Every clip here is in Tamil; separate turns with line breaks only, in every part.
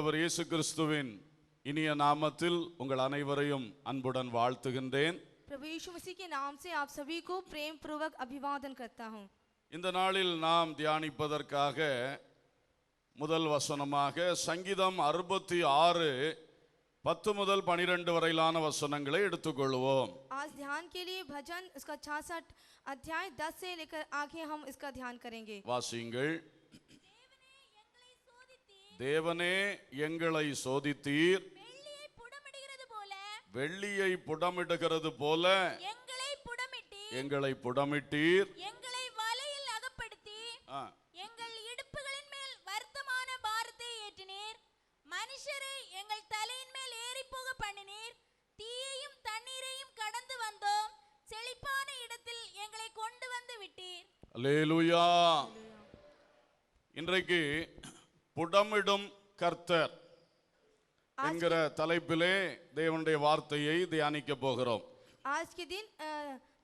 ஆண்டவர் இயேசு கிறிஸ்துவின் இனிய நாமத்தில் உங்கள் அனைவரையும் அன்புடன் வாழ்த்துகின்றேன்.
प्रभु यीशु मसीह के नाम से आप सभी को प्रेम पूर्वक अभिवादन करता हूं।
இந்த நாளில் நாம் தியானிப்பதற்காக முதல் வசனமாக சங்கீதம் 66 10 முதல் 12 வரையிலான வசனங்களை எடுத்துக்கொள்வோம்.
आज ध्यान के लिए भजन उसका 66 अध्याय 10 से लेकर आगे हम इसका ध्यान करेंगे।
வாசியுங்கள். தேவனே எங்களை சோதித்தீர், வெள்ளியை புடமிடுகிறது போல எங்களை புடமிட்டீர்,
எங்களை வலையில் அகப்படுத்தி எங்கள் இடுப்புகளின் மேல் வருத்தமான பாரத்தை ஏற்றினீர். மனுஷரை எங்கள் தலையின் மேல் ஏறி போக பண்ணினீர். தீயையும் தண்ணீரையும் கடந்து வந்தோம், செழிப்பான இடத்தில் எங்களை கொண்டு வந்து விட்டீர்.
அல்லேலூயா. இன்றைக்கு புடமிடும் கர்த்தர் என்கிற தலைப்பிலே தேவனுடைய வார்த்தையை தியானிக்க போகிறோம்.
आज के दिन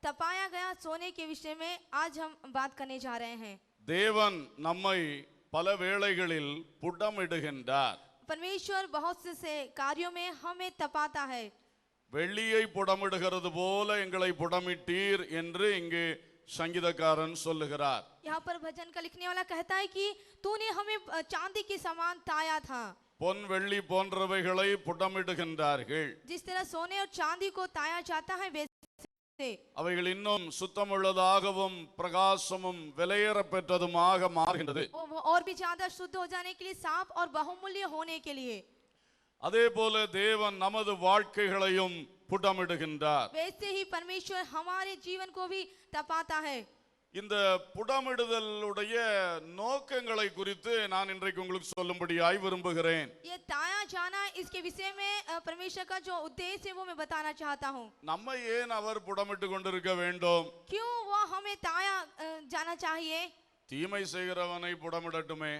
तपाया गया सोने के विषय में आज हम बात करने जा रहे हैं।
தேவன் நம்மை பல வேளைகளில் புடமிடுகின்றார்.
परमेश्वर बहुत से कार्यों में हमें तपाता है।
வெள்ளியை புடமிடுகிறது போல எங்களை புடமிட்டீர் என்று இங்கே சங்கீதக்காரன் சொல்லுகிறார்.
यहाँ पर भजन का लिखने वाला कहता है कि तूने हमें चांदी के समान ताया था।
பொன் வெள்ளி போன்றவைகளை புடமிடுகின்றார்கள்.
जिस तरह सोने और चांदी को ताया जाता है वैसे
அவைகள் இன்னும் சுத்தமுள்ளதாகவும் பிரகாசமும் விலையேற பெற்றதுமாக மாறுகின்றது.
और भी ज्यादा शुद्ध हो जाने के लिए, साफ और बहुमूल्य होने के लिए।
அதே போல தேவன் நமது வாழ்க்கைகளையும் புடமிடுகின்றார்.
वैसे ही परमेश्वर हमारे जीवन को भी तपाता है।
இந்த புடமிடுதலுடைய நோக்கங்களை குறித்து நான் இன்றைக்கு உங்களுக்கு சொல்லும்படியாய் விரும்புகிறேன்.
ये ताया जाना, इसके विषय में परमेश्वर का जो उद्देश्य है वो मैं बताना चाहता हूँ।
நம்மை ஏன் அவர் புடமிட்டு கொண்டிருக்க வேண்டும்?
क्यों वो हमें ताया जाना चाहिए?
தீமை செய்கிறவனை புடமிடட்டுமே,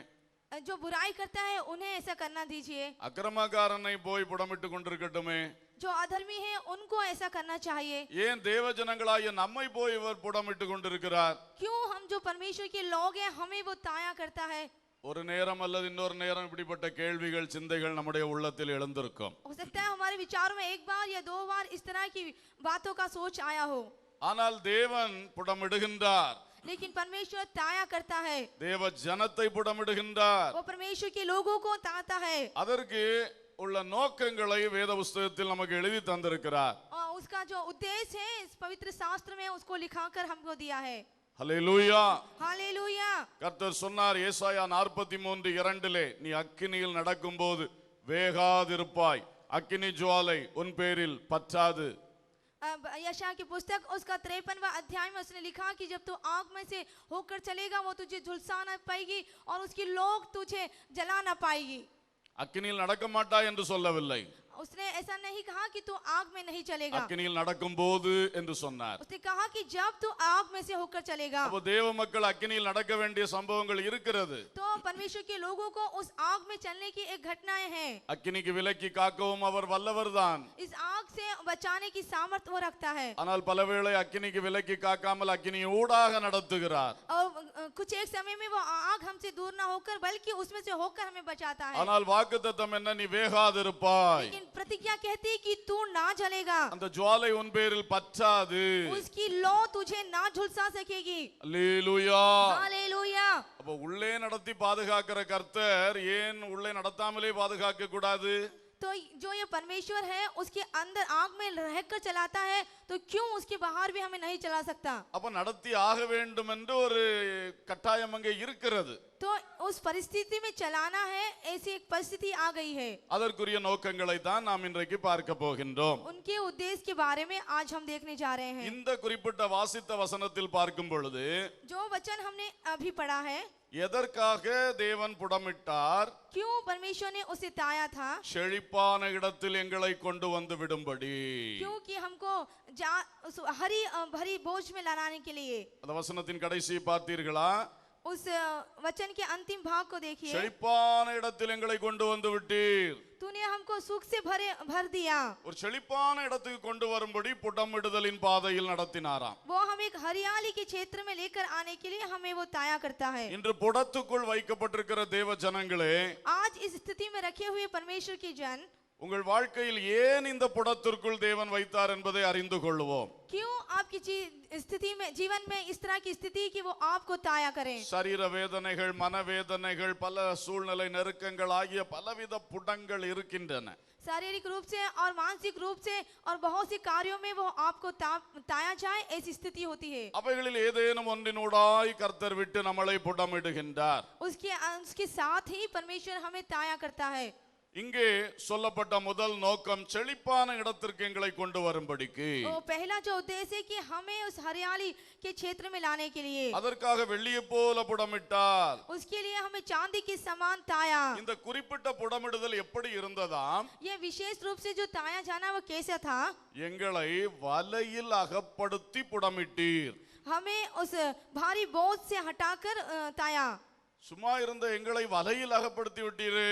जो बुराई करता है उन्हें ऐसा करना दीजिए।
அக்கிரமக்காரனை போய் புடமிட்டு கொண்டிருக்கட்டுமே,
जो अधर्मी है उनको ऐसा करना चाहिए।
ஏன் தேவ ஜனங்களாகிய நம்மை போய் இவர் புடமிட்டு கொண்டிருக்கிறார்?
क्यों हम जो परमेश्वर के लोग हैं हमें वो ताया करता है?
ஒரு நேரம் அல்லது இன்னொரு நேரம் இப்படிப்பட்ட கேள்விகள் சிந்தைகள் நம்முடைய உள்ளத்தில் எழுந்திருக்கும்.
हो सकता है हमारे विचारों में एक बार या दो बार इस तरह की बातों का सोच आया हो।
ஆனால் தேவன் புடமிடுகின்றார்.
लेकिन परमेश्वर ताया करता है।
தேவ ஜனத்தை புடமிடுகின்றார்.
वो परमेश्वर के लोगों को ताता है।
அதற்கு உள்ள நோக்கங்களை வேத புஸ்தகத்தில் நமக்கு எழுதி தந்திருக்கிறார்.
और उसका जो उद्देश्य है इस पवित्र शास्त्र में उसको लिखाकर हमको दिया है।
ஹல்லேலூயா.
हालेलुया।
கர்த்தர் சொன்னார் ஏசாயா 43:2 நீ அக்கினியில் நடக்கும்போது வேகாதிருப்பாய், அக்கினி ஜுவாலை உன் பேரில் பற்றாது.
यशायाह की पुस्तक उसका 53वां अध्याय में उसने लिखा कि जब तू आग में से होकर चलेगा वो तुझे झुलसा ना पाएगी और उसकी लोग तुझे जला ना पाएगी।
அக்கினியில் நடக்க மாட்டாய் என்று சொல்லவில்லை,
उसने ऐसा नहीं कहा कि तू आग में नहीं चलेगा।
அக்கினியில் நடக்கும்போது என்று சொன்னார்.
उसने कहा कि जब तू आग में से होकर चलेगा।
அப்போ தேவ மக்கள் அக்கினியில் நடக்க வேண்டிய சம்பவங்கள் இருக்கிறது.
तो परमेश्वर के लोगों को उस आग में चलने की एक घटनाएं हैं।
அக்கினிக்கு விலக்கி காக்கவும் அவர் வல்லவர்தான்.
इस आग से बचाने की सामर्थ वो रखता है।
ஆனால் பலவேளை அக்கினிக்கு விலக்கி காக்காமல் அக்கினி ஊடாக நடத்துகிறார்.
और कुछ एक समय में वो आग हमसे दूर ना होकर बल्कि उसमें से होकर हमें बचाता है।
ஆனால் வாக்குத்தத்தம் என்ன? நீ வேகாதிருப்பாய்.
लेकिन प्रतिज्ञा कहती है कि तू ना जलेगा,
அந்த ஜுவாலை உன் பேரில் பற்றாது.
उसकी लौ तुझे ना झुलसा सकेगी।
அல்லேலூயா.
हालेलुया।
அப்ப உள்ளே நடத்தி பாதுகாக்கிற கர்த்தர் ஏன் உள்ளே நடத்தாமலே பாதுகாக்க கூடாது?
तो जो ये परमेश्वर है उसके अंदर आग में रहकर चलाता है, तो क्यों उसके बाहर भी हमें नहीं चला सकता?
அப்ப நடத்தி ஆக வேண்டும் என்று ஒரு கட்டாயம் அங்கே இருக்கிறது.
तो उस परिस्थिति में चलाना है, ऐसी एक परिस्थिति आ गई है।
அதற்குரிய நோக்கங்களை தான் நாம் இன்றைக்கு பார்க்க போகின்றோம்.
उनके उद्देश्य के बारे में आज हम देखने जा रहे हैं।
இந்த குறிப்பிட்ட வாசித்த வசனத்தில் பார்க்கும் பொழுது
जो वचन हमने अभी पढ़ा है,
எதற்காக தேவன் புடமிட்டார்?
क्यों परमेश्वर ने उसे ताया था?
செழிப்பான இடத்தில் எங்களை கொண்டு வந்து விடும்படி.
क्योंकि हमको हरी भरी बोझ में लाने के लिए।
அந்த வசனத்தின் கடைசி பார்த்தீர்களா?
उस वचन के अंतिम भाग को देखिए।
செழிப்பான இடத்தில் எங்களை கொண்டு வந்து விட்டீர்.
तूने हमको सुख से भर दिया।
ஒரு செழிப்பான இடத்துக்கு கொண்டு வரும்படி புடமிடுதலின் பாதையில் நடத்தினாராம்.
वो हम एक हरियाली के क्षेत्र में लेकर आने के लिए हमें वो ताया करता है।
இன்று புடத்துக்குள் வைக்கப்பட்டிருக்கிற தேவ ஜனங்களே,
आज इस स्थिति में रखे हुए परमेश्वर के जन,
உங்கள் வாழ்க்கையில் ஏன் இந்த புடத்திற்குள் தேவன் வைத்தார் என்பதை அறிந்து கொள்வோம்.
क्यों आपकी स्थिति में, जीवन में इस तरह की स्थिति कि वो आपको ताया करें।
சரீர வேதனைகள், மனவேதனைகள், பல சூழ்நிலை நெருக்கங்கள் ஆகிய பலவித புடங்கள் இருக்கின்றன.
शारीरिक रूप से और मानसिक रूप से और बहुत सी कार्यों में वो आपको ताया जाए, ऐसी स्थिति होती है।
அவைகளில் ஏதேனும் ஒன்றினூடாய் கர்த்தர் விட்டு நம்மளை புடமிடுகின்றார்.
उसके साथ ही परमेश्वर हमें ताया करता है।
இங்கே சொல்லப்பட்ட முதல் நோக்கம் செழிப்பான இடத்திற்கு எங்களை கொண்டு வரும்படிக்கு.
पहला जो उद्देश्य है कि हमें उस हरियाली के क्षेत्र में लाने के लिए,
அதற்காக வெள்ளியை போல புடமிட்டார்.
उसके लिए हमें चांदी के समान ताया।
இந்த குறிப்பிட்ட புடமிடுதல் எப்படி இருந்ததாம்?
ये विशेष रूप से जो ताया जाना वो कैसा था?
எங்களை வலையில் அகப்படுத்தி புடமிட்டீர்.
हमें उस भारी बोझ से हटाकर ताया।
சும்மா இருந்த எங்களை வலையில் அகப்படுத்தி விட்டீரே.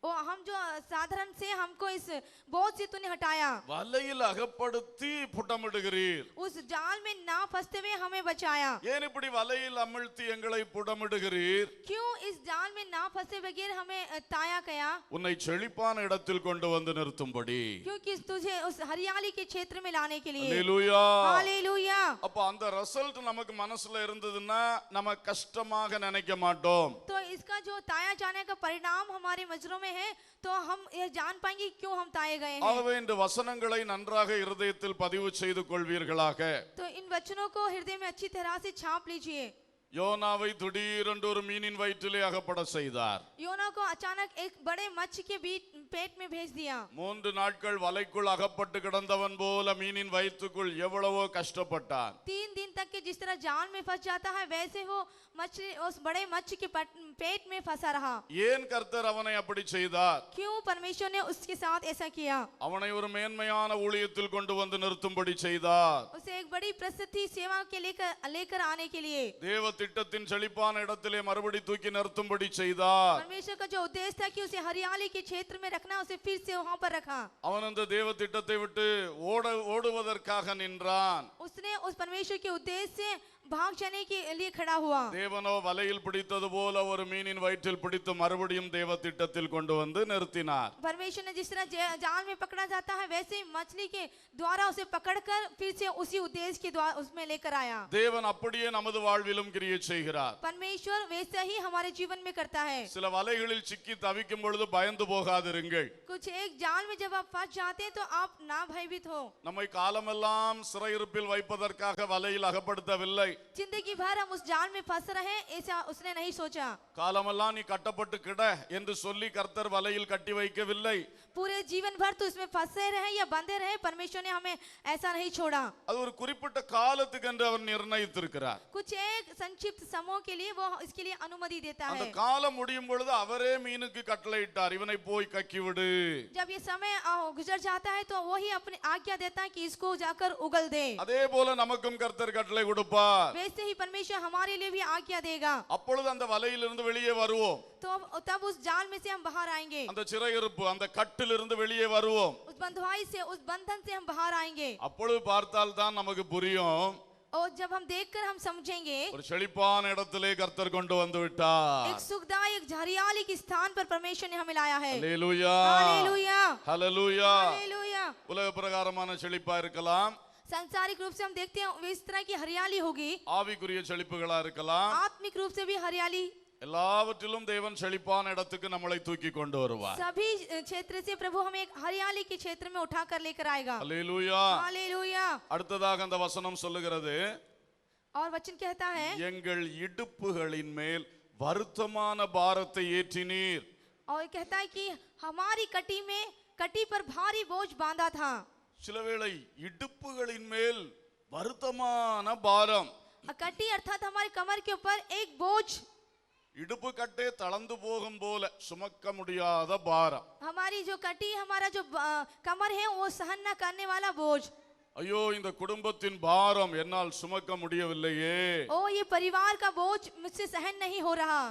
वो हम जो साधारण से हमको इस बोझ से तूने हटाया।
வலையில் அகப்படுத்தி புடமிடுகிறீர்.
उस जाल में ना फंसते हुए हमें बचाया।
ஏன் இப்படி வலையில் அமிழ்த்தி எங்களை புடமிடுகிறீர்?
क्यों इस जाल में ना फंसे बगैर हमें ताया गया?
உன்னை செழிப்பான இடத்தில் கொண்டு வந்து நிறுத்தும்படி.
क्योंकि तुझे उस हरियाली के क्षेत्र में लाने के लिए।
அல்லேலூயா.
हालेलूया।
அப்ப அந்த ரிசல்ட் நமக்கு மனசுல இருந்ததுன்னா நம்ம கஷ்டமாக நினைக்க மாட்டோம்.
तो इसका जो ताया जाने का परिणाम हमारे नजरों में है, तो हम ये जान पाएंगे क्यों हम ताए गए हैं।
ஆகவே இந்த வசனங்களை நன்றாக இருதயத்தில் பதிவு செய்து கொள்வீர்களாக.
तो इन वचनों को हृदय में अच्छी तरह से छाप लीजिए।
யோனாவை திடீரென்று ஒரு மீனின் வயிற்றிலே அகப்பட செய்தார்.
योना को अचानक एक बड़े मच्छ के बीच पेट में भेज दिया।
3 நாட்கள் வலைக்குள் அகப்பட்டு கிடந்தவன் போல மீனின் வயிற்றுக்குள் எவ்வளவோ கஷ்டப்பட்டான்.
3 दिन तक के जिस तरह जाल में फंस जाता है, वैसे वो मछली उस बड़े मच्छ के पेट में फंसा रहा।
ஏன் கர்த்தர் அவனை அப்படி செய்தார்?
क्यों परमेश्वर ने उसके साथ ऐसा किया?
அவனை ஒரு மேன்மையான ஊழியத்தில் கொண்டு வந்து நிறுத்தும்படி செய்தார்.
उसे एक बड़ी प्रसिद्धि सेवा के लेकर आने के लिए,
தேவ திட்டத்தின் செழிப்பான இடத்திலே மறுபடி தூக்கி நிறுத்தும்படி செய்தார்.
परमेश्वर का जो उद्देश्य था कि उसे हरियाली के क्षेत्र में रखना, उसे फिर से वहां पर रखा।
அவன் அந்த தேவ திட்டத்தை விட்டு ஓடுவதற்காக நின்றான்.
उसने उस परमेश्वर के उद्देश्य से भाग जाने के लिए खड़ा हुआ।
தேவனோ வலையில் பிடித்தது போல ஒரு மீனின் வயிற்றில் பிடித்து மறுபடியும் தேவ திட்டத்தில் கொண்டு வந்து நிறுத்தினார்.
परमेश्वर ने जिस तरह जाल में पकड़ा जाता है, वैसे ही मछली के द्वारा उसे पकड़कर फिर से उसी उद्देश्य के द्वारा उसमें लेकर आया।
தேவன் அப்படியே நமது வாழ்விலும் கிரியை செய்கிறார்.
परमेश्वर वैसा ही हमारे जीवन में करता है।
சில வலைகளில் சிக்கி தவிக்கும் பொழுது பயந்து போகாதிருங்கள்.
कुछ एक जाल में जब आप फंस जाते हैं तो आप ना भयभीत हो।
நம்மை காலமெல்லாம் சிறையிருப்பில் வைப்பதற்காக வலையில் அகப்படுத்தவில்லை.
जिंदगी भर हम उस जाल में फंस रहे हैं, ऐसा उसने नहीं सोचा।
காலமெல்லாம் நீ கட்டப்பட்டு கிட என்று சொல்லி கர்த்தர் வலையில் கட்டி வைக்கவில்லை.
पूरे जीवन भर तो उसमें फंसे रहे या बंधे रहे, परमेश्वर ने हमें ऐसा नहीं छोड़ा।
அது ஒரு குறிப்பிட்ட காலத்துக்கு என்று அவர் நிர்ணயித்திருக்கிறார்.
कुछ एक संक्षिप्त समय के लिए वो इसके लिए अनुमति देता
அந்த
है।
காலம் முடியும் பொழுது அவரே மீனுக்கு கட்டளையிட்டார், இவனை போய் கக்கி விடு.
जब ये समय गुजर जाता है तो वही अपनी आज्ञा देता है कि इसको जाकर उगल दे।
அதே போல நமக்கும் கர்த்தர் கட்டளை கொடுப்பார்.
वैसे ही परमेश्वर हमारे लिए भी आज्ञा देगा।
அப்பொழுது அந்த வலையிலிருந்து வெளியே வருவோம்.
तो तब उस जाल में से हम बाहर आएंगे।
அந்த சிறையிருப்பு, அந்த கட்டிலிருந்து வெளியே வருவோம்.
उस बंधुआई से, उस बंधन से हम बाहर आएंगे।
அப்பொழுது பார்த்தால் தான் நமக்கு புரியும்,
और जब हम देखकर हम समझेंगे,
ஒரு செழிப்பான இடத்திலே கர்த்தர் கொண்டு வந்து விட்டார்.
एक सुखदायक हरियाली के स्थान पर परमेश्वर ने हमें लाया है।
அல்லேலூயா,
हालेलुया,
ஹல்லேலூயா.
हालेलुया।
உலக பிரகாரமான செழிப்பா இருக்கலாம்,
सांसारिक रूप से हम देखते हैं इस तरह की हरियाली होगी,
ஆவிக்குரிய செழிப்புகளா இருக்கலாம்.
आत्मिक रूप से भी हरियाली।
எல்லாவற்றிலும் தேவன் செழிப்பான இடத்துக்கு நம்மளை தூக்கி கொண்டு வருவார்.
सभी क्षेत्र से प्रभु हमें एक हरियाली के क्षेत्र में उठाकर लेकर आएगा।
அல்லேலூயா.
हालेलुया।
அடுத்ததாக அந்த வசனம் சொல்லுகிறது,
और वचन कहता है,
எங்கள் இடுப்புகளின் மேல் வருத்தமான பாரத்தை ஏற்றினீர்.
और कहता है कि हमारी कटी पर भारी बोझ बांधा था।
சிலவேளை இடுப்புகளின் மேல் வருத்தமான பாரம்.
कटी अर्थात हमारी कमर के ऊपर एक बोझ,
இடுப்பு கட்டே தளர்ந்து போகும் போல சுமக்க முடியாத பாரம்.
हमारी जो कटी, हमारा जो कमर है वो सहन न करने वाला बोझ।
ஐயோ இந்த குடும்பத்தின் பாரம் என்னால் சுமக்க முடியவில்லையே.
ओ ये परिवार का बोझ मुझसे सहन नहीं हो रहा.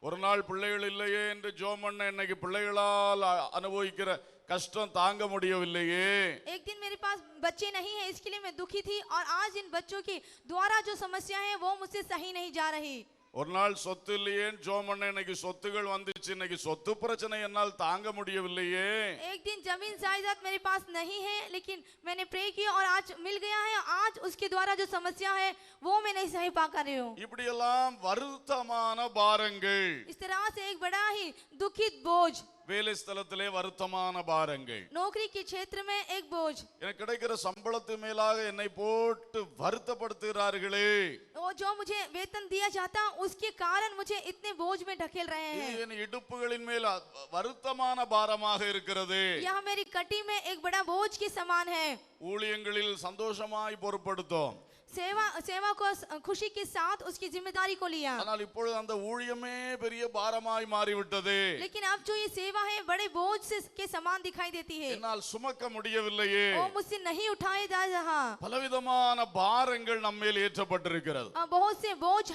ஒரு நாள் பிள்ளைகள் இல்லையே என்று ஜெபம் பண்ண இன்னைக்கு பிள்ளைகளால் அனுபவிக்கிற கஷ்டம் தாங்க முடியவில்லையே.
एक दिन मेरे पास बच्चे नहीं है इसके लिए मैं दुखी थी और आज इन बच्चों की द्वारा जो समस्या है वो मुझसे सही नहीं जा रही.
ஒரு நாள் சொத்து இல்லையேன்னு ஜெபம் பண்ண இன்னைக்கு சொத்துகள் வந்துச்சு. இன்னைக்கு சொத்து பிரச்சனை என்னால் தாங்க முடியவில்லையே.
एक दिन जमीन जायदाद मेरे पास नहीं है लेकिन मैंने प्रे किया और आज मिल गया है. आज उसके द्वारा जो समस्या है वो मैं नहीं सही पा कर रही हूँ.
இப்படி எல்லாம் வருத்தமான பாரங்கள்.
इस तरह से एक बड़ा ही दुखित बोझ.
வேலை ஸ்தலத்திலே வருத்தமான பாரங்கள்.
नौकरी के क्षेत्र में एक बोझ.
எனக்கு கிடைக்கிற சம்பளத்து மேலாக என்னை போட்டு வருத்தப்படுத்துகிறார்களே.
वो जो मुझे वेतन दिया जाता उसके कारण मुझे इतने बोझ में ढकेल रहे हैं.
என் இடுப்புகளின் மேல் வருத்தமான பாரமாக இருக்கிறது.
यह मेरी कटी में एक बड़ा बोझ के समान है.
ஊழியங்களில் சந்தோஷமாய் பொறுப்படுத்தோம்.
सेवा को खुशी के साथ उसकी जिम्मेदारी को लिया.
ஆனால் இப்பொழுது அந்த ஊழியமே பெரிய பாரமாய் மாறிவிட்டது.
लेकिन अब जो ये सेवा है बड़े बोझ से के समान दिखाई देती है.
என்னால் சுமக்க முடியவில்லையே.
वो मुझसे नहीं उठाए जा रहा.
பலவிதமான பாரங்கள் நம்மேல் ஏற்றப்பட்டிருக்கிறது.
बहुत से बोझ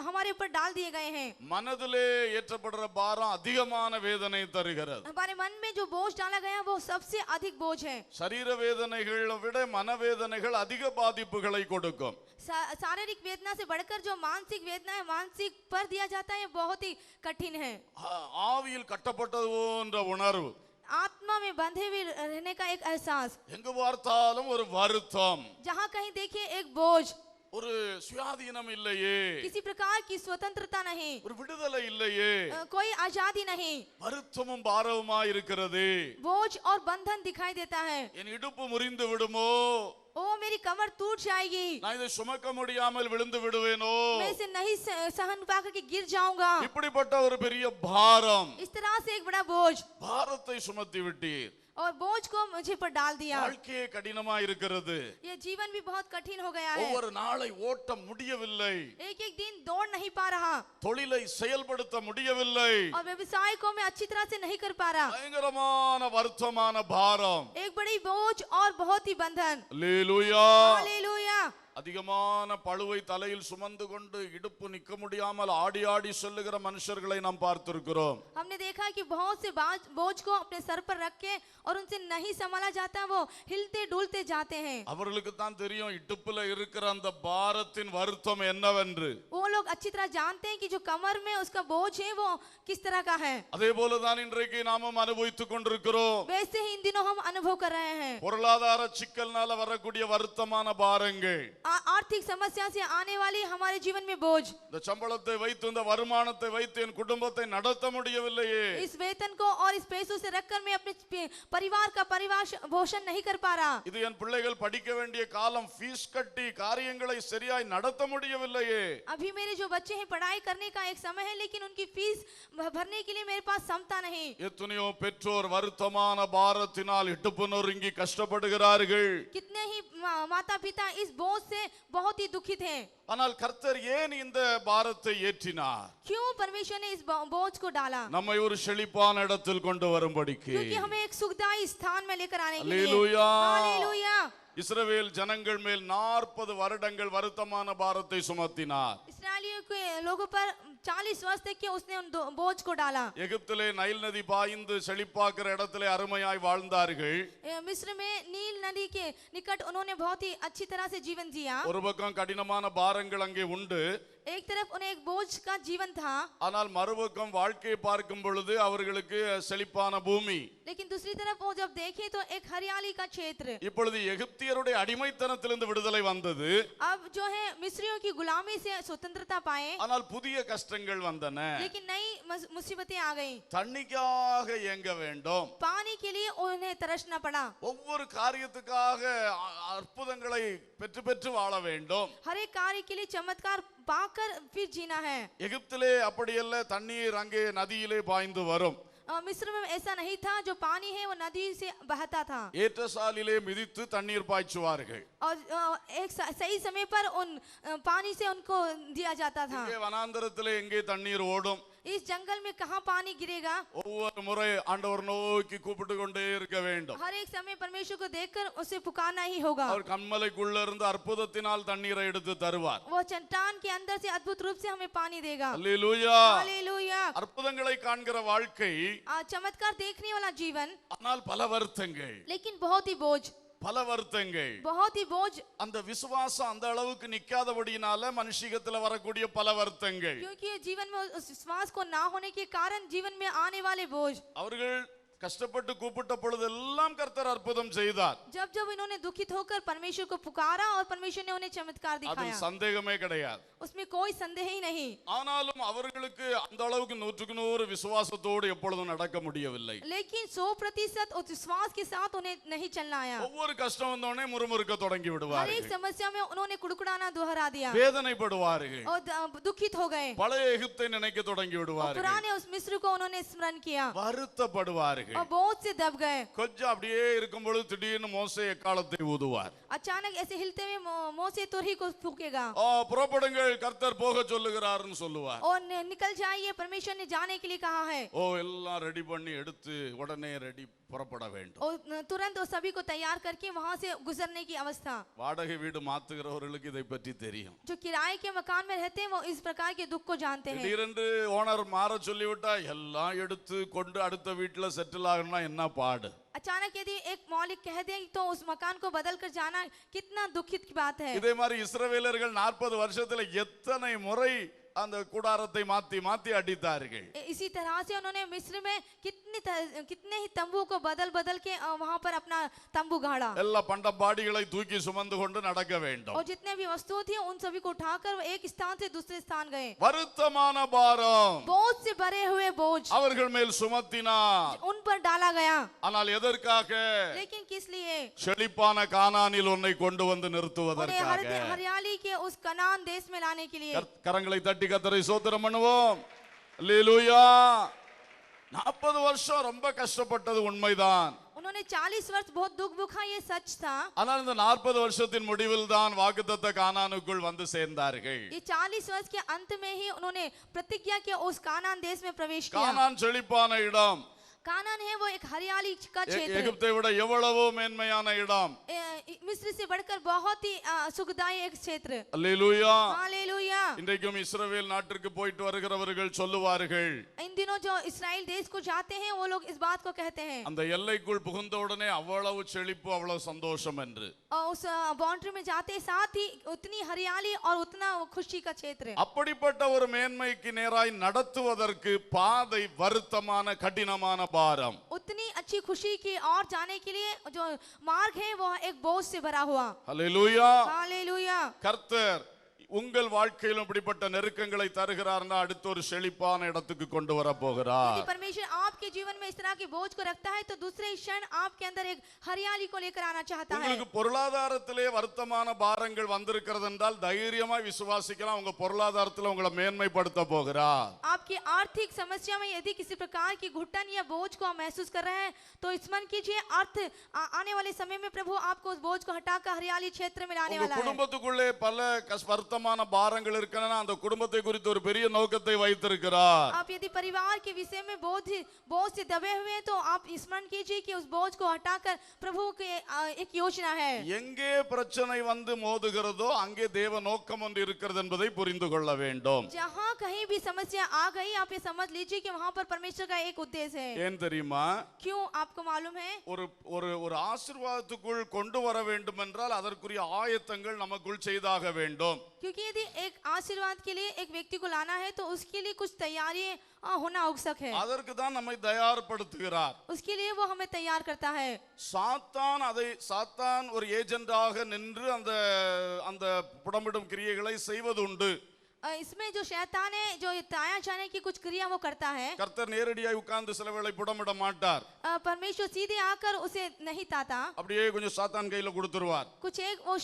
हमारे ऊपर डाल दिए गए हैं.
மனதிலே ஏற்றப்படுற பாரம் அதிகமான வேதனை தருகிறது.
हमारे मन में जो बोझ डाला गया वो सबसे अधिक बोझ है.
சரீர வேதனைகளை விட மனவேதனைகள் அதிக பாதிப்புகளை கொடுக்கும்.
शारीरिक वेदना से बढ़कर जो मानसिक वेदना है मानसिक पर दिया जाता है बहुत ही कठिन है.
ஆவியில் கட்டப்பட்டது போன்ற உணர்வு.
आत्मा में बंधे हुए रहने का एक एहसास.
எங்கு பார்த்தாலும் ஒரு வருத்தம்.
जहाँ कहीं देखिए एक बोझ.
ஒரு சுயாதீனம் இல்லையே.
किसी प्रकार की स्वतंत्रता नहीं.
ஒரு விடுதலை இல்லையே.
कोई आजादी नहीं.
வருத்தமும் பாரவுமாய் இருக்கிறது.
बोझ और बंधन दिखाई देता है.
என் இடுப்பு முறிந்து விடுமோ.
ओ मेरी कमर टूट जाएगी.
நான் இதை சுமக்க முடியாமல் விழுந்து விடுவேனோ.
मैं इसे नहीं सहन पाकर के गिर जाऊंगा.
இப்படிப்பட்ட ஒரு பெரிய பாரம்.
इस तरह से एक बड़ा बोझ.
பாரத்தை சுமத்தி விட்டீர்.
और बोझ को मुझे पर डाल दिया.
வாழ்க்கையே கடினமா இருக்கிறது.
ये जीवन भी बहुत कठिन हो गया है.
ஒவ்வொரு நாளை ஓட்ட முடியவில்லை.
एक एक दिन दौड़ नहीं पा रहा.
தொழிலை செயல்படுத்த முடியவில்லை.
और व्यवसाय को मैं अच्छी तरह से नहीं कर पा रहा.
பயங்கரமான வருத்தமான பாரம்.
एक बड़ी बोझ और बहुत ही बंधन.
அல்லேலூயா.
हालेलूया.
அதிகமான பழுவை தலையில் சுமந்து கொண்டு இடுப்பு நிற்க முடியாமல் ஆடி ஆடி செல்லுகிற மனுஷர்களை நாம் பார்த்திருக்கிறோம்.
हमने देखा कि बहुत से बोझ को अपने सर पर रख के और उनसे नहीं संभाला जाता वो हिलते डुलते जाते हैं.
அவர்களுக்கு தான் தெரியும் இடுப்புல இருக்கிற அந்த பாரத்தின் வருத்தம் என்னவென்று.
वो लोग अच्छी तरह जानते हैं कि जो कमर में उसका बोझ है वो किस तरह का है.
அதே போலதான் இன்றைக்கு நாமும் அனுபவித்துக் கொண்டிருக்கிறோம்.
वैसे ही इन दिनों हम अनुभव कर रहे हैं.
பொருளாதார சிக்கல்னால வரக்கூடிய வருத்தமான பாரங்கள்.
आर्थिक समस्या से आने वाली हमारे जीवन में बोझ.
இந்த சம்பளத்தை வைத்து இந்த வருமானத்தை வைத்து என் குடும்பத்தை நடத்த முடியவில்லையே.
इस वेतन को और इस पैसों से रखकर मैं अपने परिवार का पोषण नहीं कर पा रहा.
இது என் பிள்ளைகள் படிக்க வேண்டிய காலம் ஃபீஸ் கட்டி காரியங்களை சரியாய் நடத்த முடியவில்லையே.
अभी मेरे जो बच्चे हैं पढ़ाई करने का एक समय है लेकिन उनकी फीस भरने के लिए मेरे पास क्षमता नहीं.
எத்தனையோ பெற்றோர் வருத்தமான பாரத்தினால் இடுப்பு நொறுங்கி கஷ்டப்படுகிறார்கள்.
कितने ही माता पिता इस बोझ से बहुत ही दुखित हैं.
ஆனால் கர்த்தர் ஏன் இந்த பாரத்தை ஏற்றினார்?
क्यों परमेश्वर ने इस बोझ को डाला?
நம்மை ஒரு செழிப்பான இடத்தில் கொண்டு வரும்படிக்கு.
क्योंकि हमें एक सुखदायी स्थान में लेकर आने के लिए.
அல்லேலூயா.
हालेलूया.
இஸ்ரவேல் ஜனங்கள் மேல் 40 வருடங்கள் வருத்தமான பாரத்தை சுமத்தினார்.
इस्राएलियों के लोगों पर 40 वर्ष तक के उसने उन बोझ को डाला.
எகிப்திலே நைல் நதி பாய்ந்து செழிப்பாக்குற இடத்திலே அருமையாய் வாழ்ந்தார்கள்.
मिस्र में नील नदी के निकट उन्होंने बहुत ही अच्छी तरह से जीवन जिया.
ஒரு பக்கம் கடினமான பாரங்கள் அங்கே உண்டு.
एक तरफ उन्हें एक बोझ का जीवन था.
ஆனால் மறுபக்கம் வாழ்க்கையை பார்க்கும் பொழுது அவர்களுக்கு செழிப்பான பூமி.
लेकिन दूसरी तरफ वो जब देखे तो एक हरियाली का क्षेत्र.
இப்பொழுது எகிப்தியருடைய அடிமைத்தனத்திலிருந்து விடுதலை வந்தது.
अब जो है मिस्रियों की गुलामी से स्वतंत्रता पाए.
ஆனால் புதிய கஷ்டங்கள் வந்தன.
लेकिन नई मुसीबतें आ गई.
தண்ணிக்காக ஏங்க வேண்டும்.
पानी के लिए उन्हें तरसना पड़ा.
ஒவ்வொரு காரியத்துக்காக அற்புதங்களை பெற்று பெற்று வாழ வேண்டும்.
हर एक कार्य के लिए चमत्कार पाकर फिर जीना है.
எகிப்திலே அப்படியல்ல, தண்ணீர் அங்கே நதியிலே பாய்ந்து வரும்.
मिस्र में ऐसा नहीं था. जो पानी है वो नदी से बहता था.
ஏற்றசாலிலே மிதித்து தண்ணீர் பாய்ச்சுவார்கள்.
और एक सही समय पर उन पानी से उनको दिया जाता था.
இங்கே வனாந்தரத்திலே எங்கே தண்ணீர் ஓடும்.
इस जंगल में कहाँ पानी गिरेगा?
ஒவ்வொரு முறை ஆண்டவர் நோக்கி கூப்பிட்டு கொண்டே இருக்க வேண்டும்.
हर एक समय परमेश्वर को देखकर उसे पुकारना ही होगा.
அவர் கண்மலைக்குள்ள இருந்து அற்புதத்தினால் தண்ணீரை எடுத்து தருவார்.
वो चट्टान के अंदर से अद्भुत रूप से हमें पानी देगा.
அல்லேலூயா.
हालेलुया.
அற்புதங்களை காண்கிற வாழ்க்கை,
चमत्कार देखने वाला जीवन,
ஆனால் பல வருத்தங்கள்,
लेकिन बहुत ही बोझ,
பல வருத்தங்கள்.
बहुत ही बोझ.
அந்த விசுவாசம் அந்த அளவுக்கு நிக்காதபடியினால மனுஷிகத்துல வரக்கூடிய பல வருத்தங்கள்.
क्योंकि जीवन में उस विश्वास को ना होने के कारण जीवन में आने वाले बोझ.
அவர்கள் கஷ்டப்பட்டு கூப்பிட்ட பொழுதெல்லாம் கர்த்தர் அற்புதம் செய்தார்.
जब जब इन्होंने दुखित होकर परमेश्वर को पुकारा और परमेश्वर ने उन्हें चमत्कार
அதில்
दिखाया,
சந்தேகமே கிடையாது.
उसमें कोई संदेह ही नहीं.
ஆனாலும் அவர்களுக்கு அந்த அளவுக்கு 100% விசுவாசத்தோடு எப்பொழுதும் நடக்க முடியவில்லை.
लेकिन 100% उस विश्वास के साथ उन्हें नहीं चलना आया.
ஒவ்வொரு கஷ்டம் வந்தோடனே முறுமுறுக்க தொடங்கி
हर एक
விடுவார்கள்,
समस्या में उन्होंने कुड़कुड़ाना दोहरा दिया
வேதனைப்படுவார்கள்,
और दुखित हो गए.
பழைய எகிப்தை நினைக்க தொடங்கி
और
விடுவார்கள்,
पुराने उस मिस्र को उन्होंने स्मरण किया
வருத்தப்படுவார்கள்.
और बोझ से दब गए.
கொஞ்சம் அப்படியே இருக்கும் பொழுது திடீர்னு மோசே எக்காலத்தை ஊதுவார்.
अचानक ऐसे हिलते हुए मोसे तुरही को फूकेगा
புறப்படுங்கள், கர்த்தர் போக சொல்லுகிறார்னு சொல்லுவார்.
और निकल जाइए, परमेश्वर ने जाने के लिए कहा है.
எல்லாம் ரெடி பண்ணி எடுத்து உடனே ரெடி புறப்பட வேண்டும்.
और तुरंत उस सभी को तैयार करके वहां से गुजरने की अवस्था.
வாடகை வீடு மாத்துகிறவர்களுக்கு இதை பற்றி தெரியும்.
जो किराए के मकान में रहते हैं वो इस प्रकार के दुख को जानते हैं.
திடீரென்று ஓனர் மாற சொல்லிவிட்டா எல்லாம் எடுத்து கொண்டு அடுத்த வீட்டுல செட்டில் ஆகணும்னா என்ன பாடு.
अचानक यदि एक मालिक कह दे तो उस मकान को बदल कर जाना कितना दुखित की बात है.
இதே மாதிரி இஸ்ரவேலர்கள் 40 வருஷத்துல எத்தனை முறை அந்த கூடாரத்தை மாத்தி மாத்தி அடித்தார்கள்.
इसी तरह से उन्होंने मिस्र में कितने ही तंबू को बदल बदल के वहां पर अपना तंबू गाड़ा.
எல்லா பண்டபாடிகளை தூக்கி சுமந்து கொண்டு நடக்க வேண்டும்.
और जितने भी वस्तुएं थी उन सभी को उठाकर एक स्थान से दूसरे स्थान गए.
வருத்தமான பாரம்
बोझ से भरे हुए बोझ
அவர்கள் மேல் சுமத்தினார்.
उन पर डाला गया.
ஆனால் எதற்காக?
लेकिन किस लिए?
செழிப்பான கானானில் உன்னை கொண்டு வந்து
उन्हें
நிறுத்துவதற்காக.
हरियाली के उस कनान देश में लाने के लिए.
கரங்களை தட்டி கர்த்தரை ஸ்தோத்திரம் பண்ணுவோம். அல்லேலூயா. 40 வருஷம் ரொம்ப கஷ்டப்பட்டது உண்மைதான்.
उन्होंने 40 वर्ष बहुत दुख भुखा, ये सच था.
ஆனால் இந்த 40 வருஷத்தின் முடிவில் தான் வாக்குத்தத்த கானானுக்குள் வந்து சேர்ந்தார்கள்.
ये 40 वर्ष के अंत में ही उन्होंने प्रतिज्ञा के उस कानान देश में प्रवेश किया.
கானான் செழிப்பான இடம்.
कानान है वो एक हरियाली का क्षेत्र.
எகிப்தை விட எவ்வளவோ மேன்மையான இடம்.
मिस्र से बढ़कर बहुत ही सुखदायी एक क्षेत्र.
அல்லேலூயா.
हालेलुया.
இன்றைக்கும் இஸ்ரவேல் நாட்டிற்கு போயிட்டு வருகிறவர்கள் சொல்லுவார்கள்,
इन दिनों जो इस्राएल देश को जाते हैं वो लोग इस बात को कहते हैं
அந்த எல்லைக்குள் புகுந்த உடனே அவ்வளவு செழிப்பு அவ்வளவு சந்தோஷம் என்று.
और उस बाउंड्री में जाते साथ ही उतनी हरियाली और उतना खुशी का क्षेत्र है.
அப்படிப்பட்ட ஒரு மேன்மைக்கு நேராய் நடத்துவதற்கு பாதை வருத்தமான கடினமான பாரம்.
उतनी अच्छी खुशी की और जाने के लिए जो मार्ग है वो एक बोझ से भरा हुआ.
அல்லேலூயா.
हालेलुया.
கர்த்தர் உங்கள் வாழ்க்கையில் இப்படிப்பட்ட நெருக்கங்களை தருகிறார்னா அடுத்த ஒரு செழிப்பான இடத்துக்கு கொண்டு வர போகிறார்.
यदि परमेश्वर आपके जीवन में इस तरह के बोझ को रखता है तो दूसरे क्षण आपके अंदर एक हरियाली को लेकर आना चाहता है.
உங்களுக்கு பொருளாதாரத்திலே வருத்தமான பாரங்கள் வந்திருக்கிறது என்றால் தைரியமாய் விசுவாசிக்கலாம், உங்க பொருளாதாரத்தில் உங்களை மேன்மைப்படுத்த போகிறார்.
आपकी आर्थिक समस्या में यदि किसी प्रकार की घुटन या बोझ को आप महसूस कर रहे हैं तो स्मरण कीजिए, आने वाले समय में प्रभु आपको उस बोझ को हटाकर हरियाली क्षेत्र में लाने
உங்க
वाला है.
குடும்பத்துக்குள்ளே பல வருத்தமான பாரங்கள் இருக்கனா அந்த குடும்பத்தை குறித்து ஒரு பெரிய நோக்கத்தை வைத்திருக்கிறார்.
आप यदि परिवार के विषय में बोझ से दबे हुए हैं तो आप स्मरण कीजिए कि उस बोझ को हटाकर प्रभु की एक योजना है.
எங்கே பிரச்சனை வந்து மோதுகிறதோ அங்கே தேவ நோக்கம் ஒன்று இருக்கிறது என்பதை புரிந்து கொள்ள வேண்டும்.
जहाँ कहीं भी समस्या आ गई आप ये समझ लीजिए कि वहाँ पर परमेश्वर का एक उद्देश्य है.
ஏன் தெரியுமா?
क्यों आपको मालूम है?
ஒரு ஆசீர்வாதத்துக்குள் கொண்டு வர வேண்டும் என்றால் அதற்குரிய ஆயத்தங்கள் நமக்குள் செய்தாக வேண்டும்.
क्योंकि यदि एक आशीर्वाद के लिए एक व्यक्ति को लाना है तो उसके लिए कुछ तैयारी होना आवश्यक है.
அதற்கு தான் நம்மை தயார்படுத்துகிறார்.
उसके लिए वो हमें तैयार करता है.
சாத்தான் ஒரு ஏஜென்டாக நின்று அந்த புடமிடும் கிரியைகளை செய்வதுண்டு.
इसमें जो शैतान है जो ताया जाने की कुछ क्रिया वो करता है.
கர்த்தர் நேரடியாய் உட்கார்ந்து சில வேளை புடமிட மாட்டார்.
परमेश्वर सीधे आकर उसे नहीं ताता,
அப்படியே கொஞ்சம் சாத்தான் கையில கொடுத்துருவார்.
कुछ एक वो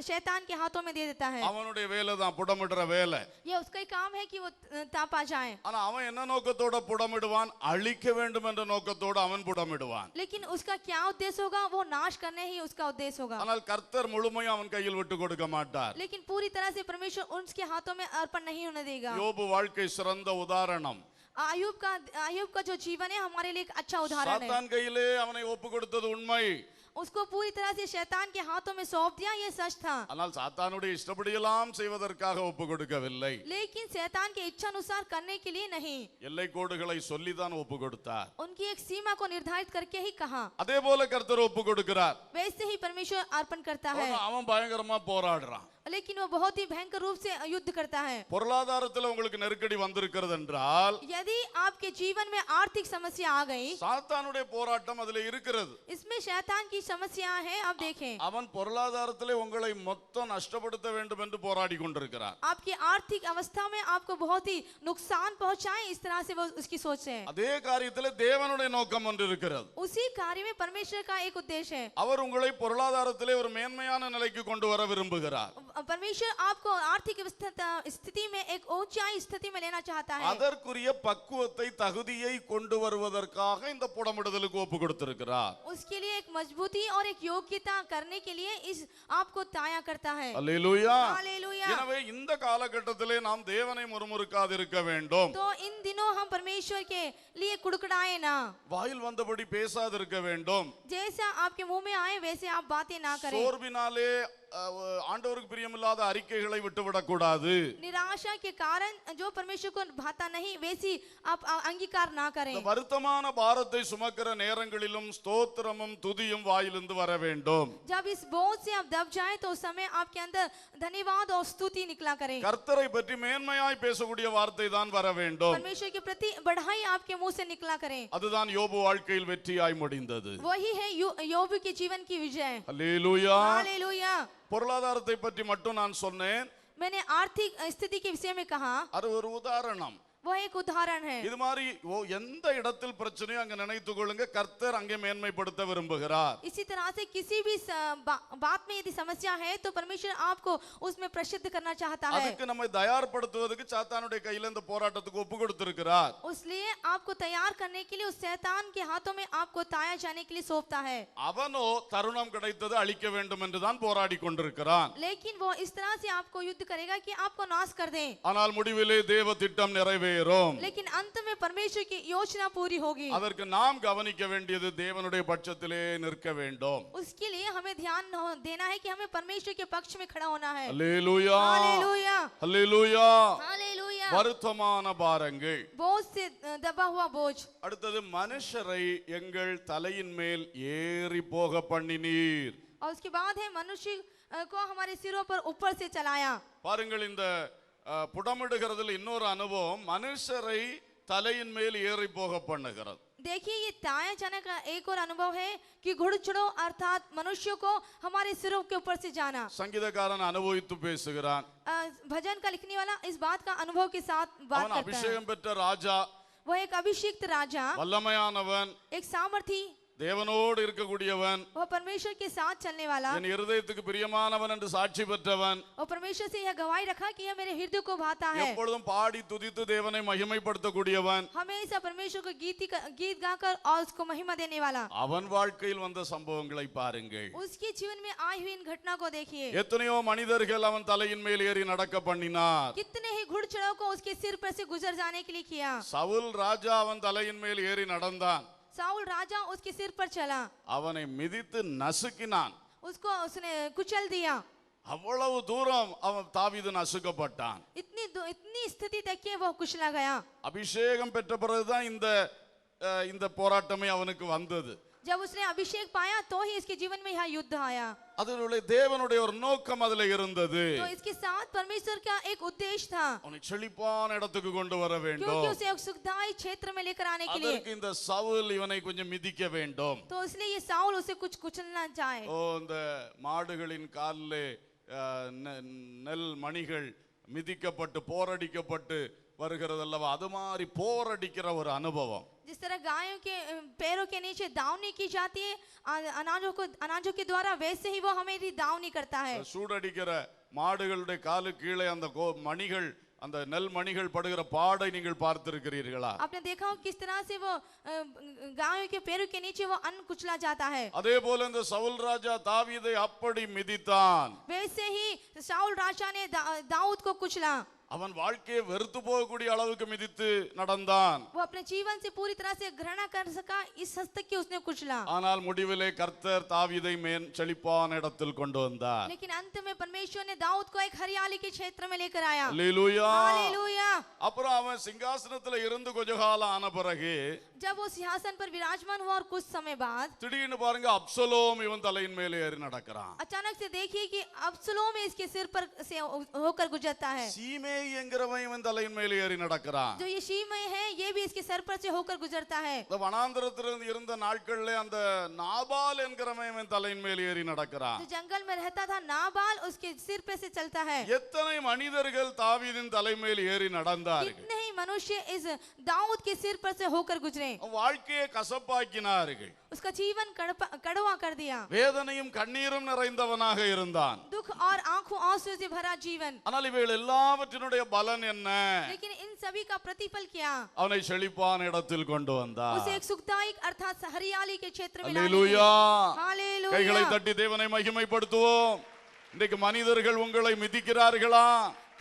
शैतान के हाथों में दे देता है.
அவனுடைய வேலை தான் புடமிடுற வேலை.
ये उसका ही काम है कि वो तापा जाए.
ஆனா அவன் என்ன நோக்கத்தோட புடமிடுவான்? அழிக்க வேண்டும் என்ற நோக்கத்தோட அவன் புடமிடுவான்.
लेकिन उसका क्या उद्देश्य होगा? वो नाश करने ही उसका उद्देश्य होगा.
ஆனால் கர்த்தர் முழுமையா அவன் கையில் விட்டு கொடுக்க மாட்டார்.
लेकिन पूरी तरह से परमेश्वर उसके हाथों में अर्पण नहीं होने देगा.
யோபு வாழ்க்கை சிறந்த உதாரணம்.
आयुब का जो जीवन है हमारे लिए एक अच्छा उदाहरण है।
சாத்தான் கையிலே அவனை ஒப்பு கொடுத்தது உண்மை.
उसको पूरी तरह से शैतान के हाथों में सौंप दिया, ये सच था।
ஆனால் சாத்தானுடைய இஷ்டப்படியெல்லாம் செய்வதற்காக ஒப்பு கொடுக்கவில்லை.
लेकिन शैतान के इच्छा अनुसार करने के लिए नहीं,
எல்லை கோடுகளை சொல்லிதான் ஒப்பு கொடுத்தார்.
उनकी एक सीमा को निर्धारित करके ही कहा।
அதே போல கர்த்தர் ஒப்பு கொடுக்கிறார்.
वैसे ही परमेश्वर अर्पण करता है,
அவன் பயங்கரமா போராடுறான்.
लेकिन वो बहुत ही भयंकर रूप से युद्ध करता है।
பொருளாதாரத்துல உங்களுக்கு நெருக்கடி வந்திருக்கிறது என்றால்,
यदि आपके जीवन में आर्थिक समस्या आ गई,
சாத்தானுடைய போராட்டம் அதுல இருக்கிறது.
इसमें शैतान की समस्या है। आप देखें,
அவன் பொருளாதாரத்திலே உங்களை மொத்தம் நஷ்டப்படுத்த வேண்டும் என்று போராடி கொண்டிருக்கிறார்.
आपकी आर्थिक अवस्था में आपको बहुत ही नुकसान पहुंचाए, इस तरह से वो उसकी सोच है।
அதே காரியத்திலே தேவனுடைய நோக்கம் ஒன்று இருக்கிறது.
उसी कार्य में परमेश्वर का एक उद्देश्य है।
அவர் உங்களை பொருளாதாரத்திலே ஒரு மேன்மையான நிலைக்கு கொண்டு வர விரும்புகிறார்.
परमेश्वर आपको आर्थिक स्थिति में एक ऊंचाई स्थिति में लेना चाहता है।
அதற்குரிய பக்குவத்தை தகுதியை கொண்டு வருவதற்காக இந்த புடமிடுதலுக்கு ஒப்பு கொடுத்திருக்கிறார்.
उसके लिए एक मजबूती और एक योग्यता करने के लिए इस आपको तैयार करता है।
அல்லேலூயா.
हालेलुया।
எனவே இந்த காலகட்டத்திலே நாம் தேவனை முறுமுறுக்காதிருக்க வேண்டும்.
तो इन दिनों हम परमेश्वर के लिए कुड़कुड़ाए ना,
வாயில் வந்தபடி பேசாதிருக்க வேண்டும்.
जैसा आपके मुंह में आए वैसे आप बातें ना करें।
சோர்வினாலே ஆண்டவருக்கு பிரியமில்லாத அறிக்கைகளை விட்டுவிடக் கூடாது.
निराशा के कारण जो परमेश्वर को भाता नहीं वैसी आप अंगीकार ना करें।
இந்த வருத்தமான பாரத்தை சுமக்கிற நேரங்களிலும் ஸ்தோத்திரமும் துதியும் வாயிலிருந்து வர வேண்டும்.
जब इस बोझ से आप दब जाए तो उस समय आपके अंदर धन्यवाद और स्तुति निकला करें।
கர்த்தரை பற்றி மேன்மையாய் பேசக்கூடிய வார்த்தை தான் வர வேண்டும்.
परमेश्वर के प्रति बढ़ाई आपके मुंह से निकला करें।
அதுதான் யோபு வாழ்க்கையில் வெற்றியாய் முடிந்தது.
वही है योबू के जीवन की विजय।
அல்லேலூயா.
हालेलुया।
பொருளாதாரத்தை பற்றி மட்டும் நான் சொன்னேன்.
मैंने आर्थिक स्थिति के विषय में कहा,
அது ஒரு உதாரணம்.
वह एक उदाहरण है।
இது மாதிரி எந்த இடத்தில் பிரச்சனையோ அங்க நினைத்துக் கொள்ளுங்க, கர்த்தர் அங்கே மேன்மைப்படுத்த விரும்புகிறார்.
इसी तरह से किसी भी बात में यदि समस्या है तो परमेश्वर आपको उसमें प्रसिद्ध करना चाहता है।
அதுக்கு நம்மை தயார்படுத்துவதற்கு சாத்தானுடைய கையில இந்த போராட்டத்துக்கு ஒப்பு கொடுத்திருக்கிறார்.
इसलिए आपको तैयार करने के लिए उस शैतान के हाथों में आपको ताया जाने के लिए सौंपता है।
அவனோ தருணம் கிடைத்தது அழிக்க வேண்டும் என்று தான் போராடி கொண்டிருக்கிறான்.
लेकिन वो इस तरह से आपको युद्ध करेगा कि आपको नाश कर दे।
ஆனால் முடிவிலே தேவ திட்டம் நிறைவேறும்.
लेकिन अंत में परमेश्वर की योजना पूरी होगी।
அதற்கு நாம் கவனிக்க வேண்டியது தேவனுடைய பட்சத்திலே நிற்க வேண்டும்.
उसके लिए हमें ध्यान देना है कि हमें परमेश्वर के पक्ष में खड़ा होना है।
அல்லேலூயா.
हालेलुया।
அல்லேலூயா.
हालेलुया।
வருத்தமான பாரங்கள்.
बोझ से दबा हुआ बोझ।
அடுத்தது மனுஷரை எங்கள் தலையின் மேல் ஏறி போக பண்ணினீர்.
और उसके बाद है मनुष्य को हमारे सिरों पर ऊपर से चलाया।
பாருங்கள், இந்த புடமிடுகிறதுல இன்னொரு அனுபவம் மனுஷரை தலையின் மேல் ஏறி போக பண்ணுகிறது.
देखिए, ये ताया जाने का एक और अनुभव है कि घुड़चढ़ो अर्थात मनुष्यों को हमारे सिरों के ऊपर से जाना।
சங்கீதக்காரன் அனுபவித்து பேசுகிறான்.
भजन का लिखने वाला इस बात का अनुभव के साथ बात
அவன்
करता है।
அபிஷேகம் பெற்ற ராஜா,
वो एक अभिषिक्त राजा,
வல்லமையானவன்,
एक सामर्थी,
தேவனோடு இருக்கக்கூடியவன்,
वो परमेश्वर के साथ चलने वाला,
என் இருதயத்துக்கு பிரியமானவன் என்று சாட்சி பெற்றவன்,
और परमेश्वर से यह गवाही रखा कि यह मेरे हृदय को भाता है।
எப்பொழுதும் பாடி துதித்து தேவனை மகிமைப்படுத்தக்கூடியவன்,
हमेशा परमेश्वर को गीत गाकर और उसको महिमा देने वाला।
அவன் வாழ்க்கையில் வந்த சம்பவங்களை பாருங்கள்.
उसके जीवन में आई हुई इन घटना को देखिए।
எத்தனையோ மனிதர்கள் அவன் தலையின் மேல் ஏறி நடக்க பண்ணினார்.
कितने ही घुड़चढ़ों को उसके सिर पर से गुजर जाने के लिए किया।
சவுல் ராஜா அவன் தலையின் மேல் ஏறி நடந்தான்.
साउल राजा उसके सिर पर चला,
அவனை மிதித்து நசுக்கினான்.
उसको उसने कुचल दिया।
அவ்வளவு தூரம் அவன் தாவீது நசுக்கப்பட்டான்.
इतनी स्थिति तक के वो कुचला गया।
அபிஷேகம் பெற்ற பிறகுதான் இந்த போராட்டமே அவனுக்கு வந்தது.
जब उसने अभिषेक पाया तो ही इसके जीवन में यह युद्ध आया।
அதனுடைய தேவனுடைய ஒரு நோக்கம் அதுல இருந்தது.
तो इसके साथ परमेश्वर का एक उद्देश्य था,
அவனை செழிப்பான இடத்துக்கு கொண்டு வர வேண்டும்.
क्योंकि उसे एक सुखदायी क्षेत्र में लेकर आने के लिए।
அதற்கு இந்த சவுல் இவனை கொஞ்சம் மிதிக்க வேண்டும்.
तो इसलिए ये साउल उसे कुछ कुचलना चाहे।
இந்த மாடுகளின் காலிலே நெல் மணிகள் மிதிக்கப்பட்டு போரடிக்கப்பட்டு வருகிறது அல்லவா, அது மாதிரி போரடிக்கிற ஒரு அனுபவம்.
जिस तरह गायों के पैरों के नीचे दावनी की जाती है अनाजों के द्वारा, वैसे ही वो हमें दावनी करता है।
சூடடிக்கிற மாடுகளுடைய காலு கீழே அந்த மணிகள், அந்த நெல் மணிகள் படுகிற பாடை நீங்கள் பார்த்திருக்கிறீர்களா?
आपने देखा हो किस तरह से वो गायों के पैरों के नीचे वो अन्न कुचला जाता है।
அதே போல இந்த சவுல் ராஜா தாவீதை அப்படி மிதித்தான்.
वैसे ही साउल राजा ने दाऊद को कुचला।
அவன் வாழ்க்கையை வெறுத்து போகக்கூடிய அளவுக்கு மிதித்து நடந்தான்.
वो अपने जीवन से पूरी तरह से घृणा कर सका, इस हद तक कि उसने कुचला।
ஆனால் முடிவிலே கர்த்தர் தாவீதை மேன் செழிப்பான இடத்தில் கொண்டு வந்தார்.
लेकिन अंत में परमेश्वर ने दाऊद को एक हरियाली के क्षेत्र में लेकर आया।
அல்லேலூயா.
हालेलूया।
அப்புறம் அவன் சிங்காசனத்துல இருந்து கொஞ்ச காலம் ஆன பிறகு
जब वो सिंहासन पर विराजमान हुआ और कुछ समय बाद
திடீர்னு பாருங்க அப்சலோம் இவன் தலையின் மேலே ஏறி நடக்கிறான்.
अचानक से देखिए कि अब्सलोम इसके सिर पर से होकर गुजरता है।
சீமேய் என்கிறவன் இவன் தலையின் மேலே ஏறி நடக்கிறான்.
जो ये शीमय है ये भी इसके सर पर से होकर गुजरता है।
இந்த வனாந்தரத்தில் இருந்த நாட்கள்ல அந்த நாபால் என்கிறவன் இவன் தலையின் மேலே ஏறி நடக்கிறான்.
जो जंगल में रहता था नाबाल उसके सिर पे से चलता है।
எத்தனை மனிதர்கள் தாவீதின் தலை மேல் ஏறி நடந்தார்கள்.
कितने ही मनुष्य इस दाऊद के सिर पर से होकर गुजरे।
வாழ்க்கையை கசப்பாக்கினார்கள்.
उसका जीवन कड़वा कर दिया।
வேதனையும் கண்ணீரும் நிறைந்தவனாக இருந்தான்.
दुख और आंखों आंसू से भरा जीवन।
ஆனால் இவைகள் எல்லாவற்றினுடைய பலன் என்ன?
लेकिन इन सभी का प्रतिफल क्या?
அவனை செழிப்பான இடத்தில் கொண்டு வந்தார்.
उसे एक सुखदायक अर्थात हरियाली के क्षेत्र में
அல்லேலூயா.
हालेलूया।
கைகளை தட்டி தேவனை மகிமைப்படுத்துவோம். இன்றைக்கு மனிதர்கள் உங்களை மிதிக்கிறார்களா?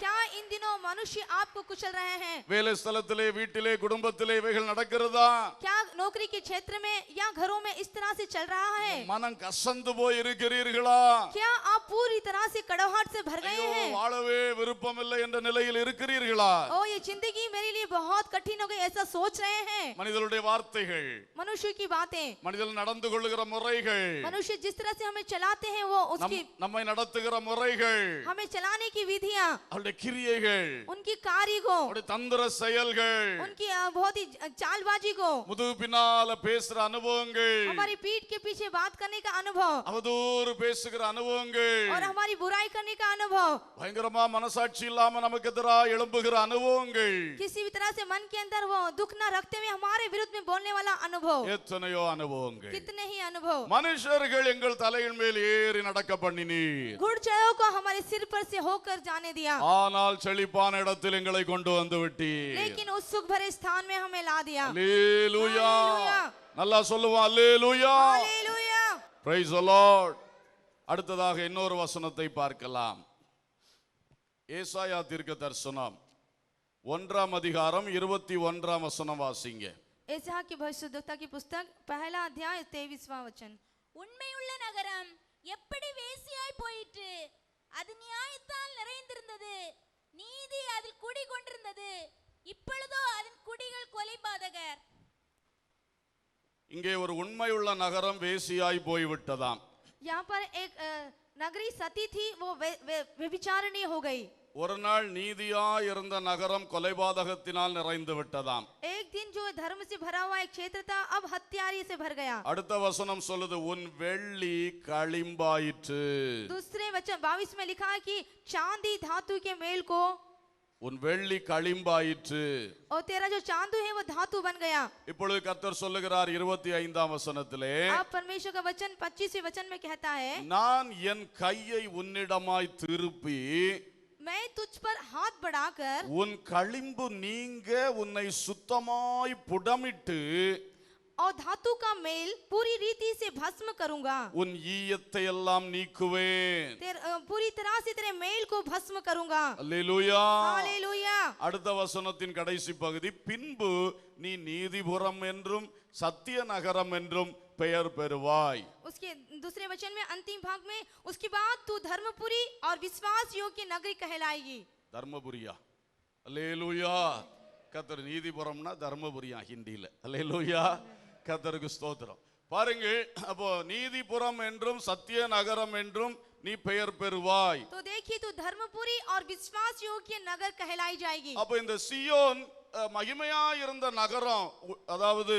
क्या इन दिनों मनुष्य आपको कुचल रहे हैं?
வேலை ஸ்தலத்திலே வீட்டிலே குடும்பத்திலே இவைகள் நடக்கிறதா?
क्या नौकरी के क्षेत्र में या घरों में इस तरह से चल रहा है?
மனம் கசந்து போய் இருக்கிறீர்களா?
क्या आप पूरी तरह से कड़वाहट से भर गए हैं?
வாழவே விருப்பமில்லை என்ற நிலையில் இருக்கிறீர்களா?
ओ ये जिंदगी मेरे लिए बहुत कठिन हो गई ऐसा सोच रहे हैं?
மனிதனுடைய வார்த்தைகள்,
मनुष्य की बातें,
மனிதன் நடந்து கொள்ளுகிற முறைகள்,
मनुष्य जिस तरह से हमें चलाते हैं वो उसकी
நம்மை நடத்துகிற முறைகள்,
हमें चलाने की विधियां,
அவருடைய கிரியைகள்,
उनकी कार्य को,
அவருடைய தந்திர செயல்கள்,
उनकी बहुत ही चालबाजी को,
முதுகு பின்னால பேசுற அனுபவங்கள்,
हमारी पीठ के पीछे बात करने का अनुभव
அவதூறு பேசுகிற அனுபவங்கள்,
और हमारी बुराई करने का अनुभव,
பயங்கரமா மனசாட்சி இல்லாம நமக்கு எதிராக எழும்புகிற அனுபவங்கள்,
किसी भी तरह से मन के अंदर वो दुख न रखते हुए हमारे विरुद्ध में बोलने वाला अनुभव,
எத்தனையோ அனுபவங்கள்.
कितने ही अनुभव।
மனுஷர்கள் எங்கள் தலையின் மேல் ஏறி நடக்க பண்ணினீர்,
घुड़चढ़ों को हमारे सिर पर से होकर जाने दिया,
ஆனால் செழிப்பான இடத்தில் எங்களை கொண்டு வந்து விட்டீர்.
लेकिन उस सुख भरे स्थान में हमें ला दिया।
அல்லேலூயா.
हालेलूया।
நல்லா சொல்லுவோம் அல்லேலூயா.
हालेलूया।
Praise the Lord. அடுத்ததாக இன்னொரு வசனத்தை பார்க்கலாம். ஏசாயா தீர்க்க தரிசனம் 1ஆம் அதிகாரம் 21ஆம் வசனம் வாசிங்க.
एसाया की भविष्यद्वक्ता की पुस्तक 1 अध्याय 23वां वचन।
உண்மையுள்ள நகரம் எப்படி வேசியாய் போயிற்று, அது நியாயத்தால் நிறைந்திருந்தது, நீதி அதில் குடி கொண்டிருந்தது, இப்பொழுதோ அதன் குடிகள் கொலைபாதகர்.
இங்கே ஒரு உண்மையுள்ள நகரம் வேசியாய் போய்விட்டதாம்.
यहाँ पर एक नगरी सती थी, वो व्यभिचारिणी हो गई।
ஒரு நாள் நீதியாய் இருந்த நகரம் கொலைபாதகத்தினால் நிறைந்து விட்டதாம்.
एक दिन जो धर्म से भरा हुआ एक क्षेत्र था अब हत्यारे से भर गया।
அடுத்த வசனம் சொல்லுது உன் வெள்ளி களிம்பாயிற்று.
दूसरे वचन 22 में लिखा है कि चांदी धातु के मेल को,
உன் வெள்ளி களிம்பாயிற்று.
और तेरा जो चांदू है वो धातु बन गया।
இப்பொழுது கர்த்தர் சொல்லுகிறார் 25ஆம் வசனத்திலே,
अब परमेश्वर का वचन 25वें वचन में कहता है,
நான் என் கையை உன்னிடமாய் திருப்பி
मैं तुझ पर हाथ बढ़ाकर
உன் களிம்பு நீங்க உன்னை சுத்தமாய் புடமிட்டு
और धातु का मेल पूरी रीति से भस्म करूंगा,
உன் ஈயத்தை எல்லாம் நீக்குவேன்.
पूरी तरह से तेरे मेल को भस्म करूंगा।
அல்லேலூயா.
हालेलूया।
அடுத்த வசனத்தின் கடைசி பகுதி, பின்பு நீ நீதிபுரம் என்றும் சத்திய நகரம் என்றும் பெயர் பெறுவாய்.
उसके दूसरे वचन में अंतिम भाग में उसके बाद तू धर्मपुरी और विश्वास योग्य नगरी कहलाएगी।
தர்மபுரியா? அல்லேலூயா. கர்த்தர் நீதிபுரம்னா தர்மபுரியா ஹிந்தியில. அல்லேலூயா. கர்த்தருக்கு ஸ்தோத்திரம். பாருங்கள், அப்போ நீதிபுரம் என்றும் சத்திய நகரம் என்றும் நீ பெயர் பெறுவாய்.
तो देखिए तू धर्मपुरी और विश्वास योग्य नगर कहलाई जाएगी।
அப்போ இந்த சியோன் மகிமையா இருந்த நகரம், அதாவது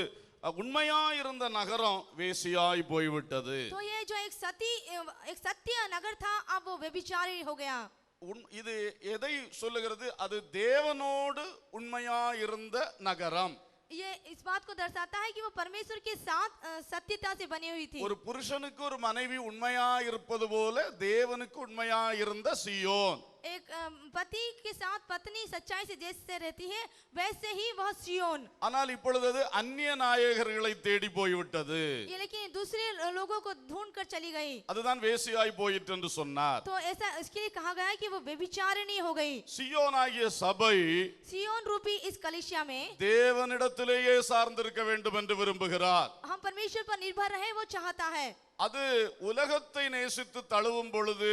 உண்மையா இருந்த நகரம் வேசியாய் போய்விட்டது.
तो ये जो एक सत्य नगर था अब वो व्यभिचारी हो गया।
இது எதை சொல்லுகிறது? அது தேவனோடு உண்மையா இருந்த நகரம்.
ये इस बात को दर्शाता है कि वो परमेश्वर के साथ सत्यता से बनी हुई थी।
ஒரு புருஷனுக்கு ஒரு மனைவி உண்மையா இருப்பது போல தேவனுக்கு உண்மையா இருந்த சியோன்.
एक पति के साथ पत्नी सच्चाई से जैसे रहती है वैसे ही वह सियोन।
ஆனால் இப்பொழுது அது அந்நிய நாயகர்களை தேடி போய்விட்டது.
ये लेकिन दूसरे लोगों को ढूंढ कर चली गई।
அதுதான் வேசியாய் போயிற்று என்று சொன்னார்.
तो ऐसा इसके लिए कहा गया है कि वो व्यभिचारिणी हो गई।
சியோனாகிய சபை
सियोन रूपी इस कलीसिया में
தேவனிடத்திலேயே சார்ந்திருக்க வேண்டும் என்று விரும்புகிறார்.
हम परमेश्वर पर निर्भर रहे वो चाहता है।
அது உலகத்தை நேசித்து தழுவும் பொழுது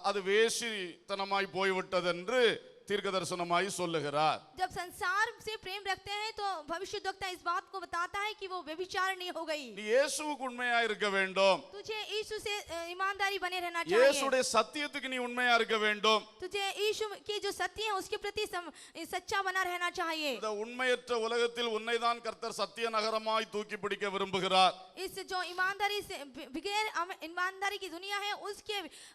அது வேசித்தனமாய் போய்விட்டது என்று தீர்க்க தரிசனமாய் சொல்லுகிறார்.
जब संसार से प्रेम रखते हैं तो भविष्यद्वक्ता इस बात को बताता है कि वो व्यभिचारिणी हो गई।
நீ இயேசுவுக்கு உண்மையா இருக்க வேண்டும்.
तुझे यीशु से ईमानदारी बने रहना चाहिए।
இயேசுடைய சத்தியத்துக்கு நீ உண்மையா இருக்க வேண்டும்.
तुझे यीशु की जो सत्य है उसके प्रति सच्चा बना रहना चाहिए।
இந்த உண்மையற்ற உலகத்தில் உன்னை தான் கர்த்தர் சத்திய நகரமாய் தூக்கி பிடிக்க விரும்புகிறார்.
इस जो ईमानदारी से बगैर ईमानदारी की दुनिया है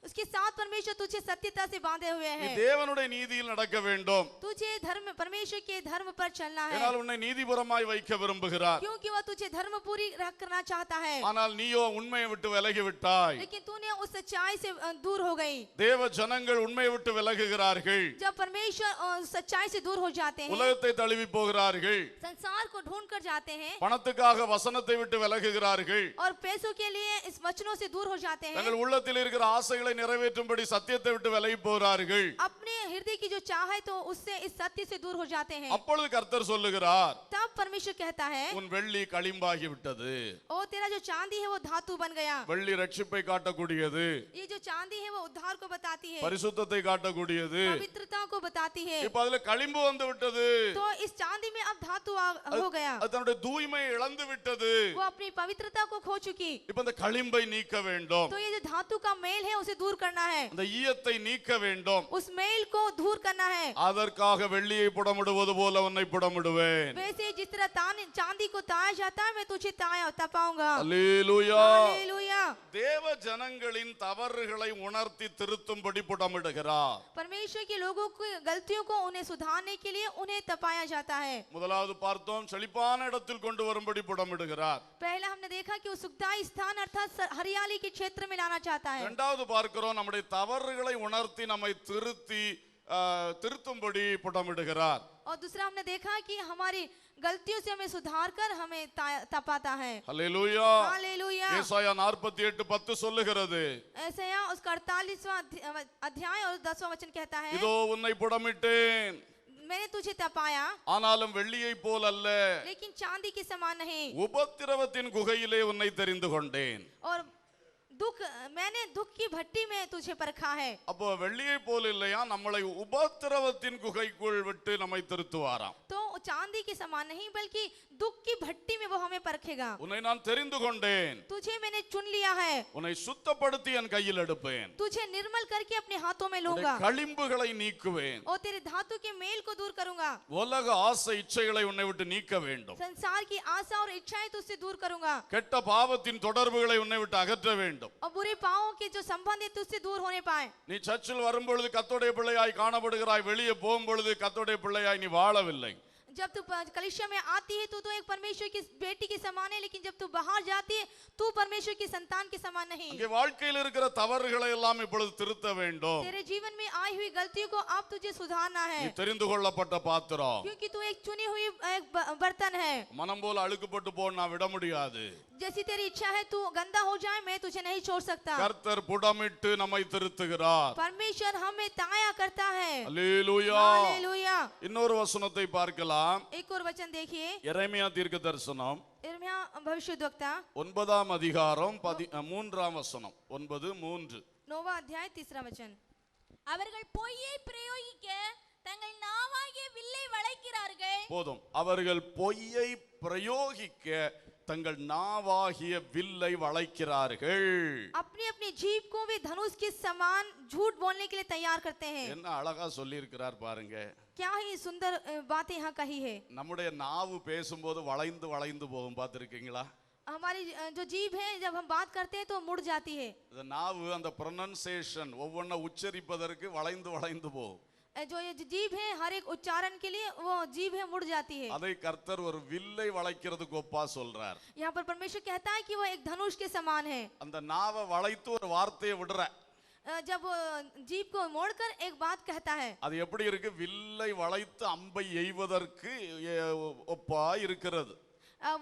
उसके साथ परमेश्वर तुझे सत्यता से बांधे हुए
நீ
हैं।
தேவனுடைய நீதியில் நடக்க வேண்டும்.
तुझे धर्म परमेश्वर के धर्म पर चलना है।
ஏனால் உன்னை நீதிபுரமாய் வைக்க விரும்புகிறார்.
क्योंकि वह तुझे धर्म पूरी करना चाहता है।
ஆனால் நீயோ உண்மையை விட்டு விலகி விட்டாய்.
लेकिन तूने उस सच्चाई से दूर हो गई।
தேவ ஜனங்கள் உண்மையை விட்டு விலகுகிறார்கள்.
जब परमेश्वर सच्चाई से दूर हो जाते हैं
உலகத்தை தழுவி போகிறார்கள்.
संसार को ढूंढ कर जाते हैं
பணத்துக்காக வசனத்தை விட்டு விலகுகிறார்கள்.
और पैसों के लिए इस वचनों से दूर हो जाते हैं।
தங்கள் உள்ளத்தில் இருக்கிற ஆசைகளை நிறைவேற்றும்படி சத்தியத்தை விட்டு விலகி போகிறார்கள்.
अपने हृदय की जो चाह है तो उससे इस सत्य से दूर हो जाते हैं।
அப்பொழுது கர்த்தர் சொல்லுகிறார்,
तब परमेश्वर कहता है
உன் வெள்ளி களிம்பாகி விட்டது.
ओ तेरा जो चांदी है वो धातु बन गया।
வெள்ளி ரட்சிப்பை காட்டக்கூடியது,
ये जो चांदी है वो उद्धार को बताती है,
பரிசுத்தத்தை காட்டக்கூடியது.
पवित्रता को बताती है।
இப்ப அதுல களிம்பு வந்து விட்டது.
तो इस चांदी में अब धातु हो गया।
அது தன்னுடைய தூய்மையை இழந்து விட்டது.
वो अपनी पवित्रता को खो चुकी।
இப்ப அந்த களிம்பை நீக்க வேண்டும்.
तो ये जो धातु का मेल है उसे दूर करना है।
அந்த ஈயத்தை நீக்க வேண்டும்.
उस मेल को दूर करना है।
அதற்காக வெள்ளியை புடமிடுவது போல உன்னை புடமிடுவேன்.
वैसे जिस तरह चांदी को ताया जाता है मैं तुझे तपाऊंगा।
அல்லேலூயா.
हालेलुया।
தேவ ஜனங்களின் தவறுகளை உணர்த்தி திருத்தும்படி புடமிடுகிறார்.
परमेश्वर के लोगों की गलतियों को उन्हें सुधारने के लिए उन्हें तपाया जाता है।
முதலாவது பார்த்தோம், செழிப்பான இடத்தில் கொண்டு வரும்படி புடமிடுகிறார்.
पहला हमने देखा कि वो सुखदायी स्थान अर्थात हरियाली के क्षेत्र में लाना चाहता है।
இரண்டாவது பார்க்கிறோம், நம்முடைய தவறுகளை உணர்த்தி நம்மை திருத்தும்படி புடமிடுகிறார்.
और दूसरा हमने देखा कि हमारी गलतियों से हमें सुधार कर हमें तपाता है।
அல்லேலூயா.
हालेलुया।
ஏசாயா 48:10 சொல்லுகிறது,
ऐसाया उसका 48वां अध्याय और 10वां वचन कहता है,
இதோ உன்னை புடமிட்டேன்,
मैंने तुझे तपाया
ஆனாலும் வெள்ளியை போல் அல்ல,
लेकिन चांदी के समान नहीं।
உபத்திரவத்தின் குகையிலே உன்னை தெரிந்து கொண்டேன்.
और मैंने दुख की भट्टी में तुझे परखा है।
அப்போ வெள்ளியை போல் இல்லையா, நம்மளை உபத்திரவத்தின் குகைக்குள் விட்டு நம்மை திருத்துவாராம்.
तो चांदी के समान नहीं बल्कि दुख की भट्टी में वो हमें परखेगा।
உன்னை நான் தெரிந்து கொண்டேன்,
तुझे मैंने चुन लिया है,
உன்னை சுத்தப்படுத்தி என் கையில் எடுப்பேன்,
तुझे निर्मल करके अपने हाथों में लूंगा
களிம்புகளை நீக்குவேன்,
और तेरे धातु के मेल को दूर करूंगा।
உலக ஆசை இச்சைகளை உன்னை விட்டு நீக்க வேண்டும்,
संसार की आशा और इच्छाएं तुझसे दूर करूंगा
கெட்ட பாவத்தின் தொடர்புகளை உன்னை விட்டு அகற்ற வேண்டும்.
और बुरे पापों के जो संबंध है तुझसे दूर होने पाए।
நீ சர்ச்சில் வரும்பொழுது கர்த்தருடைய பிள்ளையாய் காணப்படுகிறாய், வெளியே போகும்பொழுது கர்த்தருடைய பிள்ளையாய் நீ வாழவில்லை.
जब तू कलीसिया में आती है तो एक परमेश्वर की बेटी के समान है, लेकिन जब तू बाहर जाती है तू परमेश्वर की संतान के समान नहीं।
அங்கே வாழ்க்கையில் இருக்கிற தவறுகளை எல்லாம் இப்பொழுது திருத்த வேண்டும்.
तेरे जीवन में आई हुई गलतियों को अब तुझे सुधारना है,
நீ தெரிந்து கொள்ளப்பட்ட பாத்திரம்,
क्योंकि तू एक चुनी हुई एक बर्तन है।
மனம் போல அழுக்குப்பட்டு போன நான் விட முடியாது.
जैसी तेरी इच्छा है तू गंदा हो जाए मैं तुझे नहीं छोड़ सकता।
கர்த்தர் புடமிட்டு நம்மை திருத்துகிறார்.
परमेश्वर हमें ताया करता है।
அல்லேலூயா.
हालेलुया।
இன்னொரு வசனத்தை பார்க்கலாம்.
एक और वचन देखिए,
எரேமியா தீர்க்க தரிசனம்
यिर्मयाह भविष्यद्वक्ता
9ஆம் அதிகாரம் 3ஆம் வசனம். 9:3.
9वां अध्याय 3रा वचन।
அவர்கள் பொய்யை பிரயோகிக்க தங்கள் நாவாகிய வில்லை வளைக்கிறார்கள்.
போதும். அவர்கள் பொய்யை பிரயோகிக்க தங்கள் நாவாகிய வில்லை வளைக்கிறார்கள்.
अपनी अपनी जीभ को वे धनुष के समान झूठ बोलने के लिए तैयार करते हैं।
என்ன அழகா சொல்லி இருக்கிறார் பாருங்க.
क्या ही सुंदर बातें यहाँ कही है।
நம்முடைய நாவு பேசும்போது வளைந்து வளைந்து போகும், பார்த்திருக்கீங்களா?
हमारी जो जीभ है जब हम बात करते हैं तो मुड़ जाती है।
இந்த நாவு அந்த ப்ரொனன்சியேஷன் ஒவ்வொன்றை உச்சரிப்பதற்கு வளைந்து வளைந்து போகும்.
जो ये जीभ है हर एक उच्चारण के लिए वो जीभ है मुड़ जाती है।
அதை கர்த்தர் ஒரு வில்லை வளைக்கிறதுக்கு ஒப்பா சொல்றார்.
यहाँ पर परमेश्वर कहता है कि वो एक धनुष के समान है।
அந்த நாவை வளைத்து ஒரு வார்த்தையை விடுற,
जब वो जीभ को मोड़कर एक बात कहता है,
அது எப்படி இருக்கு? வில்லை வளைத்து அம்பை எய்வதற்கு ஒப்பா இருக்கிறது.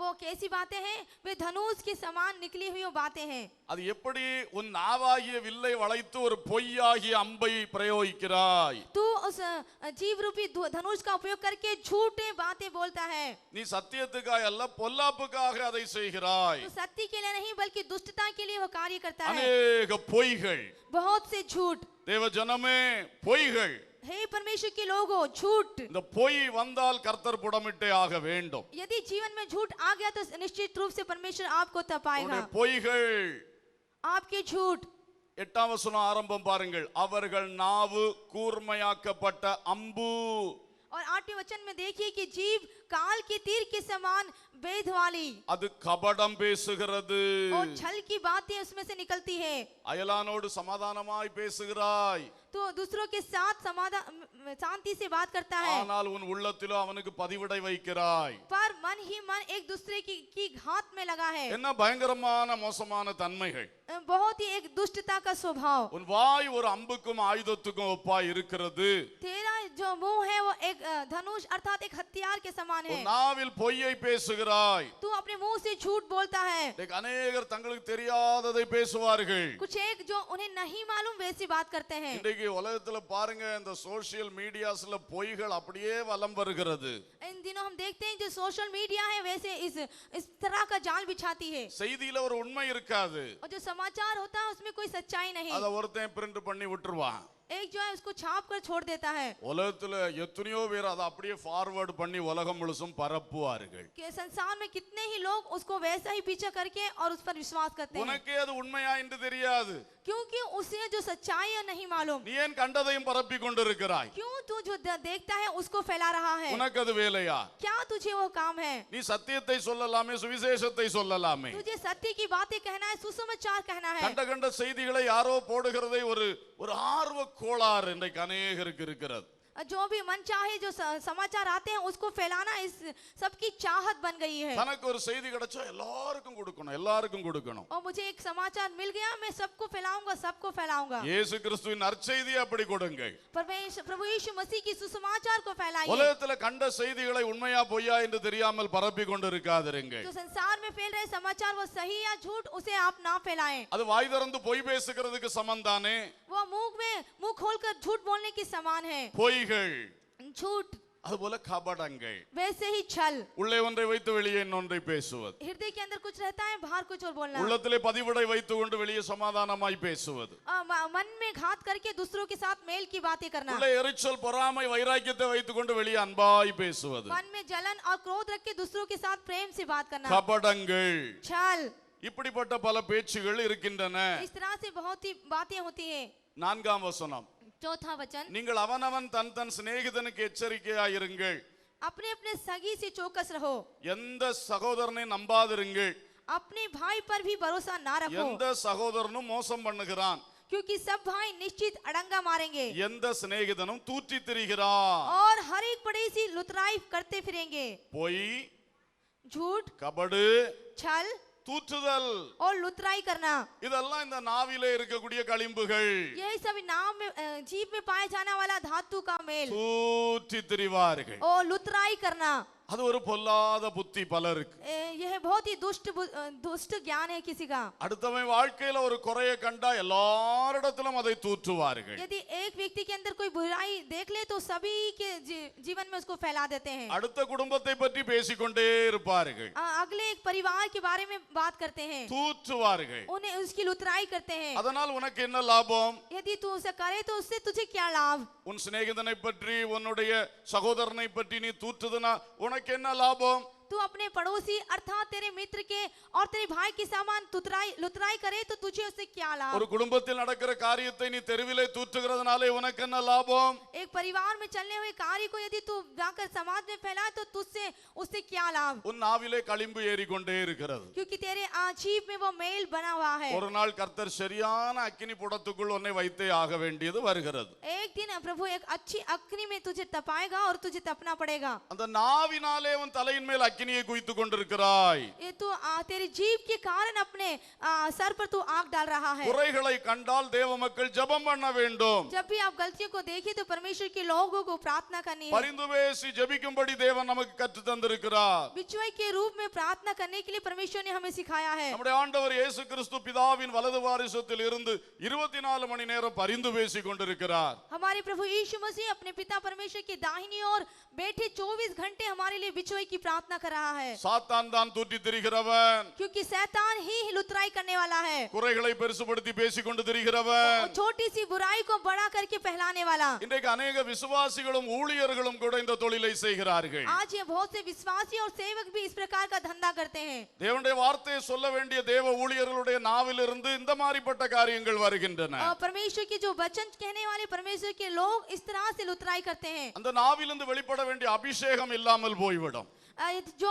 वो कैसी बातें हैं? वे धनुष के समान निकली हुई वो बातें हैं.
அது எப்படி உன் நாவாகிய வில்லை வளைத்து ஒரு பொய்யாகிய அம்பை பிரயோகிக்கிறாய்?
तू उस जीव रूपी धनुष का उपयोग करके झूठे बातें बोलता है.
நீ சத்தியத்துக்காக அல்ல பொல்லாப்புக்காக அதை செய்கிறாய்.
तो सत्य के लिए नहीं बल्कि दुष्टता के लिए वो कार्य करता है.
अनेक பொய்கள்.
बहुत से झूठ.
தேவ ஜனமே, பொய்கள்.
हे परमेश्वर के लोगों, झूठ.
இந்த பொய் வந்தால் கர்த்தர் புடமிட்டே ஆக வேண்டும்.
यदि जीवन में झूठ आ गया तो निश्चित रूप से परमेश्वर आपको तपाएगा.
உன்னுடைய பொய்கள்,
आपके झूठ.
8ஆம் வசனம் ஆரம்பம் பாருங்கள். அவர்கள் நாவு கூர்மையாக்கப்பட்ட அம்பு.
और 8वें वचन में देखिए कि जीव काल के तीर के समान वेद वाली,
அது கபடம் பேசுகிறது.
और छल की बातें उसमें से निकलती है.
அயலானோடு சமாதானமாய் பேசுகிறாய்,
तो दूसरों के साथ समाधान शांति से बात करता है,
ஆனால் உன் உள்ளத்திலோ அவனுக்கு பதிவிடை வைக்கிறாய்.
पर मन ही मन एक दूसरे की घात में लगा है.
என்ன பயங்கரமான மோசமான தன்மைகள்.
बहुत ही एक दुष्टता का स्वभाव.
உன் வாய் ஒரு அம்புக்கும் ஆயுதத்துக்கும் ஒப்பாய் இருக்கிறது.
तेरा जो मुंह है वो एक धनुष अर्थात एक हथियार के समान है.
உன் நாவில் பொய்யை பேசுகிறாய்.
तू अपने मुंह से झूठ बोलता है.
அநேகர் தங்களுக்கு தெரியாததை பேசுவார்கள்.
कुछ एक जो उन्हें नहीं मालूम वैसी बात करते हैं.
இன்றைக்கு உலகத்துல பாருங்க, இந்த சோசியல் மீடியாஸ்ல பொய்கள் அப்படியே வலம் வருகிறது.
इन दिनों हम देखते हैं जो सोशल मीडिया है वैसे इस तरह का जाल बिछाती है.
செய்தியில ஒரு உண்மை இருக்காது.
और जो समाचार होता है उसमें कोई सच्चाई नहीं.
அத ஒருத்தன் பிரிண்ட் பண்ணி விட்டுருவான்.
एक जो है उसको छाप कर छोड़ देता है.
உலகத்துல எத்தனையோ பேர் அதை அப்படியே ஃபார்வர்ட் பண்ணி உலகம் முழுசும் பரப்புவார்கள்.
कि संसार में कितने ही लोग उसको वैसा ही पीछा करके और उस पर विश्वास करते हैं.
உனக்கே அது உண்மையா என்று தெரியாது.
क्योंकि उसे जो सच्चाई है नहीं मालूम.
நீ ஏன் கண்டதையும் பரப்பி கொண்டிருக்கிறாய்?
क्यों तू जो देखता है उसको फैला रहा है?
உனக்கு அது வேலையா?
क्या तुझे वो काम है?
நீ சத்தியத்தை சொல்லலாமே, சுவிசேஷத்தை சொல்லலாமே.
तुझे सत्य की बातें कहना है, सुसमाचार कहना है.
கண்ட கண்ட செய்திகளை யாரோ போடுகிறதை ஒரு ஆர்வ கோளாறு இன்றைக்கு அநேகருக்கு இருக்கிறது.
जो भी मन चाहे जो समाचार आते हैं उसको फैलाना इस सबकी चाहत बन गई है.
தனக்கு ஒரு செய்தி கிடைச்சா எல்லாருக்கும் கொடுக்கணும், எல்லாருக்கும் கொடுக்கணும்.
और मुझे एक समाचार मिल गया, मैं सबको फैलाऊंगा, सबको फैलाऊंगा.
இயேசு கிறிஸ்துவின் நற்செய்தியை அப்படி கொடுங்கள்.
प्रभु यीशु मसीह की सुसमाचार को फैलाइए.
உலகத்துல கண்ட செய்திகளை உண்மையா பொய்யா என்று தெரியாமல் பரப்பி கொண்டிருக்காதிருங்கள்.
जो संसार में फैल रहे समाचार वो सही या झूठ उसे आप ना फैलाएं.
அது வாய் திறந்து பொய் பேசுகிறதுக்கு சமம் தானே.
वो मुंह खोलकर झूठ बोलने की समान है.
பொய்கள்,
झूठ
அதுபோல கபடங்கள்.
वैसे ही छल.
உள்ளே ஒன்றை வைத்து வெளியே இன்னொன்றை பேசுவது.
हृदय के अंदर कुछ रहता है, बाहर कुछ और बोलना.
உள்ளத்திலே பதிவிடை வைத்து கொண்டு வெளியே சமாதானமாய் பேசுவது.
मन में घात करके दूसरों के साथ मेल की बातें करना.
உள்ளே எரிச்சல், பொறாமை, வைராக்கியத்தை வைத்து கொண்டு வெளியே அன்பாய் பேசுவது.
मन में जलन और क्रोध रख के दूसरों के साथ प्रेम से बात करना.
கபடங்கள்.
छल.
இப்படிப்பட்ட பல பேச்சுகள் இருக்கின்றன.
इस तरह से बहुत ही बातें होती है.
4ஆம் வசனம்.
चौथा वचन,
நீங்கள் அவனவன் தன் தன் சிநேகிதனுக்கு எச்சரிக்கையாயிருங்கள்.
अपने अपने सगी से चौकस रहो.
எந்த சகோதரனை நம்பாதிருங்கள்.
अपने भाई पर भी भरोसा ना रखो,
எந்த சகோதரனும் மோசம் பண்ணுகிறான்.
क्योंकि सब भाई निश्चित अड़ंगा मारेंगे
எந்த சிநேகிதனும் தூற்றி திரிகிறான்.
और हर एक पड़ोसी लुतराई करते फिरेंगे.
பொய்,
झूठ,
கபடு,
छल
தூற்றுதல்,
और लुतराई करना,
இதெல்லாம் இந்த நாவிலே இருக்கக்கூடிய களிம்புகள்.
यही सब नाम में जीभ में पाया जाने वाला धातु का मेल.
தூற்றி திரிவார்கள்.
और लुतराई करना
அது ஒரு பொல்லாத புத்தி பலருக்கு.
यह बहुत ही दुष्ट ज्ञान है किसी का.
அடுத்தவன் வாழ்க்கையில ஒரு குறைய கண்டா எல்லாரிடத்திலும் அதை தூற்றுவார்கள்.
यदि एक व्यक्ति के अंदर कोई बुराई देख ले तो सभी के जीवन में उसको फैला देते हैं.
அடுத்த குடும்பத்தை பற்றி பேசிக்கொண்டே இருப்பார்கள்.
अगले एक परिवार के बारे में बात करते हैं,
தூற்றுவார்கள்.
उन्हें उसकी लुतराई करते हैं.
அதனால் உனக்கு என்ன லாபம்?
यदि तू उसे करे तो उससे तुझे क्या लाभ?
உன் சிநேகிதனை பற்றி, உன்னுடைய சகோதரனை பற்றி நீ தூற்றுதுனா உனக்கு என்ன லாபம்?
तू अपने पड़ोसी अर्थात तेरे मित्र के और तेरे भाई के सामान लुतराई करे तो तुझे उससे क्या लाभ?
ஒரு குடும்பத்தில் நடக்கிற காரியத்தை நீ தெருவிலே தூற்றுகிறதுனாலே உனக்கு என்ன லாபம்?
एक परिवार में चलने हुए कार्य को यदि तू जाकर समाज में फैलाए तो तुझसे उससे क्या लाभ?
உன் நாவிலே களிம்பு ஏறிக்கொண்டே இருக்கிறது.
क्योंकि तेरे जीभ में वो मेल बना हुआ है.
ஒரு நாள் கர்த்தர் சரியான அக்கினி புடத்துக்குள் உன்னை வைத்தே ஆக வேண்டியது வருகிறது.
एक दिन प्रभु एक अच्छी अग्नि में तुझे तपाएगा और तुझे तपना पड़ेगा.
அந்த நாவினாலே உன் தலையின் மேல் அக்கினியை குவித்து கொண்டிருக்கிறாய்.
ये तू तेरी जीभ के कारण अपने सर पर तू आग डाल रहा है।
குறைகளை கண்டால் தேவ மக்கள் ஜெபம் பண்ண வேண்டும்.
जब भी आप गलतियों को देखें तो परमेश्वर के लोगों को प्रार्थना करनी है।
பரிந்து பேசி ஜெபிக்கும்படி தேவன் நமக்கு கற்று தந்திருக்கிறார்.
बिचवाई के रूप में प्रार्थना करने के लिए परमेश्वर ने हमें सिखाया है।
நம்முடைய ஆண்டவர் இயேசு கிறிஸ்து பிதாவின் வலது வாரிசத்தில் இருந்து 24 மணி நேரம் பரிந்து பேசி கொண்டிருக்கிறார்.
हमारे प्रभु यीशु मसीह अपने पिता परमेश्वर की दाहिनी ओर बैठे 24 घंटे हमारे लिए बिचवाई की प्रार्थना कर रहा है।
சாத்தான் தான் தூற்றி திரிகிறவன்,
क्योंकि शैतान ही लुतराई करने वाला है,
குறைகளை பெருசுபடுத்தி பேசிக் கொண்டு திரிகிறவன்,
छोटी सी बुराई को बड़ा करके फैलाने वाला।
இன்றைக்கு अनेक விசுவாசிகளும் ஊழியர்களும் கூட இந்த தொழிலை செய்கிறார்கள்.
आज ये बहुत से विश्वासी और सेवक भी इस प्रकार का धंधा करते हैं।
தேவனுடைய வார்த்தையை சொல்ல வேண்டிய தேவ ஊழியர்களுடைய நாவிலிருந்து இந்த மாதிரிப்பட்ட காரியங்கள் வருகின்றன.
परमेश्वर के जो वचन कहने वाले परमेश्वर के लोग इस तरह से लुतराई करते हैं।
அந்த நாவிலிருந்து வெளிப்பட வேண்டிய அபிஷேகம் இல்லாமல் போய்விடும்.
जो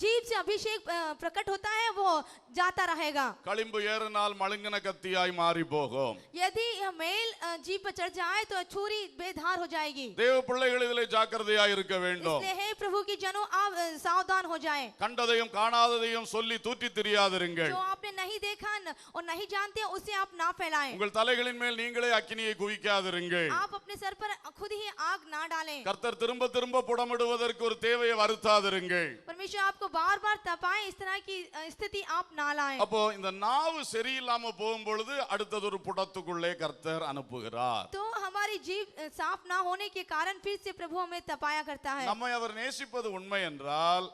जीभ से अभिषेक प्रकट होता है वो जाता रहेगा।
களிம்பு ஏறினால் மழுங்கின கத்தியாய் மாறி போகும்.
यदि यह मेल जीभ पर चढ़ जाए तो छुरी बेधार हो जाएगी।
தேவ பிள்ளைகள் இதிலே ஜாக்கிரதையாய் இருக்க வேண்டும்.
इसलिए हे प्रभु की जनों आप सावधान हो जाएं।
கண்டதையும் காணாததையும் சொல்லி தூற்றி திரியாதிருங்கள்.
जो आपने नहीं देखा और नहीं जानते उसे आप ना फैलाएं।
உங்கள் தலைகளின் மேல் நீங்களே அக்கினியை குவிக்காதிருங்கள்.
आप अपने सर पर खुद ही आग ना डालें।
கர்த்தர் திரும்ப திரும்ப புடமிடுவதற்கு ஒரு தேவையை வருத்தாதிருங்கள்.
परमेश्वर आपको बार बार तपाए, इस तरह की स्थिति आप ना लाएं।
அப்போ இந்த நாவு சரியில்லாம போகும் பொழுது அடுத்தது ஒரு புடத்துக்குள்ளே கர்த்தர் அனுப்புகிறார்.
तो हमारी जीभ साफ ना होने के कारण फिर से प्रभु हमें तपाया करता है।
நம்மை அவர் நேசிப்பது உண்மை என்றால்,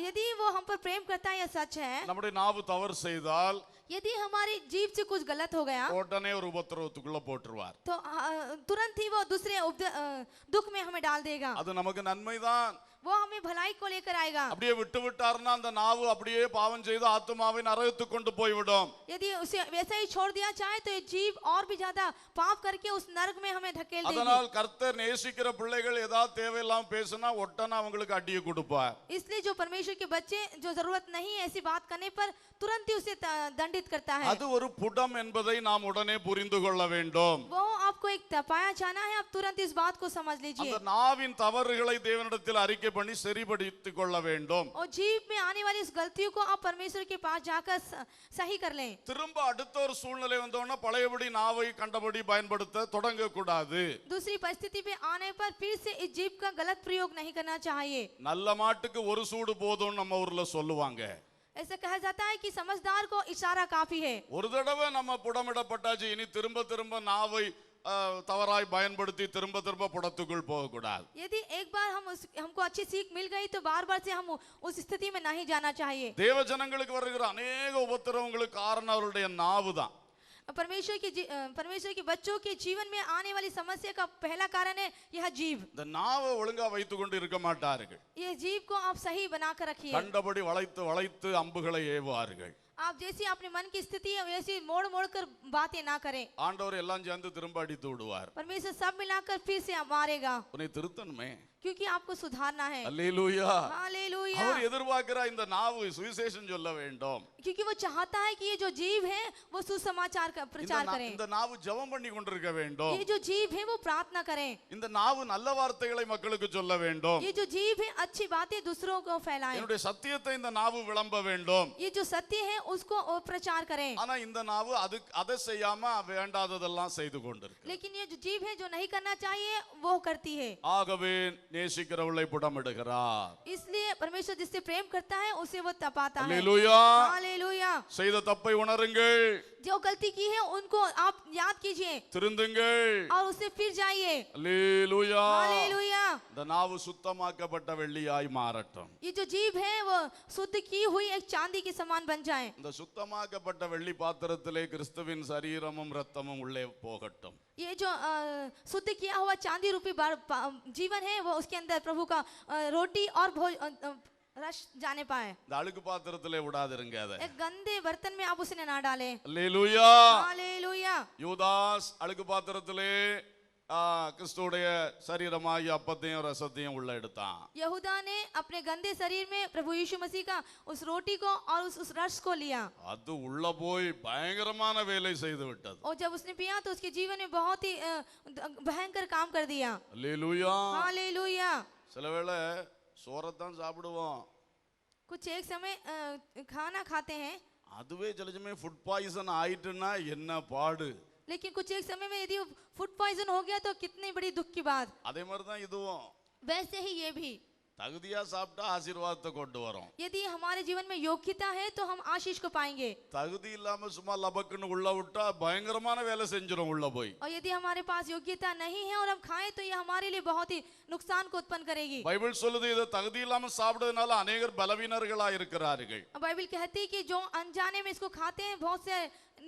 यदि वो हम पर प्रेम करता है, यह सच है।
நம்முடைய நாவு தவறு செய்தால்
यदि हमारी जीभ से कुछ गलत हो गया
உடனே ஒரு உபத்திரவத்துக்குள்ள போட்டுருவார்.
तो तुरंत ही वो दूसरे दुख में हमें डाल देगा।
அது நமக்கு நன்மைதான்.
वो हमें भलाई को लेकर आएगा।
அப்படியே விட்டு விட்டார்னா அந்த நாவு அப்படியே பாவம் செய்து ஆத்துமாவை நரகத்துக்கு கொண்டு போய்விடும்.
यदि उसे वैसा ही छोड़ दिया जाए तो ये जीभ और भी ज्यादा पाप करके उस नरक में हमें धकेल देगी।
அதனால் கர்த்தர் நேசிக்கிற பிள்ளைகள் ஏதாவது தேவையில்லாம பேசினா ஒட்டனா அவங்களுக்கு அடியை கொடுப்பார்.
इसलिए जो परमेश्वर के बच्चे जो जरूरत नहीं है ऐसी बात करने पर तुरंत ही उसे दंडित करता है।
அது ஒரு புடம் என்பதை நாம் உடனே புரிந்து கொள்ள வேண்டும்.
वो आपको एक तपाया जाना है, आप तुरंत इस बात को समझ लीजिए।
அந்த நாவின் தவறுகளை தேவனிடத்தில் அறிக்கை பண்ணி சரிபடுத்திக் கொள்ள வேண்டும்.
और जीभ में आने वाली इस गलतियों को आप परमेश्वर के पास जाकर सही कर लें।
திரும்ப அடுத்த ஒரு சூழ்நிலை வந்தோன்னா பழையபடி நாவை கண்டபடி பயன்படுத்த தொடங்க கூடாது.
दूसरी परिस्थिति पे आने पर फिर से इस जीभ का गलत प्रयोग नहीं करना चाहिए।
நல்ல மாட்டுக்கு ஒரு சூடு போதும்னு நம்ம ஊர்ல சொல்லுவாங்க.
ऐसा कहा जाता है कि समझदार को इशारा काफी है।
ஒரு தடவை நம்ம புடமிடப்பட்டாச்சு, இனி திரும்ப திரும்ப நாவை தவறாய் பயன்படுத்தி திரும்ப திரும்ப புடத்துக்குள் போகக்கூடாது.
यदि एक बार हमको अच्छी सीख मिल गई तो बार बार से हम उस स्थिति में नहीं जाना चाहिए।
தேவ ஜனங்களுக்கு வருகிற अनेक உபத்திரவங்களுக்கு காரணம் அவருடைய நாவு தான்.
परमेश्वर के बच्चों के जीवन में आने वाली समस्या का पहला कारण है यह जीभ।
இந்த நாவை ஒழுங்கா வைத்துக் கொண்டு இருக்க மாட்டார்கள்.
ये जीभ को आप सही बनाकर रखिए।
கண்டபடி வளைத்து வளைத்து அம்புகளை ஏவுவார்கள்.
आप जैसी अपने मन की स्थिति है वैसी मोड़ मोड़ कर बातें ना करें।
ஆண்டவர் எல்லாம் சேர்ந்து திரும்ப அடித்து விடுவார்.
परमेश्वर सब मिलाकर फिर से मारेगा,
உன்னை திருத்தணுமே.
क्योंकि आपको सुधारना है।
அல்லேலூயா.
हालेलूया।
அவர் எதிர்பார்க்கிற இந்த நாவு சுவிசேஷம் சொல்ல வேண்டும்.
क्योंकि वो चाहता है कि ये जो जीव है वो सुसमाचार का प्रचार करें।
இந்த நாவு ஜெபம் பண்ணி கொண்டிருக்க வேண்டும்.
ये जो जीव है वो प्रार्थना करें।
இந்த நாவு நல்ல வார்த்தைகளை மக்களுக்கு சொல்ல வேண்டும்.
ये जो जीव है अच्छी बातें दूसरों को फैलाएं।
என்னுடைய சத்தியத்தை இந்த நாவு விளம்ப வேண்டும்.
ये जो सत्य है उसको प्रचार करें।
ஆனா இந்த நாவு அதை செய்யாம வேண்டாததெல்லாம் செய்து கொண்டிருக்கு.
लेकिन ये जो जीव है जो नहीं करना चाहिए वो करती है।
ஆகவே நேசிக்கிறவளை புடமிடுகிறார்.
इसलिए परमेश्वर जिससे प्रेम करता है उसे वो तपाता है।
அல்லேலூயா.
हालेलूया।
செய்த தப்பை உணருங்கள்.
जो गलती की है उनको आप याद कीजिए
திருந்துங்கள்.
और उससे फिर जाइए।
அல்லேலூயா.
हालेलूया।
இந்த நாவு சுத்தமாக்கப்பட்ட வெள்ளியாய் மாறட்டும்.
ये जो जीव है वो शुद्ध की हुई एक चांदी के समान बन जाए।
இந்த சுத்தமாக்கப்பட்ட வெள்ளி பாத்திரத்திலே கிறிஸ்துவின் சரீரமும் இரத்தமும் உள்ளே போகட்டும்.
ये जो शुद्ध किया हुआ चांदी रूपी जीवन है वो उसके अंदर प्रभु का रोटी और रस जाने पाए।
இந்த அழுக்கு பாத்திரத்திலே விடாதிருங்க. அதை
एक गंदे बर्तन में आप उसे ना डालें।
அல்லேலூயா.
हालेलूया।
யூதாஸ் அழுக்கு பாத்திரத்திலே கிறிஸ்துவுடைய சரீரமாகிய அப்பத்தையும் ரசத்தையும் உள்ள எடுத்தான்.
यहूदा ने अपने गंदे शरीर में प्रभु यीशु मसीह का उस रोटी को और उस रस को लिया।
அது உள்ள போய் பயங்கரமான வேலை செய்து விட்டது.
और जब उसने पिया तो उसके जीवन में बहुत ही भयंकर काम कर दिया।
அல்லேலூயா.
हालेलूया।
சில வேளை சோறத்தான் சாப்பிடுவோம்,
कुछ एक समय खाना खाते हैं,
அதுவே சில சமயம் ஃபுட் பாய்சன் ஆயிட்டுன்னா என்ன பாடு.
लेकिन कुछ एक समय में यदि फूड पॉइजन हो गया तो कितनी बड़ी दुख की बात।
அதே மாதிரி தான் இதுவும்.
वैसे ही ये भी,
தகுதியா சாப்பிட்டா ஆசீர்வாதத்தை கொண்டு வரும்.
यदि हमारे जीवन में योग्यता है तो हम आशीष को पाएंगे,
தகுதி இல்லாம சும்மா லபக்குன்னு உள்ள விட்டா பயங்கரமான வேலை செஞ்சிரும் உள்ள போய்.
और यदि हमारे पास योग्यता नहीं है और हम खाएं तो ये हमारे लिए बहुत ही नुकसान को उत्पन्न करेगी।
பைபிள் சொல்லுது இத தகுதி இல்லாம சாப்பிடுறதுனால अनेகர் பலவீனர்களா இருக்கிறார்கள்.
बाइबल कहती है कि जो अनजाने में इसको खाते हैं बहुत से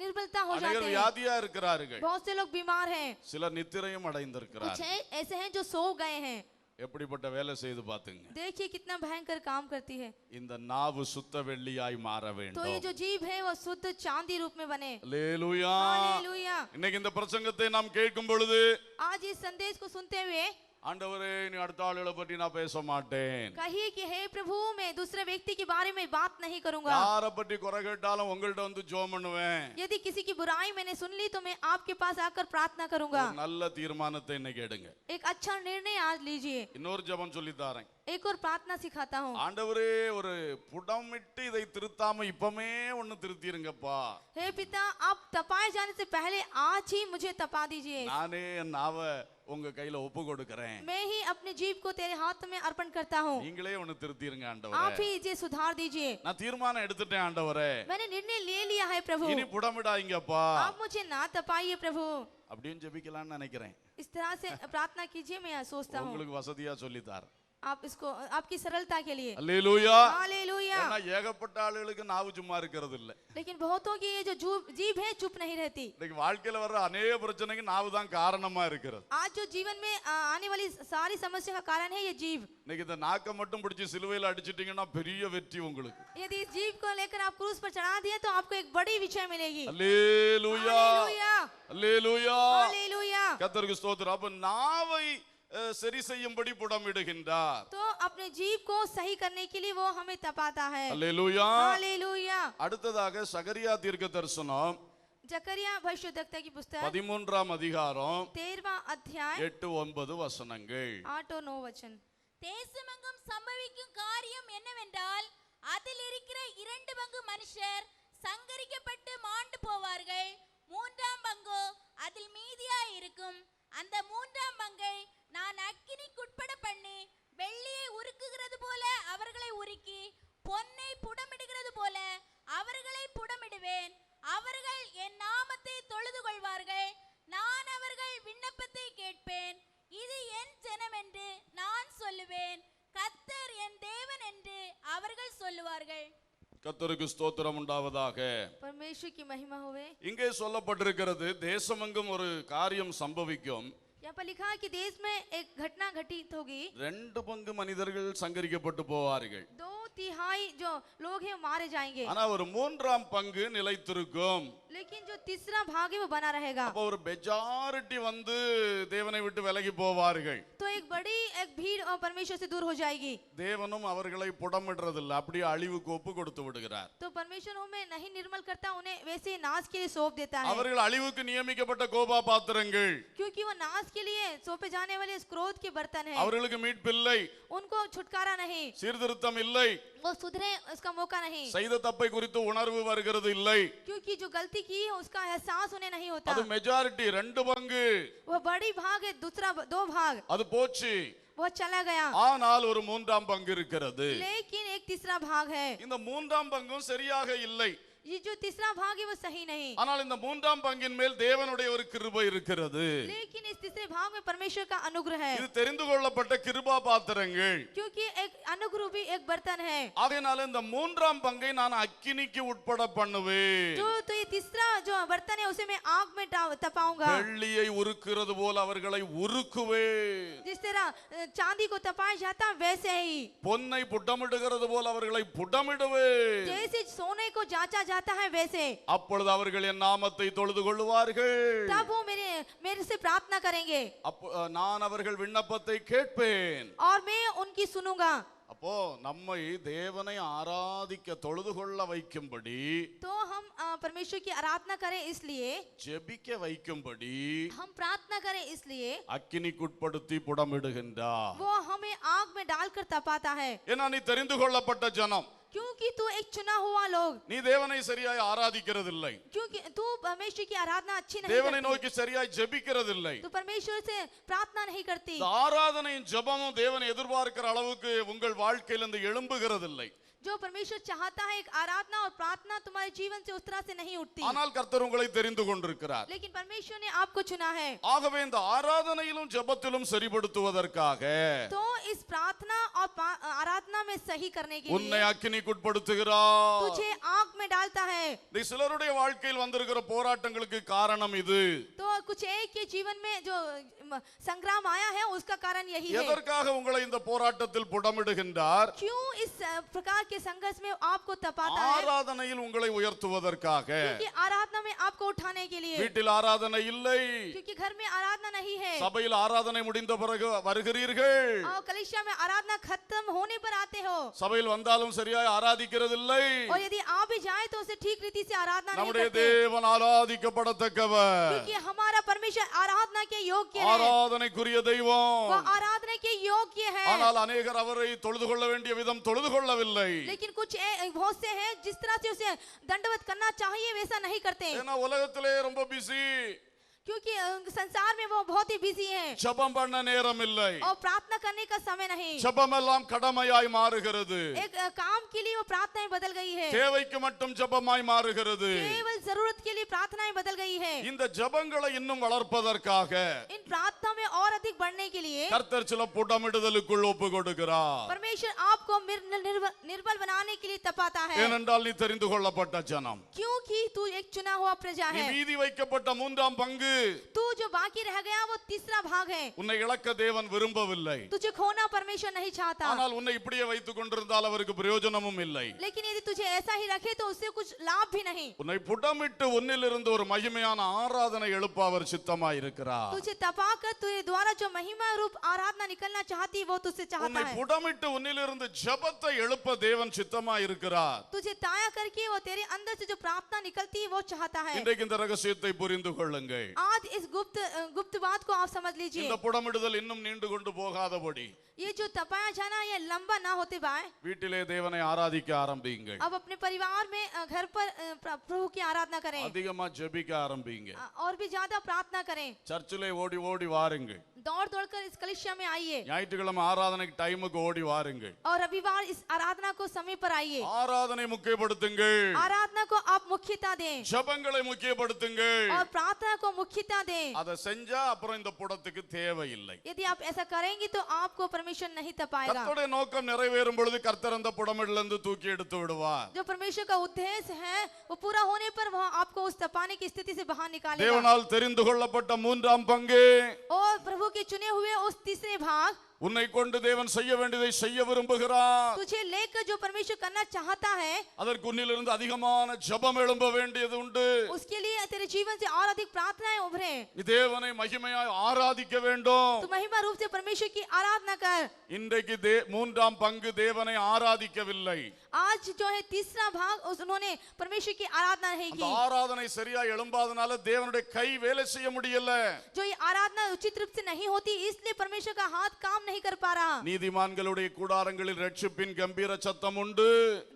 निर्बलता हो
अनेகர்
जाते हैं,
வியாதியா இருக்கிறார்கள்.
बहुत से लोग बीमार हैं,
சிலர் நித்திரையும்
कुछ
அடைந்திருக்கிறார்கள்.
ऐसे हैं जो सो गए हैं।
எப்படிப்பட்ட வேலை செய்து பாத்துங்க.
देखिए कितना भयंकर काम करती है।
இந்த நாவு சுத்த வெள்ளியாய் மாற
तो ये
வேண்டும்.
जो जीभ है वो शुद्ध चांदी रूप में बने।
அல்லேலூயா.
हालेलुया।
இன்னைக்கு இந்த பிரசங்கத்தை நாம் கேட்கும் பொழுது
आज इस संदेश को सुनते हुए
ஆண்டவரே நீ அடுத்த ஆளுகளை பற்றி நான் பேச மாட்டேன்.
कहिए कि हे प्रभु मैं दूसरे व्यक्ति के बारे में बात नहीं करूंगा।
யாரை பற்றி குறை கேட்டாலும் உங்கள்ட்ட வந்து ஜெபம் பண்ணுவேன்.
यदि किसी की बुराई मैंने सुन ली तो मैं आपके पास आकर प्रार्थना करूंगा।
ஒரு நல்ல தீர்மானத்தை இன்னைக்கு எடுங்க.
एक अच्छा निर्णय आज लीजिए।
இன்னொரு ஜெபம் சொல்லி தாரேன்.
एक और प्रार्थना सिखाता हूँ।
ஆண்டவரே ஒரு புடமிட்டு இதை திருத்தாம இப்பமே ஒன்னு திருத்திருங்கப்பா.
हे पिता आप तपाए जाने से पहले आज ही मुझे तपा दीजिए।
நானே என் நாவை உங்க கையில ஒப்பு கொடுக்கிறேன்.
मैं ही अपने जीव को तेरे हाथ में अर्पण करता हूँ।
நீங்களே ஒன்னு திருத்திருங்க
आप
ஆண்டவரே.
ही इसे सुधार दीजिए।
நான் தீர்மானம் எடுத்துட்டேன் ஆண்டவரே.
मैंने निर्णय ले लिया है प्रभु।
இனி புடமிடாதீங்கப்பா.
आप मुझे ना तपाइए प्रभु।
அப்படின்னு ஜெபிக்கலாம்னு நினைக்கிறேன்.
इस तरह से प्रार्थना कीजिए, मैं सोचता हूँ।
உங்களுக்கு வசதியா சொல்லித்தார்.
आप इसको आपकी सरलता के लिए।
அல்லேலூயா.
हालेलुया।
ஏன்னா ஏகப்பட்ட ஆளுகளுக்கு நாவு சும்மா இருக்கிறது இல்ல.
लेकिन बहुतों की ये जो जीभ है चुप नहीं रहती।
இன்னைக்கு வாழ்க்கையில வர்ற अनेक பிரச்சனைக்கு நாவு தான் காரணமா இருக்கிறது.
आज जो जीवन में आने वाली सारी समस्या का कारण है ये जीभ।
இன்னைக்கு இந்த நாக்க மட்டும் பிடிச்சு சிலுவையில அடிச்சிட்டீங்கன்னா பெரிய வெற்றி உங்களுக்கு.
यदि इस जीभ को लेकर आप क्रूस पर चढ़ा दिए तो आपको एक बड़ी विजय मिलेगी।
அல்லேலூயா.
हालेलुया।
அல்லேலூயா.
हालेलुया।
கர்த்தருக்கு ஸ்தோத்திரம். அப்ப நாவை சரி செய்யும்படி புடமிடுகின்றார்.
तो अपने जीभ को सही करने के लिए वो हमें तपाता है।
அல்லேலூயா.
हालेलुया।
அடுத்ததாக சகரியா தீர்க்க தரிசனம்
जकरिया भविष्यद्वक्ता की पुस्तक
13ஆம் அதிகாரம்
13वां अध्याय
8-9 வசனங்கள்.
8 और 9 वचन।
தேசமெங்கும் சம்பவிக்கும் காரியம் என்னவென்றால் அதில் இருக்கிற 2 பங்கு மனுஷர் சங்கரிக்கப்பட்டு மாண்டு போவார்கள், 3ஆம் பங்கு அதில் மீதியாய் இருக்கும். அந்த 3ஆம் பங்கை நான் அக்கினிக்குட்பட பண்ணி வெள்ளியை உருக்குகிறது போல அவர்களை உருக்கி பொன்னை புடமிடுகிறது போல அவர்களை புடமிடுவேன். அவர்கள் என் நாமத்தை தொழுது கொள்வார்கள், நான் அவர்கள் விண்ணப்பத்தை கேட்பேன். இது என் ஜனம் என்று நான் சொல்லுவேன், கர்த்தர் என் தேவன் என்று அவர்கள் சொல்லுவார்கள்.
கர்த்தருக்கு ஸ்தோத்திரம் உண்டாவதாக.
परमेश्वर की महिमा होवे।
இங்கே சொல்லப்பட்டிருக்கிறது தேசமெங்கும் ஒரு காரியம் சம்பவிக்கும்.
यहाँ पर लिखा है कि देश में एक घटना घटित होगी।
2 பங்கு மனிதர்கள் சங்கரிக்கப்பட்டு போவார்கள்.
2/3 जो लोग हैं मारे जाएंगे,
ஆனா ஒரு 3ஆம் பங்கு நிலைத்திருக்கும்.
लेकिन जो तीसरा भाग है वो बना रहेगा।
அப்ப ஒரு மெஜாரிட்டி வந்து தேவனை விட்டு விலகி போவார்கள்.
तो एक बड़ी एक भीड़ और परमेश्वर से दूर हो जाएगी।
தேவனும் அவர்களை புடமிடுறதில்லை, அப்படியே அழிவுக்கு ஒப்பு கொடுத்து விடுகிறார்.
तो परमेश्वर उन्हें नहीं निर्मल करता, उन्हें वैसे ही नाश के लिए सौंप देता है।
அவர்கள் அழிவுக்கு நியமிக்கப்பட்ட கோபா பாத்திரங்கள்.
क्योंकि वो नाश के लिए सौंपे जाने वाले इस क्रोध के बर्तन है।
அவர்களுக்கு மீட்பில்லை,
उनको छुटकारा नहीं,
சீர்திருத்தம் இல்லை,
वो सुधरे उसका मौका नहीं,
செய்த தப்பை குறித்து உணர்வு வருகிறது இல்லை.
क्योंकि जो गलती की है उसका एहसास उन्हें नहीं होता।
அது மெஜாரிட்டி 2 பங்கு.
वो बड़ी भाग है, दूसरा 2 भाग
அது போச்சு.
वो चला गया।
ஆனால் ஒரு 3ஆம் பங்கு இருக்கிறது.
लेकिन एक तीसरा भाग है।
இந்த 3ஆம் பங்கும் சரியாக இல்லை.
ये जो तीसरा भाग है वो सही नहीं,
ஆனால் இந்த 3ஆம் பங்கின் மேல் தேவனுடைய ஒரு கிருபை இருக்கிறது.
लेकिन इस तीसरे भाग में परमेश्वर का अनुग्रह है।
இது தெரிந்து கொள்ளப்பட்ட கிருபா பாத்திரங்கள்.
क्योंकि एक अनुग्रह भी एक बर्तन है।
ஆகையால இந்த 3ஆம் பங்கை நான் அக்கினிக்கு உட்பட பண்ணுவேன்.
तो ये तीसरा जो बर्तन है उसे मैं आग में तपाऊंगा।
வெள்ளியை உருக்குறது போல அவர்களை உருக்குவேன்.
जिस तरह चांदी को तपाया जाता वैसे ही,
பொன்னை புடமிடுகிறது போல அவர்களை புடமிடுவேன்.
जैसे सोने को जांचा जाता है वैसे,
அப்பொழுது அவர்கள் என் நாமத்தை தொழுது கொள்வார்கள்.
तब वो मेरे से प्रार्थना करेंगे
நான் அவர்கள் விண்ணப்பத்தை கேட்பேன்.
और मैं उनकी सुनूंगा।
அப்போ நம்மை தேவனை ஆராதிக்க தொழுது கொள்ள வைக்கும்படி,
तो हम परमेश्वर की आराधना करें इसलिए,
ஜெபிக்க வைக்கும்படி
हम प्रार्थना करें इसलिए
அக்கினிக்குட்படுத்தி புடமிடுகின்றார்.
वो हमें आग में डालकर तपाता है।
ஏன்னா நீ தெரிந்து கொள்ளப்பட்ட ஜனம்,
क्योंकि तू एक चुना हुआ लोग,
நீ தேவனை சரியாய் ஆராதிக்கிறதில்லை,
क्योंकि तू परमेश्वर की आराधना अच्छी नहीं
தேவனை
करती,
நோக்கி சரியாய் ஜெபிக்கிறதில்லை.
तू परमेश्वर से प्रार्थना नहीं करती,
இந்த ஆராதனையும் ஜெபமும் தேவனை எதிர்பார்க்கிற அளவுக்கு உங்கள் வாழ்க்கையிலிருந்து எழும்புகிறதில்லை.
जो परमेश्वर चाहता है एक आराधना और प्रार्थना तुम्हारे जीवन से उस तरह से नहीं उठती,
ஆனால் கர்த்தர் உங்களை தெரிந்து கொண்டிருக்கிறார்.
लेकिन परमेश्वर ने आपको चुना है.
ஆகவே இந்த ஆராதனையிலும் ஜெபத்திலும் சரிப்படுத்துவதற்காக
तो इस प्रार्थना और आराधना में सही करने के
உன்னை
लिए
அக்கினிக்குட்படுத்துகிறார்.
तुझे आग में डालता है.
இந்த சிலருடைய வாழ்க்கையில் வந்திருக்கிற போராட்டங்களுக்கு காரணம் இது.
तो कुछ एक के जीवन में जो संग्राम आया है उसका कारण यही है.
எதற்காக உங்களை இந்த போராட்டத்தில் புடமிடுகின்றார்?
क्यों इस प्रकार के संघर्ष में आपको तपाता है?
ஆராதனையில் உங்களை உயர்த்துவதற்காக.
क्योंकि आराधना में आपको उठाने के लिए,
வீட்டில் ஆராதனை இல்லை,
क्योंकि घर में आराधना नहीं है,
சபையில் ஆராதனை முடிந்த பிறகு வருகிறீர்கள்,
और कलीसिया में आराधना खत्म होने पर आते हो,
சபையில் வந்தாலும் சரியாய் ஆராதிக்கிறதில்லை.
और यदि आ भी जाए तो उसे ठीक रीति से आराधना नहीं
நம்முடைய
करते,
தேவன் ஆராதிக்கப்படத்தக்கவர்,
क्योंकि हमारा परमेश्वर आराधना के योग्य है,
ஆராதனைக்குரிய தெய்வம்.
वह आराधना के योग्य है.
ஆனால் अनेகர் அவரை தொழுது கொள்ள வேண்டிய விதம் தொழுது கொள்ளவில்லை.
लेकिन कुछ बहुत से हैं जिस तरह से उसे दंडवत करना चाहिए वैसा नहीं करते,
ஏன்னா உலகத்திலே ரொம்ப பிஸி,
क्योंकि संसार में वो बहुत ही बिजी हैं,
ஜெபம் பண்ண நேரம் இல்லை,
और प्रार्थना करने का समय नहीं.
ஜெபம் எல்லாம் கடமையாய் மாறுகிறது,
एक काम के लिए वो प्रार्थनाएं बदल गई है,
தேவைக்கு மட்டும் ஜெபமாய் மாறுகிறது.
केवल जरूरत के लिए प्रार्थनाएं बदल गई है.
இந்த ஜெபங்களை இன்னும் வளர்ப்பதற்காக
इन प्रार्थना में और अधिक बढ़ने के लिए
கர்த்தர் சில புடமிடுதலுக்குள் ஒப்பு கொடுக்கிறார்.
परमेश्वर आपको निर्बल बनाने के लिए तपाता है,
ஏனென்றால் நீ தெரிந்து கொள்ளப்பட்ட ஜனம்,
क्योंकि तू एक चुना हुआ प्रजा
நீ
है.
மீதி வைக்கப்பட்ட மூன்றாம் பங்கு,
तू जो बाकी रह गया वो तीसरा भाग है.
உன்னை இழக்க தேவன் விரும்பவில்லை.
तुझे खोना परमेश्वर नहीं चाहता,
ஆனால் உன்னை இப்படியே வைத்துக் கொண்டிருந்தால் அவருக்கு பிரயோஜனமும் இல்லை.
लेकिन यदि तुझे ऐसा ही रखे तो उससे कुछ लाभ भी नहीं.
உன்னை புடமிட்டு உன்னிலிருந்து ஒரு மகிமையான ஆராதனை எழுப்ப அவர் சித்தமாய் இருக்கிறார்.
तुझे तपाकर तुझे द्वारा जो महिमा रूप आराधना निकलना चाहती वो तुझसे चाहता
உன்னை
है.
புடமிட்டு உன்னிலிருந்து ஜெபத்தை எழுப்ப தேவன் சித்தமாய் இருக்கிறார்.
तुझे ताया करके वो तेरे अंदर से जो प्रार्थना निकलती है वो चाहता है.
இன்றைக்கு இந்த ரகசியத்தை புரிந்து கொள்ளுங்கள்.
आज इस गुप्त बात को आप समझ लीजिए.
இந்த புடமிடுதல் இன்னும் நீண்டு கொண்டு போகாதபடி
ये जो तपाया जाना ये लंबा ना होते बाय,
வீட்டிலே தேவனை ஆராதிக்க ஆரம்பிங்கள்.
अब अपने परिवार में घर पर प्रभु की आराधना करें,
அதிகமா ஜெபிக்க ஆரம்பிங்க.
और भी ज्यादा प्रार्थना करें.
சர்ச்சிலே ஓடி ஓடி வாருங்கள்.
दौड़ दौड़कर इस कलीसिया में आइए,
ஞாயிற்றுக்கிழமை ஆராதனைக்கு டைமுக்கு ஓடி வாருங்கள்.
और रविवार इस आराधना को समय पर आइए.
ஆராதனை முக்கியப்படுத்துங்கள்,
आराधना को आप मुख्यता दें,
ஜெபங்களை முக்கியப்படுத்துங்கள்.
और प्रार्थना को मुख्यता दें.
அதை செஞ்சா அப்புறம் இந்த புடத்துக்கு தேவையில்லை.
यदि आप ऐसा करेंगे तो आपको परमेश्वर नहीं तपाएगा.
கர்த்தருடைய நோக்கம் நிறைவேறும் பொழுது கர்த்தர் அந்த புடமிடலிருந்து தூக்கி எடுத்து விடுவார்.
जो परमेश्वर का उद्देश्य है वो पूरा होने पर वह आपको उस तपाने की स्थिति से बाहर निकालेगा.
தேவனால் தெரிந்து கொள்ளப்பட்ட மூன்றாம் பங்கு,
और प्रभु के चुने हुए उस तीसरे भाग,
உன்னை கொண்டு தேவன் செய்ய வேண்டியதை செய்ய விரும்புகிறார்.
तुझे लेकर जो परमेश्वर करना चाहता है
அதற்கு உன்னிலிருந்து அதிகமான ஜெபம் எழும்ப வேண்டியது உண்டு.
उसके लिए तेरे जीवन से और अधिक प्रार्थनाएं उभरे.
நீ தேவனை மகிமையாய் ஆராதிக்க வேண்டும்.
तू महिमा रूप से परमेश्वर की आराधना कर.
இன்றைக்கு மூன்றாம் பங்கு தேவனை ஆராதிக்கவில்லை.
आज जो है तीसरा भाग उन्होंने परमेश्वर की आराधना नहीं
அந்த
की.
ஆராதனை சரியா எழும்பாதனால தேவனுடைய கை வேலை செய்ய முடியல.
जो ये आराधना उचित रूप से नहीं होती इसलिए परमेश्वर का हाथ काम नहीं कर पा रहा.
நீதிமான்களுடைய கூடாரங்களில் ரட்சிப்பின் கம்பீர சத்தம் உண்டு.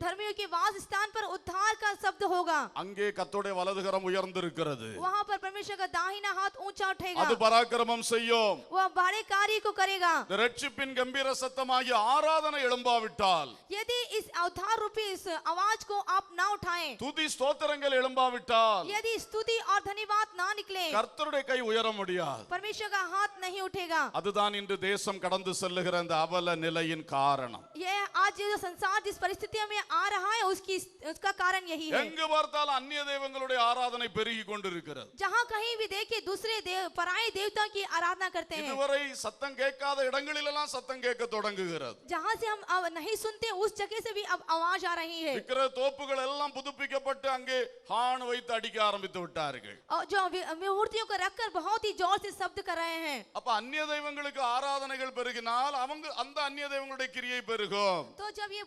धर्मियों के वास स्थान पर उद्धार का शब्द होगा.
அங்கே கர்த்தருடைய வலதுகரம் உயர்ந்திருக்கிறது.
वहाँ पर परमेश्वर का दाहिना हाथ ऊंचा उठेगा.
அது பராக்கிரமம் செய்யும்.
वह बड़े कार्य को करेगा.
இந்த ரட்சிப்பின் கம்பீர சத்தமாகிய ஆராதனை எழும்பாவிட்டால்,
यदि इस उद्धार रूपी इस आवाज को आप ना उठाएं,
துதி ஸ்தோத்திரங்கள் எழும்பாவிட்டால்
यदि स्तुति और धन्यवाद ना निकले,
கர்த்தருடைய கை உயர முடியாது.
परमेश्वर का हाथ नहीं उठेगा.
அதுதான் இன்று தேசம் கடந்து செல்லுகிற அந்த அவல நிலையின் காரணம்.
ये आज जो संसार जिस परिस्थितियों में आ रहा है उसका कारण यही है.
எங்கு பார்த்தாலும் அந்நிய தெய்வங்களுடைய ஆராதனை பெருகி கொண்டிருக்கிறது.
जहाँ कहीं भी देखे दूसरे पराये देवता की आराधना करते हैं.
இதுவரை சத்தம் கேட்காத இடங்களிலெல்லாம் சத்தம் கேட்க தொடங்குகிறது.
जहाँ से हम अब नहीं सुनते उस जगह से भी अब आवाज आ रही है.
விக்கிர தோப்புகள் எல்லாம் புதுப்பிக்கப்பட்டு அங்கே ஹார்ன் வைத்து அடிக்க ஆரம்பித்து விட்டார்கள்.
और जो मूर्तियों को रखकर बहुत ही जोर से शब्द कर रहे हैं.
அப்ப அந்நிய தெய்வங்களுக்கு ஆராதனைகள் பெருகினால் அவங்க அந்த அந்நிய தெய்வங்களுடைய கிரியை பெருகும்.
तो जब ये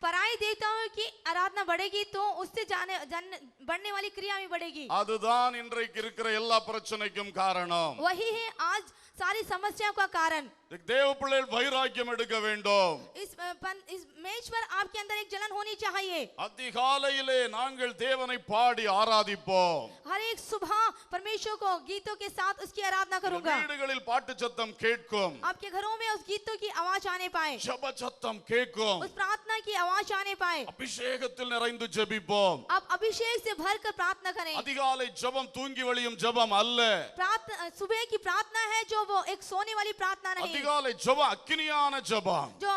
पराई देवताओं की आराधना बढ़ेगी तो उससे बढ़ने वाली क्रिया भी बढ़ेगी।
அதுதான் இன்றைக்கு இருக்கிற எல்லா பிரச்சனைக்கும் காரணம்.
वही है आज सारी समस्याओं का कारण।
தேவ பிள்ளைகள் வைராக்கியம் எடுக்க வேண்டும்.
इस मेज पर आपके अंदर एक जलन होनी चाहिए।
அதிகாலையிலே நாங்கள் தேவனை பாடி ஆராதிப்போம்.
हर एक सुबह परमेश्वर को गीतों के साथ उसकी आराधना करूंगा।
வீடுகளில் பாட்டு சத்தம் கேட்கும்.
आपके घरों में उस गीतों की आवाज आने पाए,
ஜெப சத்தம் கேட்கும்.
उस प्रार्थना की आवाज आने पाए।
அபிஷேகத்தில் நிறைந்து ஜெபிப்போம்.
आप अभिषेक से भरकर प्रार्थना करें।
அதிகாலை ஜெபம் தூங்கி வழியும் ஜெபம் அல்ல.
प्रार्थना सुबह की प्रार्थना है जो वो एक सोने वाली प्रार्थना नहीं।
அதிகாலை ஜெபம் அக்கினியான ஜெபம்.
जो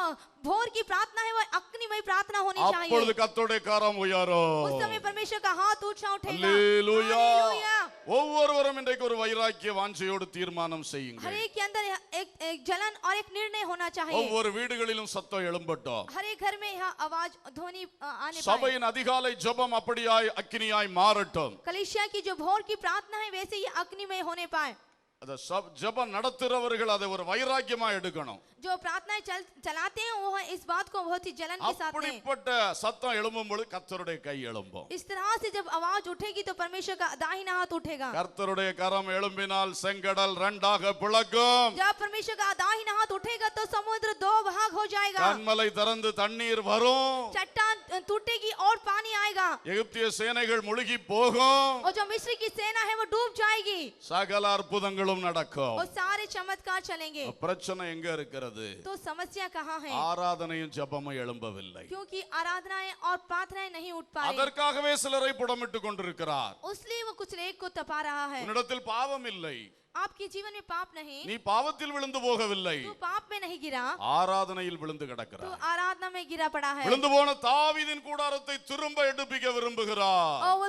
भोर की प्रार्थना है वो अग्निमय प्रार्थना होनी चाहिए।
அப்பொழுது கர்த்தருடைய கரம் உயரும்.
उस समय परमेश्वर का हाथ ऊंचा उठेगा।
हालेलुया।
हालेलुया।
ஒவ்வொருவரும் இன்றைக்கு ஒரு வைராக்கிய வாஞ்சையோடு தீர்மானம்
हर
செய்யுங்கள்.
एक के अंदर एक जलन और एक निर्णय होना चाहिए।
ஒவ்வொரு வீடுகளிலும் சத்தம் எழும்பட்டும்.
हर एक घर में यह आवाज ध्वनि आने पाए।
சபையின் அதிகாலை ஜெபம் அப்படியாய் அக்கினியாய் மாறட்டும்.
कलीसिया की जो भोर की प्रार्थना है वैसे ही अग्निमय होने पाए।
அத ஜெபம் நடத்துறவர்கள் அதை ஒரு வைராக்கியமா எடுக்கணும்.
जो प्रार्थनाएं चलाते हैं वो इस बात को बहुत ही जलन के साथ लें।
அப்படிப்பட்ட சத்தம் எழும்பும் பொழுது கர்த்தருடைய கை எழும்பும்.
इस तरह से जब आवाज उठेगी तो परमेश्वर का दाहिना हाथ उठेगा।
கர்த்தருடைய கரம் எழும்பினால் செங்கடல் இரண்டாக பிளக்கும்.
जब परमेश्वर का दाहिना हाथ उठेगा तो समुद्र दो भाग हो जाएगा।
கன்மலை திறந்து தண்ணீர் வரும்.
चट्टान टूटेगी और पानी आएगा।
எகிப்திய சேனைகள் முழுகி போகும்.
और जो मिस्र की सेना है वो डूब जाएगी।
சகல அற்புதங்களும் நடக்கும்.
और सारे चमत्कार चलेंगे।
பிரச்சனை எங்க இருக்கிறது?
तो समस्या कहाँ है?
ஆராதனையும் ஜெபமும் எழும்பவில்லை.
क्योंकि आराधनाएं और प्रार्थनाएं नहीं उठ पाए।
அதற்காகவே சிலரை புடமிட்டு கொண்டிருக்கிறார்.
इसलिए वो कुछ एक को तपा रहा है।
உன்னிடத்தில் பாவம் இல்லை.
आपके जीवन में पाप नहीं,
நீ பாவத்தில் விழுந்து போகவில்லை.
तू पाप में नहीं गिरा,
ஆராதனையில் விழுந்து
तू
கிடக்கிறார்.
आराधना में गिरा पड़ा है।
விழுந்து போன தாவீதின் கூடாரத்தை திரும்ப எடுப்பிக்க விரும்புகிறார்.
और वो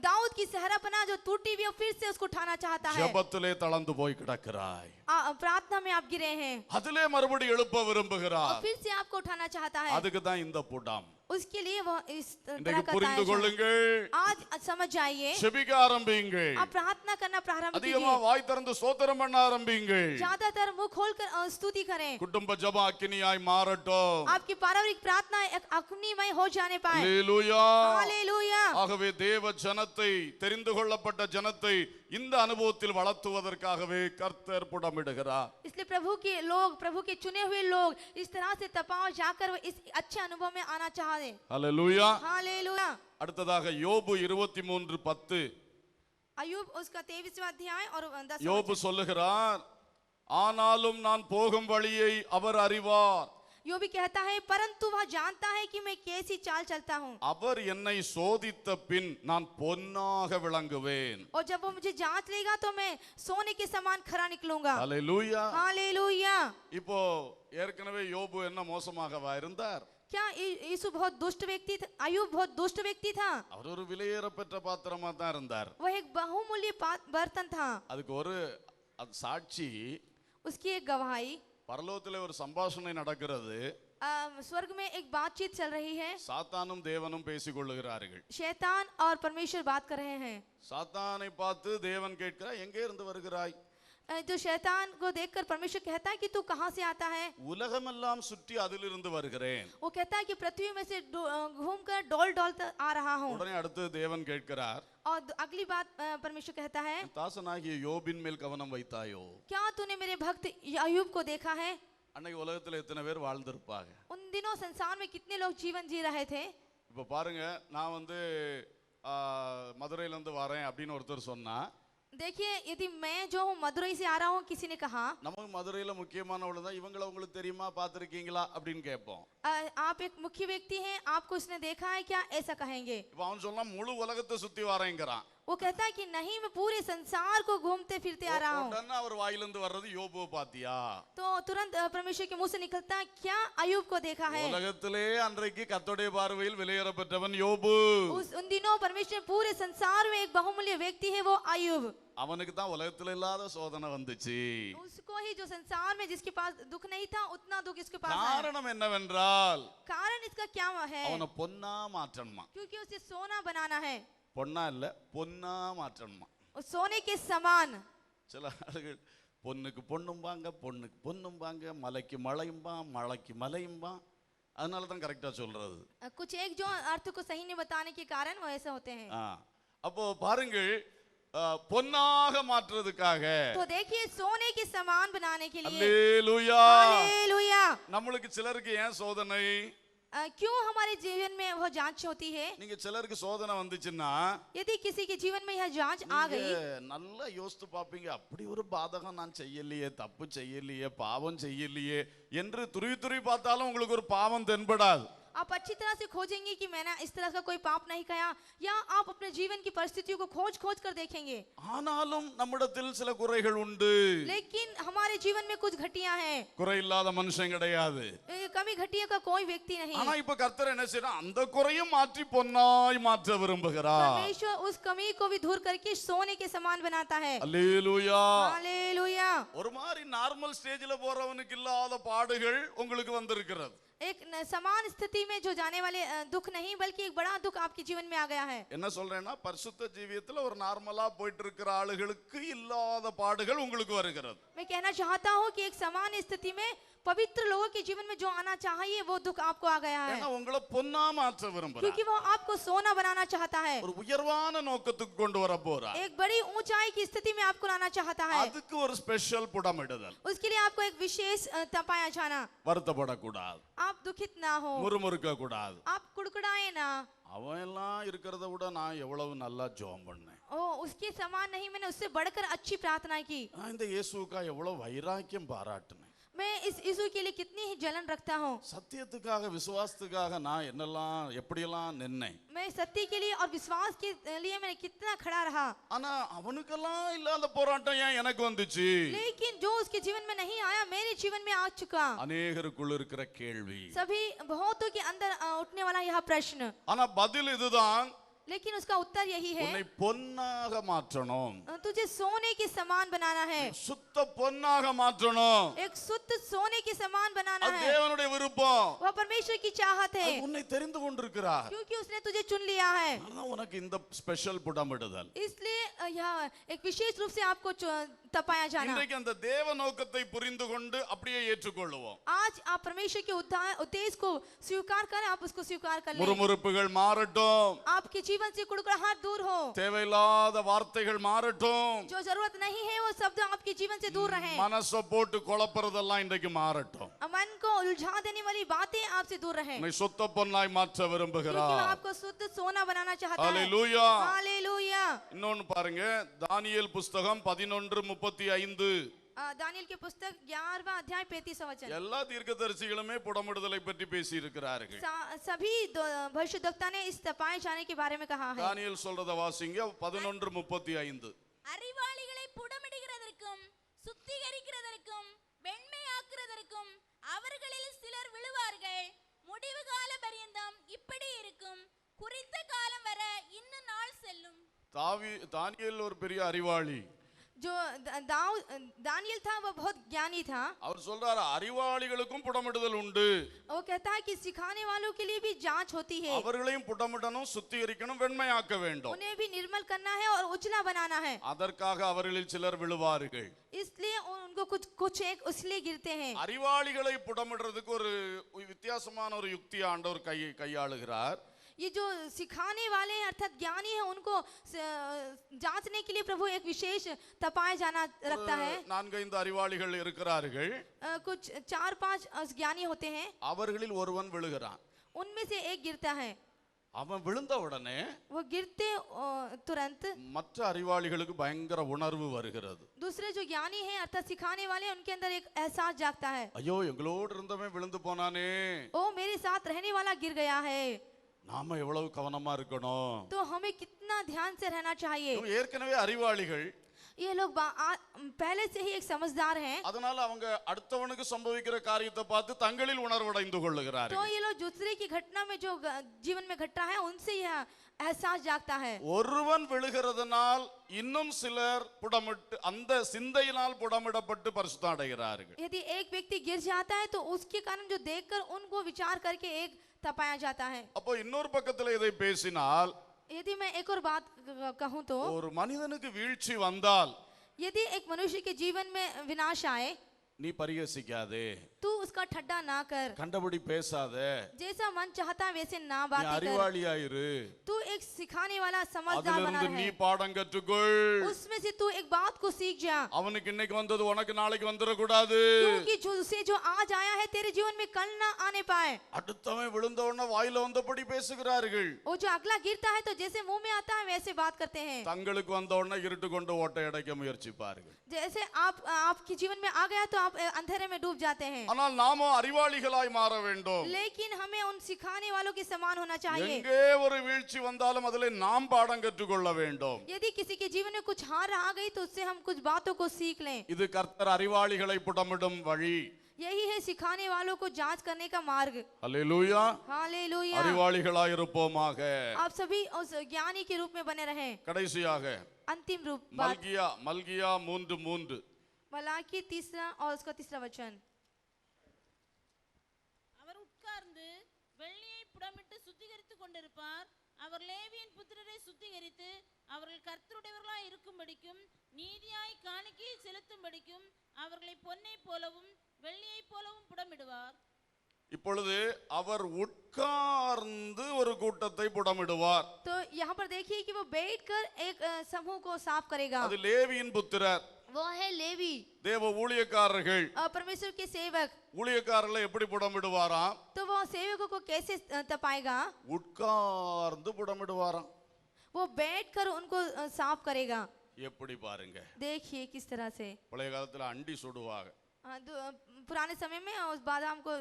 दाऊद की सहरापना जो टूटी हुई है फिर से उसको उठाना चाहता है।
ஜெபத்திலே தளர்ந்து போய் கிடக்கிறாய்.
प्रार्थना में आप गिरे हैं
அதிலே மறுபடி எழுப்ப
और
விரும்புகிறார்.
फिर से आपको उठाना चाहता है।
அதுக்கு தான் இந்த புடம்.
उसके लिए वो इस तरह
இன்றைக்கு
का
புரிந்து கொள்ளுங்கள்.
आज समझ जाइए।
செபிக்க ஆரம்பியுங்கள்.
आप प्रार्थना करना प्रारंभ
அதிகமா
कीजिए।
வாய் திறந்து ஸ்தோத்திரம் பண்ண ஆரம்பியுங்கள்.
ज्यादातर मुंह खोलकर स्तुति करें।
குடும்ப ஜெபம் அக்கினியாய் மாறட்டும்.
आपकी पारिवारिक प्रार्थना एक अग्निमय हो जाने पाए।
அல்லேலூயா.
हालेलुया।
ஆகவே தேவ ஜனத்தை, தெரிந்து கொள்ளப்பட்ட ஜனத்தை இந்த அனுபவத்தில் வளர்த்துவதற்காகவே கர்த்தர் புடமிடுகிறார்.
इसलिए प्रभु के चुने हुए लोग इस तरह से तपाव जाकर वो इस अच्छे अनुभव में आना चाहते।
அல்லேலூயா.
हालेलुया।
அடுத்ததாக யோபு 23:10.
अय्यूब उसका 23वां अध्याय और 10वां
யோபு சொல்லுகிறார், ஆனாலும் நான் போகும் வழியை அவர் அறிவார்.
यो भी कहता है परंतु वह जानता है कि मैं कैसी चाल चलता हूँ।
அவர் என்னை சோதித்த பின் நான் பொன்னாக விளங்குவேன்.
और जब वो मुझे जांच लेगा तो मैं सोने के समान खरा निकलूंगा।
அல்லேலூயா.
हालेलुया।
இப்போ ஏற்கனவே யோபு என்ன மோசமாகவா இருந்தார்?
क्या यीशु बहुत दुष्ट व्यक्ति था? अय्यूब बहुत दुष्ट व्यक्ति था।
அவர் ஒரு விலையேறப்பெற்ற பாத்திரமா தான் இருந்தார்.
वह एक बहुमूल्य बर्तन था।
அதுக்கு ஒரு சாட்சி,
उसकी एक गवाही,
பரலோகத்திலே ஒரு சம்பாஷணை நடக்கிறது.
स्वर्ग में एक बातचीत चल रही है।
சாத்தானும் தேவனும் பேசிக் கொள்ளுகிறார்கள்.
शैतान और परमेश्वर बात कर रहे हैं।
சாத்தானை பார்த்து தேவன் கேட்கிறார், எங்கே இருந்து வருகிறாய்?
जो शैतान को देखकर परमेश्वर कहता है कि तू कहाँ से आता है?
உலகமெல்லாம் சுற்றி அதிலிருந்து வருகிறேன்.
वो कहता है कि पृथ्वी में से घूमकर डोल डोल आ रहा हूँ।
உடனே அடுத்து தேவன் கேட்கிறார்,
और अगली बात परमेश्वर कहता है,
தாசனாகிய யோபின் மேல் கவனம் வைத்தாயோ?
क्या तूने मेरे भक्त अय्यूब को देखा है?
அன்னைக்கு உலகத்துல எத்தனை பேர் வாழ்ந்திருப்பாங்க?
उन दिनों संसार में कितने लोग जीवन जी रहे थे?
இப்ப பாருங்க, நான் மதுரையில இருந்து வரேன் அப்படின்னு ஒருத்தர் சொன்னா,
देखिए यदि मैं जो हूँ मदुरई से आ रहा हूँ, किसी ने कहा
நமக்கு மதுரையில முக்கியமானவங்க தான், இவங்கள உங்களுக்கு தெரியுமா, பார்த்திருக்கீங்களா அப்படின்னு கேட்போம்.
आप एक मुख्य व्यक्ति हैं, आपको उसने देखा है क्या, ऐसा कहेंगे।
இப்ப அவன் சொன்னா முழு உலகத்தை சுத்தி வரேங்கிறான்.
वो कहता है कि नहीं मैं पूरे संसार को घूमते फिरते आ रहा हूँ।
உடனே அவர் வாயிலிருந்து வர்றது, யோபுவை பாத்தியா?
तो तुरंत परमेश्वर के मुंह से निकलता है, क्या अय्यूब को देखा है?
உலகத்திலே அன்றைக்கு கர்த்தருடைய பார்வையில் விலையேறப்பட்டவன் யோபு.
उन दिनों परमेश्वर पूरे संसार में एक बहुमूल्य व्यक्ति है, वो अय्यूब।
அவனுக்கு தான் உலகத்துல இல்லாத சோதனை வந்துச்சு.
उसको ही जो संसार में जिसके पास दुख नहीं था उतना दुख इसके पास है।
காரணம் என்னவென்றால்,
कारण इसका क्या है?
அவனை பொன்னா மாற்றணுமா.
क्योंकि उसे सोना बनाना है।
பொன்னா இல்ல, பொன்னா மாற்றணுமா.
सोने के समान।
சில ஆளுகள் பொண்ணுக்கு பொண்ணும்பாங்க, பொண்ணுக்கு பொண்ணும்பாங்க, மலைக்கு மலையும்பா, மலைக்கு மலையும்பா. அதனால தான் கரெக்டா சொல்றது.
कुछ एक जो अर्थ को सही नहीं बताने के कारण वो ऐसा होते हैं।
அப்போ பாருங்கள், பொன்னாக மாற்றுறதுக்காக,
तो देखिए सोने के समान बनाने के लिए,
அல்லேலூயா,
हालेलुया।
நம்மளுக்கு சிலருக்கு ஏன் சோதனை?
क्यों हमारे जीवन में वो जांच होती है?
நீங்க சிலருக்கு சோதனை வந்துச்சுன்னா,
यदि किसी के जीवन में यह जांच आ गई,
நல்லா யோசித்து பாப்பீங்க, அப்படி ஒரு பாதகம் நான் செய்யலையே, தப்பு செய்யலையே, பாவம் செய்யலையே என்று துருவி துருவி பார்த்தாலும் உங்களுக்கு ஒரு பாவம் தென்படாது.
आप अच्छी तरह से खोजेंगे कि मैंने इस तरह का कोई पाप नहीं किया, या आप अपने जीवन की परिस्थितियों को खोज खोज कर देखेंगे।
ஆனாலும் நம்மிடத்தில் சில குறைகள் உண்டு.
लेकिन हमारे जीवन में कुछ घटिया है।
குறை இல்லாத மனுஷன் கிடையாது.
कमी घटिया का कोई व्यक्ति नहीं।
ஆனா இப்ப கர்த்தர் என்ன செய்யறார்? அந்த குறையும் மாற்றி பொன்னாய் மாற்ற விரும்புகிறார்.
परमेश्वर उस कमी को भी दूर करके सोने के समान बनाता है।
அல்லேலூயா,
हालेलुया।
ஒரு மாதிரி நார்மல் ஸ்டேஜ்ல போறவனுக்கு இல்லாத பாடுகள் உங்களுக்கு வந்திருக்கிறது.
एक समान स्थिति में जो जाने वाले दुख नहीं, बल्कि एक बड़ा दुख आपके जीवन में आ गया है।
என்ன சொல்றேன்னா, பரிசுத்த ஜீவியத்துல ஒரு நார்மலா போயிட்டு இருக்கிற ஆளுகளுக்கு இல்லாத பாடுகள் உங்களுக்கு வருகிறது.
मैं कहना चाहता हूँ कि एक समान स्थिति में पवित्र लोगों के जीवन में जो आना चाहिए वो दुख आपको आ गया है,
ஏன்னா உங்களை பொன்னா மாற்ற விரும்புறார்.
क्योंकि वो आपको सोना बनाना चाहता है।
ஒரு உயர்வான நோக்கத்துக்கு கொண்டு வர போறார்.
एक बड़ी ऊंचाई की स्थिति में आपको लाना चाहता है।
அதுக்கு ஒரு ஸ்பெஷல் புடமிடுதல்.
उसके लिए आपको एक विशेष तपाया जाना।
வருத்தப்படக்கூடாது,
आप दुखित ना हो,
முறுமுறுக்க கூடாது.
आप कुड़कुड़ाए ना।
அவன் எல்லாம் இருக்கிறத விட நான் எவ்வளவு நல்லா ஜெபம் பண்ணேன்,
ओ उसके समान नहीं, मैंने उससे बढ़कर अच्छी प्रार्थना की।
நான் இந்த இயேசுவுக்கா எவ்வளவு வைராக்கியம் பாராட்டினேன்,
मैं इस यीशु के लिए कितनी ही जलन रखता हूँ,
சத்தியத்துக்காக விசுவாசத்துக்காக நான் என்னெல்லாம் எப்படியெல்லாம் நின்னேன்.
मैं सत्य के लिए और विश्वास के लिए मैंने कितना खड़ा रहा।
ஆனா அவனுக்கெல்லாம் இல்லாத போராட்டம் ஏன் எனக்கு வந்துச்சு?
लेकिन जो उसके जीवन में नहीं आया मेरे जीवन में आ चुका।
அநேகருக்குள்ள இருக்கிற கேள்வி,
सभी बहुतों के अंदर उठने वाला यह प्रश्न,
ஆனா பதில் இதுதான்,
लेकिन उसका उत्तर यही है,
உன்னை பொன்னாக மாற்றணும்,
तुझे सोने के समान बनाना है।
சுத்த பொன்னாக மாற்றணும்.
एक शुद्ध सोने के समान बनाना
அது
है।
தேவனுடைய விருப்பம்.
वह परमेश्वर की चाहत है,
அது உன்னை தெரிந்து கொண்டிருக்கிறார்.
क्योंकि उसने तुझे चुन लिया है।
ஆனா உனக்கு இந்த ஸ்பெஷல் புடமிடுதல்.
इसलिए यह एक विशेष रूप से आपको तपाया जाना।
இன்றைக்கு அந்த தேவ நோக்கத்தை புரிந்து கொண்டு அப்படியே ஏற்றுக்கொள்வோம்.
आज आप परमेश्वर के उद्देश्य को स्वीकार करें, आप उसको स्वीकार कर लें।
முறுமுறுப்புகள் மாறட்டும்,
आपके जीवन से कुड़कुड़ाहट दूर हो,
தேவையில்லாத வார்த்தைகள் மாறட்டும்,
जो जरूरत नहीं है वो शब्द आपके जीवन से दूर रहे।
மனசை போட்டு குழப்பறதெல்லாம் இன்றைக்கு மாறட்டும்.
मन को उलझा देने वाली बातें आपसे दूर रहे,
உன்னை சுத்த பொன்னாய் மாற்ற
क्योंकि वो
விரும்புகிறார்.
आपको शुद्ध सोना बनाना चाहता है।
ஹalleluya.
हालेलुया।
இன்னொன்னு பாருங்க, தானியேல் புஸ்தகம் 11:35.
दानियेल की पुस्तक 11वां अध्याय 35वां वचन।
எல்லா தீர்க்கதரிசிகளுமே புடமிடுதலை பற்றி பேசி இருக்கிறார்கள்.
सभी भविष्यद्वक्ता ने इस तपाए जाने के बारे में कहा है।
தானியேல் சொல்றத வாசிங்க, 11:35.
அறிவாளிகளை புடமிடுகிறதற்கும் சுத்திகரிக்கிறதற்கும் வெண்மையாக்குறதற்கும் அவர்களில் சிலர் விழுவார்கள். முடிவு கால பரியந்தம் இப்படி இருக்கும். குறித்த காலம் வர இன்னும் நாள் செல்லும்.
தானியேல் ஒரு பெரிய அறிவாளி.
जो दानियेल था वो बहुत ज्ञानी था।
அவர் சொல்றாரு, அறிவாளிகளுக்கும் புடமிடுதல் உண்டு.
वो कहता है कि सिखाने वालों के लिए भी जांच होती है,
அவர்களையும் புடமிடணும், சுத்திகரிக்கணும், வெண்மையாக்க வேண்டும்.
उन्हें भी निर्मल करना है और उजला बनाना है।
அதற்காக அவர்களில் சிலர் விழுவார்கள்.
इसलिए उनको कुछ एक उसलिए गिरते हैं।
அறிவாளிகளை புடமிடுறதுக்கு ஒரு வித்தியாசமான ஒரு யுக்தி ஆண்டவர் கையாளுகிறார்.
ये जो सिखाने वाले हैं अर्थात ज्ञानी है, उनको जांचने के लिए प्रभु एक विशेष तपाया जाना रखता है।
4-5 அறிவாளிகள் இருக்கிறார்கள்.
कुछ 4-5 ज्ञानी होते हैं,
அவர்களில் ஒருவன் விழுகிறான்.
उनमें से एक गिरता है।
அவன் விழுந்த உடனே
वो गिरते तुरंत
மற்ற அறிவாளிகளுக்கு பயங்கர உணர்வு வருகிறது.
दूसरे जो ज्ञानी हैं अर्थात सिखाने वाले, उनके अंदर एक एहसास जागता है,
ஐயோ எங்களோடு இருந்தவன் விழுந்து போனானே,
ओ मेरे साथ रहने वाला गिर गया है,
நாம எவ்வளவு கவனமா இருக்கணும்.
तो हमें कितना ध्यान से रहना चाहिए।
இவங்க ஏற்கனவே அறிவாளிகள்,
ये लोग पहले से ही एक समझदार हैं,
அதனால அவங்க அடுத்தவனுக்கு சம்பவிக்கிற காரியத்தை பார்த்து தங்களில் உணர்வடைந்து
तो
கொள்ளுகிறார்கள்.
ये लोग दूसरे की घटना में जो जीवन में घटना है उनसे यह एहसास जागता है।
ஒருவன் விழுகிறதுனால் இன்னும் சிலர் புடமிட்டு அந்த சிந்தையினால் புடமிடப்பட்டு பரிசுத்தம் அடைகிறார்கள்.
यदि एक व्यक्ति गिर जाता है तो उसके कारण जो देखकर उनको विचार करके एक तपाया जाता है।
அப்போ இன்னொரு பக்கத்துல இதை பேசினால்,
यदि मैं एक और बात कहूं तो,
ஒரு மனிதனுக்கு வீழ்ச்சி வந்தால்
यदि एक मनुष्य के जीवन में विनाश आए
நீ பரிகசிக்காதே,
तू उसका ठड्डा ना कर,
கண்டபடி பேசாத,
जैसा मन चाहता है वैसे ना
நீ
बातें कर।
அறிவாளியாயிரு,
तू एक सिखाने वाला समझदार बना
அதிலிருந்து நீ
रहे,
பாடம் கற்றுக்கொள்.
उसमें से तू एक बात को सीख जा,
அவனுக்கு இன்னைக்கு வந்தது உனக்கு நாளைக்கு வந்துடக்கூடாது.
क्योंकि जो उसे जो आज आया है तेरे जीवन में कल ना आने पाए।
அடுத்தவன் விழுந்த உடனே வாயில வந்தபடி பேசுகிறார்கள்.
वो जो अगला गिरता है तो जैसे मुंह में आता है वैसे बात करते हैं,
தங்களுக்கு வந்த உடனே இருட்டு கொண்டு ஓட்டை அடைக்க முயற்சிப்பார்கள்.
जैसे आपके जीवन में आ गया तो आप अंधेरे में डूब जाते हैं।
ஆனால் நாமோ அறிவாளிகளாய் மாற வேண்டும்.
लेकिन हमें उन सिखाने वालों के समान होना चाहिए।
எங்கே ஒரு வீழ்ச்சி வந்தாலும் அதிலே நாம் பாடம் கற்றுக்கொள்ள வேண்டும்.
यदि किसी के जीवन में कुछ हार आ गई तो उससे हम कुछ बातों को सीख लें।
இது கர்த்தர் அறிவாளிகளை புடமிடும் வழி.
यही है सिखाने वालों को जांच करने का मार्ग।
அல்லேலூயா.
हालेलुया।
அறிவாளிகளாய் இருப்போமாக.
आप सभी उस ज्ञानी के रूप में बने रहें।
கடைசியாக
अंतिम रूप बात,
மல்கியா 3:3.
मलाकी 3 और उसका 3 वचन।
அவர் உட்கார்ந்து வெள்ளியை புடமிட்டு சுத்திகரித்துக் கொண்டிருப்பார். அவர் லேவியின் புத்திரரை சுத்திகரித்து அவர்கள் கர்த்தருடையவர்களாய் இருக்கும்படிக்கும் நீதியாய் காணிக்கையை செலுத்தும்படிக்கும் அவர்களை பொன்னை போலவும் வெள்ளியை போலவும் புடமிடுவார்.
இப்பொழுது அவர் உட்கார்ந்து ஒரு கூட்டத்தை புடமிடுவார்.
तो यहाँ पर देखिए कि वो बैठकर एक समूह को साफ करेगा।
அது லேவியின் புத்திரர்,
वो है लेवी,
தேவ ஊழியக்காரர்கள்.
परमेश्वर के सेवक।
ஊழியக்காரர்களை எப்படி புடமிடுவாராம்?
तो वो सेवकों को कैसे तपाएगा?
உட்கார்ந்து புடமிடுவாராம்.
वो बैठकर उनको साफ करेगा।
எப்படி பாருங்க,
देखिए किस तरह से
பழைய காலத்துல அண்டி சுடுவாங்க.
पुराने समय में उस बादाम को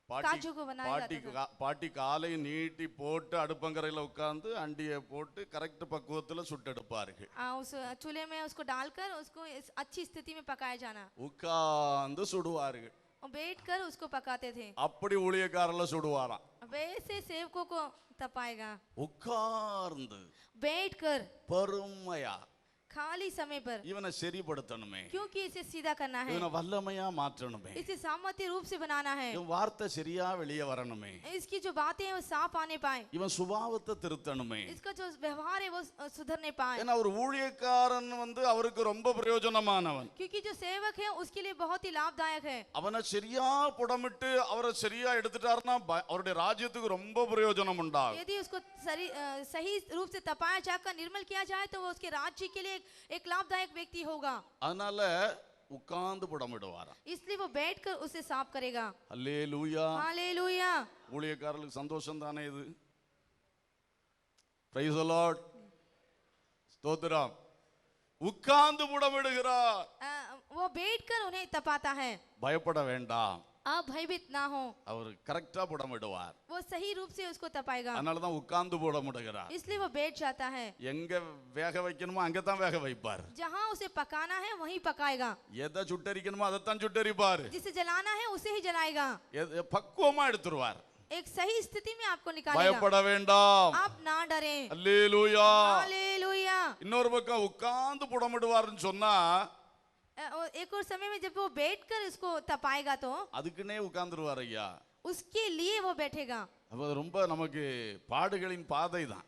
काजू को बनाया जाता था।
பாட்டி காலை நீட்டி போட்டு அடுப்பங்கரையில உட்கார்ந்து அண்டியை போட்டு கரெக்ட் பக்குவத்துல சுட்டெடுப்பார்கள்.
उस चूल्हे में उसको डालकर उसको अच्छी स्थिति में पकाया जाना,
உட்கார்ந்து சுடுவார்கள்.
बैठकर उसको पकाते थे।
அப்படி ஊழியக்காரர்ல சுடுவாராம்.
वैसे सेवकों को तपाएगा,
உட்கார்ந்து
बैठकर
பொறுமையா.
खाली समय पर,
இவனை சரிப்படுத்தணுமே,
क्योंकि इसे सीधा करना है,
இவனை வல்லமையா மாற்றணுமே,
इसे सामर्थ्य रूप से बनाना है,
இவன் வார்த்தை சரியா வெளியே வரணுமே,
इसकी जो बातें हैं वो साफ आने पाए,
இவன் சுபாவத்தை திருத்தணுமே.
इसका जो व्यवहार है वो सुधरने पाए।
ஏன்னா ஒரு ஊழியக்காரன் அவருக்கு ரொம்ப பிரயோஜனமானவன்.
क्योंकि जो सेवक है उसके लिए बहुत ही लाभदायक है।
அவனை சரியா புடமிட்டு அவரை சரியா எடுத்துட்டாருன்னா அவருடைய ராஜ்யத்துக்கு ரொம்ப பிரயோஜனம் உண்டாகும்.
यदि उसको सही रूप से तपाया जाकर निर्मल किया जाए तो वो उसके राज्य के लिए एक लाभदायक व्यक्ति होगा।
அதனால உட்கார்ந்து புடமிடுவாராம்.
इसलिए वो बैठकर उसे साफ करेगा।
அல்லேலூயா.
हालेलुया।
ஊழியக்காரர்களுக்கு சந்தோஷம் தானே இது? Praise the Lord. ஸ்தோத்திரம். உட்கார்ந்து புடமிடுகிறார்.
वो बैठकर उन्हें तपाता है।
பயப்பட வேண்டாம்,
आप भयभीत ना हो,
அவர் கரெக்டா புடமிடுவார்.
वो सही रूप से उसको तपाएगा।
அதனால தான் உட்கார்ந்து புடமிடுகிறார்.
इसलिए वो बैठ जाता है।
எங்க வேக வைக்கணுமோ அங்க தான் வேக வைப்பார்.
जहाँ उसे पकाना है वहीं पकाएगा,
எதை சுட்டரிக்கணுமோ அதை தான் சுட்டரிப்பார்.
जिसे जलाना है उसे ही जलाएगा,
பக்குவமா எடுத்துருவார்.
एक सही स्थिति में आपको निकालेगा।
பயப்பட வேண்டாம்.
आप ना डरें।
அல்லேலூயா.
हालेलुया।
இன்னொரு பக்கம் உட்கார்ந்து புடமிடுவார்னு சொன்னா
एक और समय में जब वो बैठकर इसको तपाएगा तो
அதுக்குன்னே உட்கார்ந்துருவார் ஐயா.
उसके लिए वो बैठेगा।
அப்ப ரொம்ப நமக்கு பாடுகளின் பாதை தான்.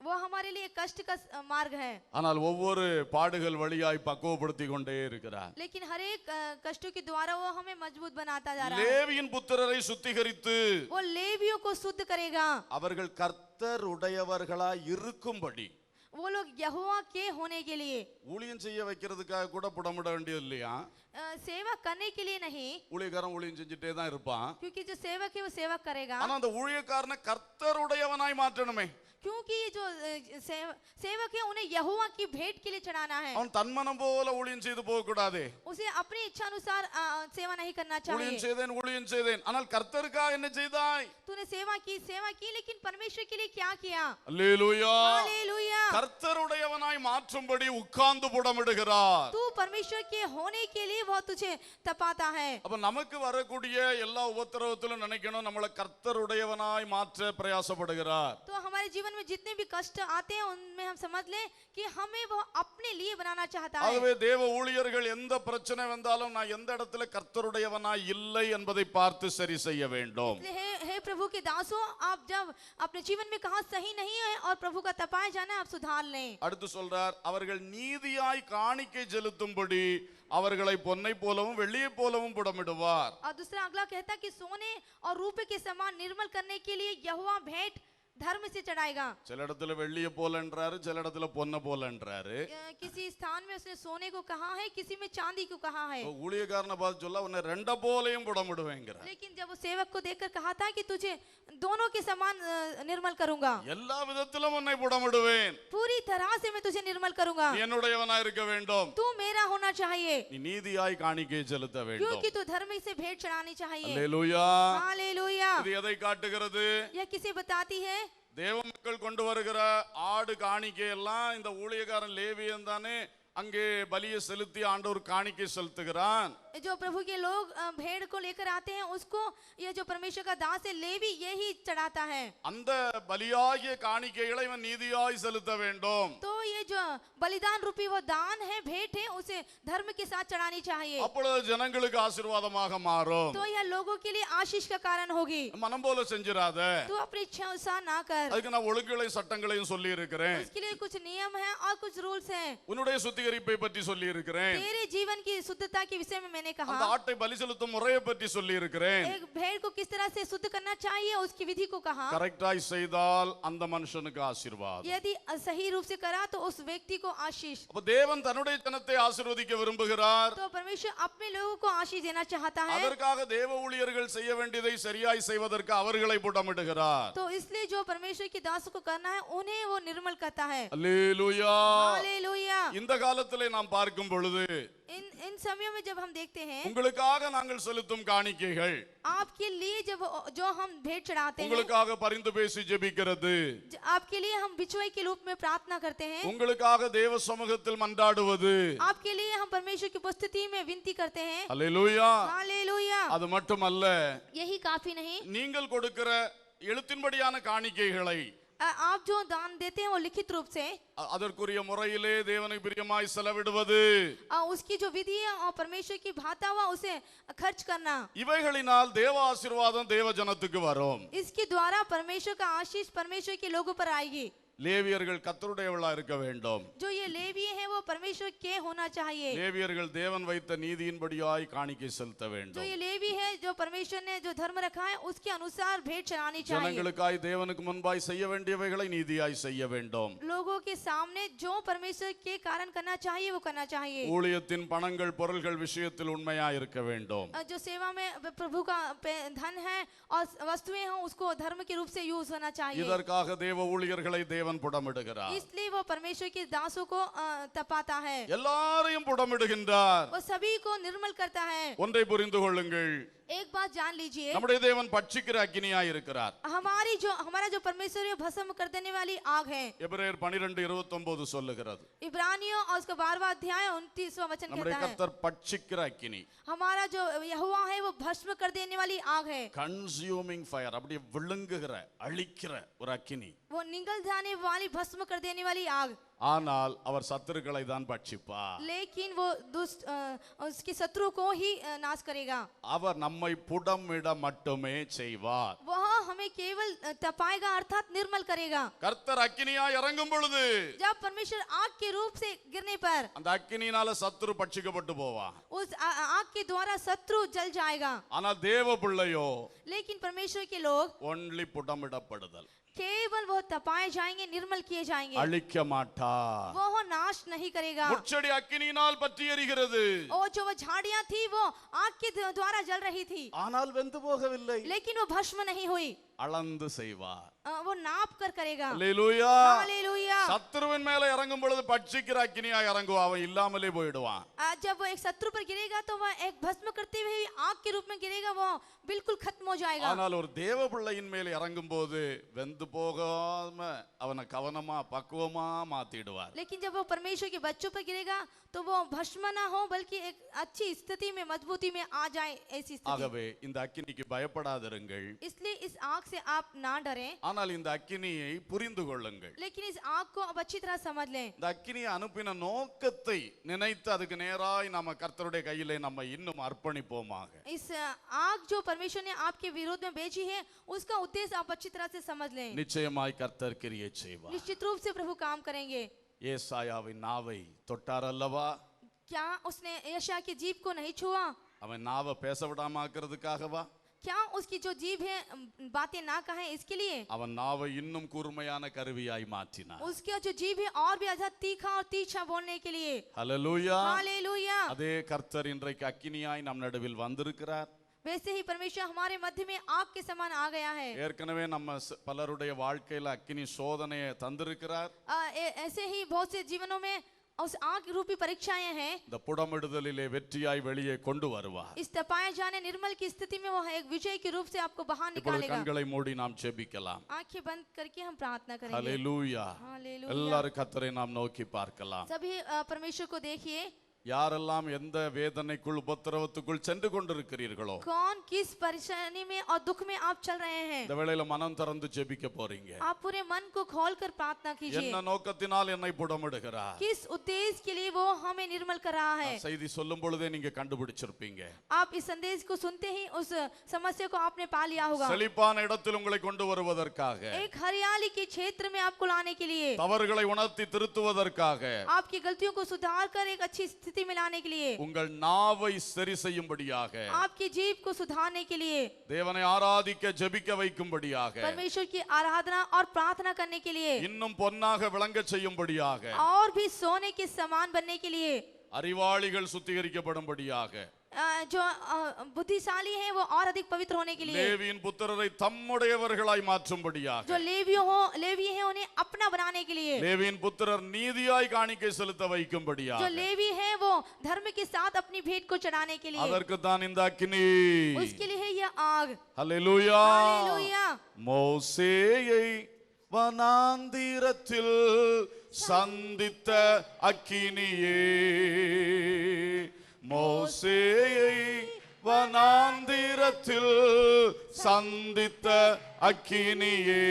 वो हमारे लिए कष्ट का मार्ग है,
ஆனால் ஒவ்வொரு பாடுகள் வழியாய் பக்குவப்படுத்தி கொண்டே இருக்கிறார்.
लेकिन हर एक कष्टों के द्वारा वो हमें मजबूत बनाता जा रहा है।
லேவியின் புத்திரரை சுத்திகரித்து
वो लेवियों को शुद्ध करेगा,
அவர்கள் கர்த்தர் உடையவர்களாய் இருக்கும்படி.
वो लोग यहोवा के होने के लिए,
ஊழியம் செய்ய வைக்கிறதுக்காக கூட புடமிட வேண்டியது இல்லையா?
सेवा करने के लिए नहीं,
ஊழியக்காரன் ஊழியம் செஞ்சுட்டே தான் இருப்பான்.
क्योंकि जो सेवक है वो सेवा करेगा,
ஆனா அந்த ஊழியக்காரனை கர்த்தர் உடையவனாய் மாற்றணுமே.
क्योंकि ये जो सेवक है उन्हें यहोवा की भेंट के लिए चढ़ाना है।
அவன் தன்மனம் போல ஊழியம் செய்து போக கூடாது.
उसे अपनी इच्छा अनुसार सेवा नहीं करना
ஊழியம்
चाहिए।
செய்தேன் ஆனால் கர்த்தருக்காக என்ன செய்தாய்?
तूने सेवा की, लेकिन परमेश्वर के लिए क्या किया?
அல்லேலூயா.
हालेलुया।
கர்த்தருடையவனாய் மாற்றும்படி உட்கார்ந்து புடமிடுகிறார்.
तू परमेश्वर के होने के लिए वो तुझे तपाता है।
அப்ப நமக்கு வரக்கூடிய எல்லா உபத்திரவத்திலும் நினைக்கணும் நம்மளை கர்த்தருடையவனாய் மாற்ற பிரயாசப்படுகிறார்.
तो हमारे जीवन में जितने भी कष्ट आते हैं उनमें हम समझ लें कि हमें वो अपने लिए बनाना चाहता है।
ஆகவே தேவ ஊழியர்கள் எந்த பிரச்சனை வந்தாலும் நான் எந்த இடத்துல கர்த்தருடையவனாய் இல்லை என்பதை பார்த்து சரி செய்ய வேண்டும்.
हे प्रभु के दासों, आप जब अपने जीवन में कहाँ सही नहीं है और प्रभु का तपाया जाना आप सुधार लें।
அடுத்து சொல்றார், அவர்கள் நீதியாய் காணிக்கை செலுத்தும்படி அவர்களை பொன்னை போலவும் வெள்ளியை போலவும் புடமிடுவார்.
और दूसरा अगला कहता है कि सोने और रूपे के समान निर्मल करने के लिए यहोवा भेंट धर्म से चढ़ाएगा.
சில இடத்துல வெள்ளியை போலன்றாரு, சில இடத்துல பொன்னை போலன்றாரு.
किसी स्थान में उसने सोने को कहा है, किसी में चांदी को कहा है.
ஊழியக்காரனை பார்த்து சொல்ல உன்னை ரெண்ட போலையும் புடமிடுவேங்கிறார்.
लेकिन जब वो सेवक को देखकर कहा था कि तुझे दोनों के समान निर्मल करूंगा,
எல்லா விதத்திலும் உன்னை புடமிடுவேன்,
पूरी तरह से मैं तुझे निर्मल करूंगा.
நீ என்னுடையவனா இருக்க வேண்டும்,
तू मेरा होना चाहिए,
நீ நீதியாய் காணிக்கை செலுத்த வேண்டும்.
क्योंकि तू धर्म से भेंट चढ़ानी चाहिए.
அல்லேலூயா.
हालेलुया.
இது எதை காட்டுகிறது?
यह किसे बताती है?
தேவ மக்கள் கொண்டு வருகிற ஆடு காணிக்கை எல்லாம் இந்த ஊழியக்காரன் லேவியன் தானே அங்கே பலியை செலுத்தி ஆண்டவர் காணிக்கை செலுத்துகிறான்.
जो प्रभु के लोग भेड़ को लेकर आते हैं, उसको ये जो परमेश्वर का दास है लेवी यही चढ़ाता है.
அந்த பலியாகிய காணிக்கைகளை இவன் நீதியாய் செலுத்த வேண்டும்.
तो ये जो बलिदान रूपी वो दान है, भेंट है, उसे धर्म के साथ चढ़ानी चाहिए.
அப்பொழுது ஜனங்களுக்கு ஆசீர்வாதமாக மாறும்.
तो यह लोगों के लिए आशीष का कारण होगी.
மனம் போல செஞ்சிராத.
तू अपनी इच्छा अनुसार ना कर.
அதுக்கு நான் ஒழுங்குகளையும் சட்டங்களையும் சொல்லி இருக்கிறேன்.
उसके लिए कुछ नियम है और कुछ रूल्स हैं.
உன்னுடைய சுத்திகரிப்பை பற்றி சொல்லி இருக்கிறேன்.
तेरे जीवन की शुद्धता के विषय में मैंने
அந்த
कहा.
ஆட்டை பலி செலுத்தும் முறையை பற்றி சொல்லி இருக்கிறேன்.
एक भेड़ को किस तरह से शुद्ध करना चाहिए उसकी विधि को कहा.
கரெக்டாய் செய்தால் அந்த மனுஷனுக்கு ஆசீர்வாதம்.
यदि सही रूप से करा तो उस व्यक्ति को आशीष.
அப்ப தேவன் தன்னுடைய ஜனத்தை ஆசீர்வதிக்க விரும்புகிறார்.
तो परमेश्वर अपने लोगों को आशीष देना चाहता है.
அதற்காக தேவ ஊழியர்கள் செய்ய வேண்டியதை சரியாய் செய்வதற்கு அவர்களை புடமிடுகிறார்.
तो इसलिए जो परमेश्वर की दास को करना है उन्हें वो निर्मल करता है.
அல்லேலூயா.
हालेलुया.
இந்த காலத்திலே நாம் பார்க்கும் பொழுது
इन समयों में जब हम देखते हैं,
உங்களுக்காக நாங்கள் செலுத்தும் காணிக்கைகள்,
आपके लिए जब जो हम भेंट चढ़ाते हैं,
உங்களுக்காக பரிந்து பேசி ஜெபிக்கிறது,
आपके लिए हम बिचौलिए के रूप में प्रार्थना करते हैं,
உங்களுக்காக தேவ சமூகத்தில் மன்றாடுவது,
आपके लिए हम परमेश्वर की उपस्थिति में विनती करते हैं.
அல்லேலூயா.
हालेलुया.
அது மட்டுமல்ல,
यही काफी नहीं,
நீங்கள் கொடுக்கிற எழுத்தின்படியான காணிக்கைகளை
आप जो दान देते हैं वो लिखित रूप से
அதற்குரிய முறையிலே தேவனுக்கு பிரியமாய் செலவிடுவது,
उसकी जो विधि है और परमेश्वर की भाता हुआ उसे खर्च करना,
இவைகளினால் தேவ ஆசீர்வாதம் தேவ ஜனத்துக்கு வரும்.
इसके द्वारा परमेश्वर का आशीष परमेश्वर के लोगों पर आएगी.
லேவியர்கள் கர்த்தருடையவளா இருக்க வேண்டும்.
जो ये लेवी है वो परमेश्वर के होना चाहिए.
லேவியர்கள் தேவன் வைத்த நீதியின்படியாய் காணிக்கை செலுத்த
जो
வேண்டும்.
ये लेवी है, जो परमेश्वर ने जो धर्म रखा है उसके अनुसार भेंट चढ़ानी चाहिए.
ஜனங்களுக்காய் தேவனுக்கு முன்பாய் செய்ய வேண்டியவைகளை நீதியாய் செய்ய வேண்டும்.
लोगों के सामने जो परमेश्वर के कारण करना चाहिए वो करना चाहिए.
ஊழியத்தின் பணங்கள் பொருள்கள் விஷயத்தில் உண்மையாய் இருக்க வேண்டும்.
जो सेवा में प्रभु का धन है और वस्तुएं हैं उसको धर्म के रूप से यूज होना चाहिए.
இதற்காக தேவ ஊழியர்களை தேவன் புடமிடுகிறார்.
इसलिए वो परमेश्वर के दासों को तपाता है.
எல்லாரையும் புடமிடுகின்றார்.
वो सभी को निर्मल करता है.
ஒன்றை புரிந்து கொள்ளுங்கள்,
एक बात जान लीजिए,
நம்முடைய தேவன் பட்சிக்கிற அக்கினியாய் இருக்கிறார்.
हमारा जो परमेश्वर है भस्म कर देने वाली आग है.
எபிரேயர் 12:29 சொல்லுகிறது.
इब्रानियों और उसका 12वां अध्याय 29वां वचन
நம்முடைய
कहता है,
கர்த்தர் பட்சிக்கிற அக்கினி,
हमारा जो यहोवा है वो भस्म कर देने वाली आग है.
கன்சியூமிங் ஃபயர், அப்படியே விழுங்குகிற அழிக்கிற ஒரு அக்கினி.
वो निगल जाने वाली भस्म कर देने वाली आग.
ஆனால் அவர் சத்துருக்களை தான் பட்சிப்பார்.
लेकिन वो दुष्ट उसके शत्रु को ही नाश करेगा.
அவர் நம்மை புடமிட மட்டுமே செய்வார்.
वह हमें केवल तपाएगा अर्थात निर्मल करेगा.
கர்த்தர் அக்கினியாய் இறங்கும் பொழுது
जब परमेश्वर आग के रूप से गिरने पर
அந்த அக்கினியினால சத்துரு பட்சிக்கப்பட்டு போவான்.
उस आग के द्वारा शत्रु जल जाएगा.
ஆனால் தேவ பிள்ளையோ
लेकिन परमेश्वर के लोग
ஒன்லி புடமிடப்படுதல்,
केवल वो तपाए जाएंगे, निर्मल किए जाएंगे.
அழிக்க மாட்டார்.
वो नाश नहीं करेगा.
முட்செடி அக்கினியினால் பற்றி எரிகிறது,
और जो वो झाड़ियां थी वो आग के द्वारा जल रही थी,
ஆனால் வெந்து போகவில்லை.
लेकिन वो भस्म नहीं हुई.
அளந்து செய்வார்.
वो नाप कर करेगा.
அல்லேலூயா.
हालेलुया.
சத்துருவின் மேல இறங்கும் பொழுது பட்சிக்கிற அக்கினியா இறங்குவா, அவன் இல்லாமலே போயிடுவான்.
जब वो एक शत्रु पर गिरेगा तो वह एक भस्म करते हुए आग के रूप में गिरेगा, वो बिल्कुल खत्म हो जाएगा.
ஆனால் ஒரு தேவ பிள்ளையின் மேல இறங்கும் போது வெந்து போகாம அவனை கவனமா பக்குவமா மாத்திடுவார்.
लेकिन जब वो परमेश्वर के बच्चों पर गिरेगा तो वो भस्म ना हो बल्कि एक अच्छी स्थिति में, मजबूती में आ जाए, ऐसी स्थिति.
ஆகவே இந்த அக்கினிக்கு பயப்படாதிருங்கள்.
इसलिए इस आग से आप ना डरें,
ஆனால் இந்த அக்கினியை புரிந்து கொள்ளுங்கள்.
लेकिन इस आग को अब अच्छी तरह समझ लें.
இந்த அக்கினியை அனுப்பின நோக்கத்தை நினைத்து அதுக்கு நேராய் நம்ம கர்த்தருடைய கையிலே நம்ம இன்னும் அர்ப்பணிப்போமாக.
इस आग जो परमेश्वर ने आपके विरोध में भेजी है उसका उद्देश्य आप अच्छी तरह से समझ लें.
நிச்சயமாய் கர்த்தர் கிரியை செய்வார்.
निश्चित रूप से प्रभु काम करेंगे.
ஏசாயாவின் நாவை தொட்டார் அல்லவா?
क्या उसने यशायाह की जीभ को नहीं छुआ?
அவன் நாவை பேச விடாம ஆக்குறதுக்காகவா?
क्या उसकी जो जीभ है बातें ना कहे इसके लिए?
அவன் நாவை இன்னும் கூர்மையான கருவியாய் மாற்றினான்.
उसका जो जीभ है और भी ज्यादा तीखा और तीक्ष्ण बोलने के लिए.
ஹல்லேலூயா.
हालेलुया.
அதே கர்த்தர் இன்றைக்கு அக்கினியாய் நம் நடுவில் வந்திருக்கிறார்.
वैसे ही परमेश्वर हमारे मध्य में आग के समान आ गया है.
ஏற்கனவே நம்ம பலருடைய வாழ்க்கையில அக்கினி சோதனையை தந்திருக்கிறார்.
ऐसे ही बहुत से जीवनों में उस आग रूपी परीक्षाएं हैं.
இந்த புடமிடுதலிலே வெற்றியாய் வெளியே கொண்டு வருவார்.
इस तपाए जाने निर्मल की स्थिति में वो एक विजय के रूप से आपको बाहर
இப்பொழுது
निकालेगा.
கண்களை மூடி நாம் ஜெபிக்கலாம்.
आंखें बंद करके हम प्रार्थना करेंगे.
ஹல்லேலூயா.
हालेलुया.
எல்லாரும் கர்த்தரை நாம் நோக்கி பார்க்கலாம்.
सभी परमेश्वर को देखिए.
யாரெல்லாம் எந்த வேதனைக்குள் உபத்திரவத்துக்குள் சென்று கொண்டிருக்கிறீர்களோ,
कौन किस परेशानी में और दुख में आप चल रहे हैं,
இந்த வேளையில மனம் திறந்து ஜெபிக்க போறீங்க.
आप पूरे मन को खोलकर प्रार्थना कीजिए.
என்ன நோக்கத்தினால் என்னை புடமிடுகிறார்?
किस उद्देश्य के लिए वो हमें निर्मल कर रहा है?
செய்தி சொல்லும் பொழுதே நீங்க கண்டுபிடிச்சிருப்பீங்க.
आप इस संदेश को सुनते ही उस समस्या को आपने पा लिया होगा.
செழிப்பான இடத்தில் உங்களை கொண்டு வருவதற்காக,
एक हरियाली के क्षेत्र में आपको लाने के लिए,
தவறுகளை உணர்த்தி திருத்துவதற்காக,
आपकी गलतियों को सुधार कर एक अच्छी स्थिति में लाने के लिए,
உங்கள் நாவை சரி செய்யும்படியாக,
आपकी जीभ को सुधारने के लिए,
தேவனை ஆராதிக்க ஜெபிக்க வைக்கும்படியாக,
परमेश्वर की आराधना और प्रार्थना करने के लिए,
இன்னும் பொன்னாக விளங்க செய்யும்படியாக,
और भी सोने के समान बनने के लिए,
அறிவாளிகள் சுத்திகரிக்கப்படும்படியாக,
जो बुद्धिशाली हैं वो और अधिक पवित्र होने के लिए,
லேவியின் புத்திரரை தம்முடையவர்களாய் மாற்றும்படியாக,
जो लेवी हैं उन्हें अपना बनाने के लिए,
லேவியின் புத்திரர் நீதியாய் காணிக்கை செலுத்த வைக்கும்படியாக,
जो लेवी हैं वो धर्म के साथ अपनी भेंट को चढ़ाने के लिए,
அதற்கு தான் இந்த அக்கினி.
उसके लिए है यह आग.
ஹல்லேலூயா.
हालेलुया.
மோசேயை வனாந்திரத்தில் சந்தித்த அக்கினியே, மோசேயை வனாந்திரத்தில் சந்தித்த அக்கினியே,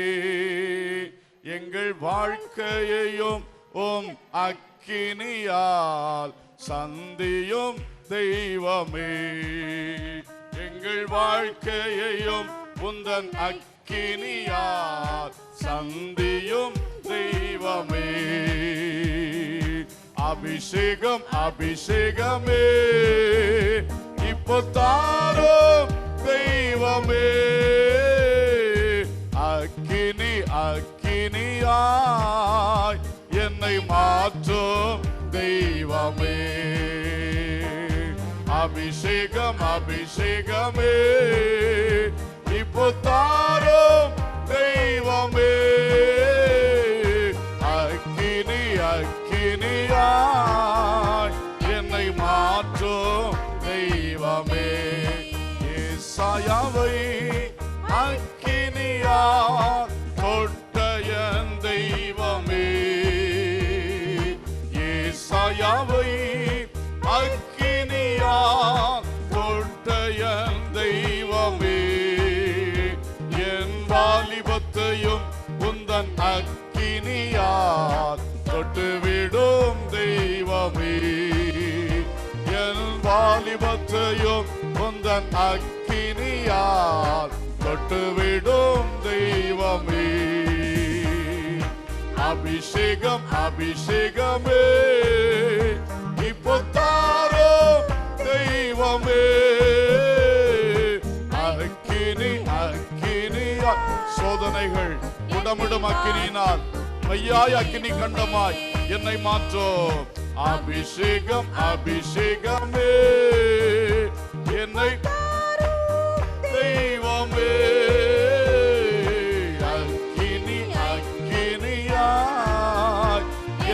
எங்கள் வாழ்க்கையையும் உம் அக்கினியால் சந்தியும் தெய்வமே, எங்கள் வாழ்க்கையையும் உந்தன் அக்கினியால் சந்தியும் தெய்வமே, அபிஷேகம் அபிஷேகமே இப்போ தாரும் தெய்வமே, அக்கினி அக்கினியாய் என்னை மாற்றும் தெய்வமே, அபிஷேகம் அபிஷேகமே இப்போ தாரும் தெய்வமே, அக்கினி அக்கினியாய் என்னை மாற்றும் தெய்வமே, ஏசாயாவை அக்கினியாய் தொட்ட என் தெய்வமே, ஏசாயாவை அக்கினியாய் தொட்ட என் தெய்வமே, என் வாலிபத்தையும் உந்தன் அக்கினியால் தொட்டுவிடும் தெய்வமே, என் வாலிபத்தையும் உந்தன் அக்கினியால் தொட்டுவிடும் தெய்வமே, அபிஷேகம் அபிஷேகமே இப்போ தாரும் தெய்வமே, அக்கினி அக்கினியா, சோதனைகள் புடமிடும் அக்கினியினால் மையாய் அக்கினி கண்டமாய் என்னை மாற்றும், அபிஷேகம் அபிஷேகமே என்னை தெய்வமே, அக்கினி அக்கினியாய்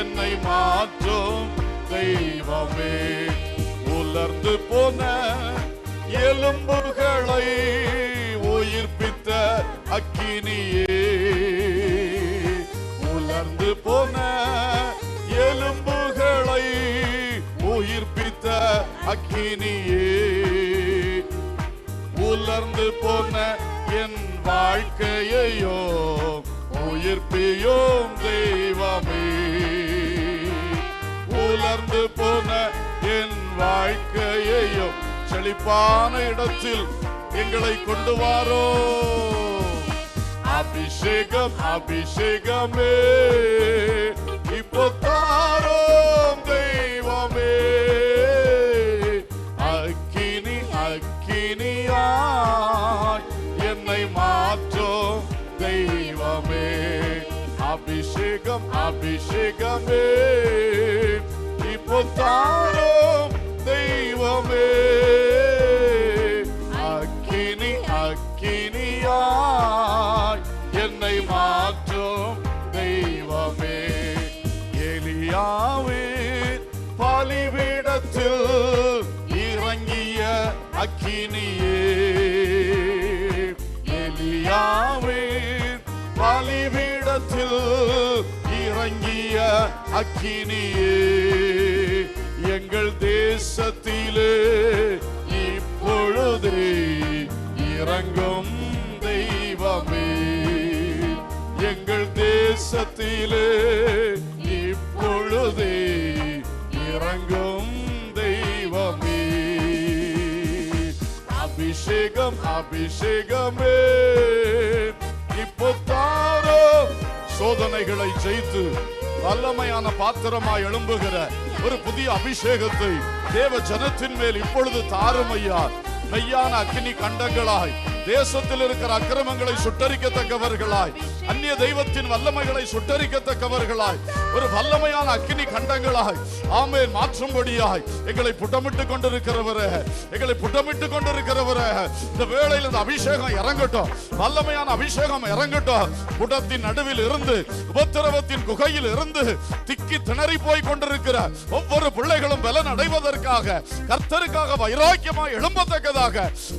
என்னை மாற்றும் தெய்வமே, உலர்ந்து போன எலும்புகளை உயிர்ப்பித்த அக்கினியே, உலர்ந்து போன எலும்புகளை உயிர்ப்பித்த அக்கினியே, உலர்ந்து போன என் வாழ்க்கையையோ உயிர்ப்பியும் தெய்வமே, உலர்ந்து போன என் வாழ்க்கையையோ செழிப்பான இடத்தில் எங்களை கொண்டு வாரோ, அபிஷேகம் அபிஷேகமே இப்போ தாரும் தெய்வமே, அக்கினியாய் என்னை மாற்றும் தெய்வமே. அபிஷேகம் அபிஷேகமே இப்போ தாரும் தெய்வமே. அக்கினி அக்கினியாய் என்னை மாற்றும் தெய்வமே. எலியாவின் பலிபீடத்தில் இறங்கிய அக்கினியே, எலியாவின் பலிபீடத்தில் இறங்கிய அக்கினியே, எங்கள் தேசத்திலே இப்பொழுதே இறங்கும் தெய்வமே. எங்கள் தேசத்திலே இப்பொழுதே இறங்கும் தெய்வமே. அபிஷேகம் அபிஷேகமே இப்போ தாரோ. சோதனைகளை ஜெயித்து வல்லமையான பாத்திரமாய் எழும்புகிற ஒரு புதிய அபிஷேகத்தை தேவ ஜனத்தின் மேல் இப்பொழுது தாரும் ஐயா. மெய்யான அக்கினி கண்டங்களாய் தேசத்தில் இருக்கிற அக்கிரமங்களை சுட்டரிக்கத்தக்கவர்களாய், அந்நிய தெய்வத்தின் வல்லமைகளை சுட்டரிக்கத்தக்கவர்களாய், ஒரு வல்லமையான அக்கினி கண்டங்களாய் ஆமென் மாற்றும்படியாய் எங்களை புட்டமிட்டு கொண்டிருக்கிறவரே, எங்களை புட்டமிட்டு கொண்டிருக்கிறவரே, இந்த வேளையில் இந்த அபிஷேகம் இறங்கட்டும், வல்லமையான அபிஷேகம் இறங்கட்டும். புடத்தின் நடுவில் இருந்து உபத்திரவத்தின் குகையில் இருந்து திக்கி திணறி போய் கொண்டிருக்கிற ஒவ்வொரு பிள்ளைகளும் பலன் அடைவதற்காக, கர்த்தருக்காக வைராக்கியமாய் எழும்பத்தக்கதாக,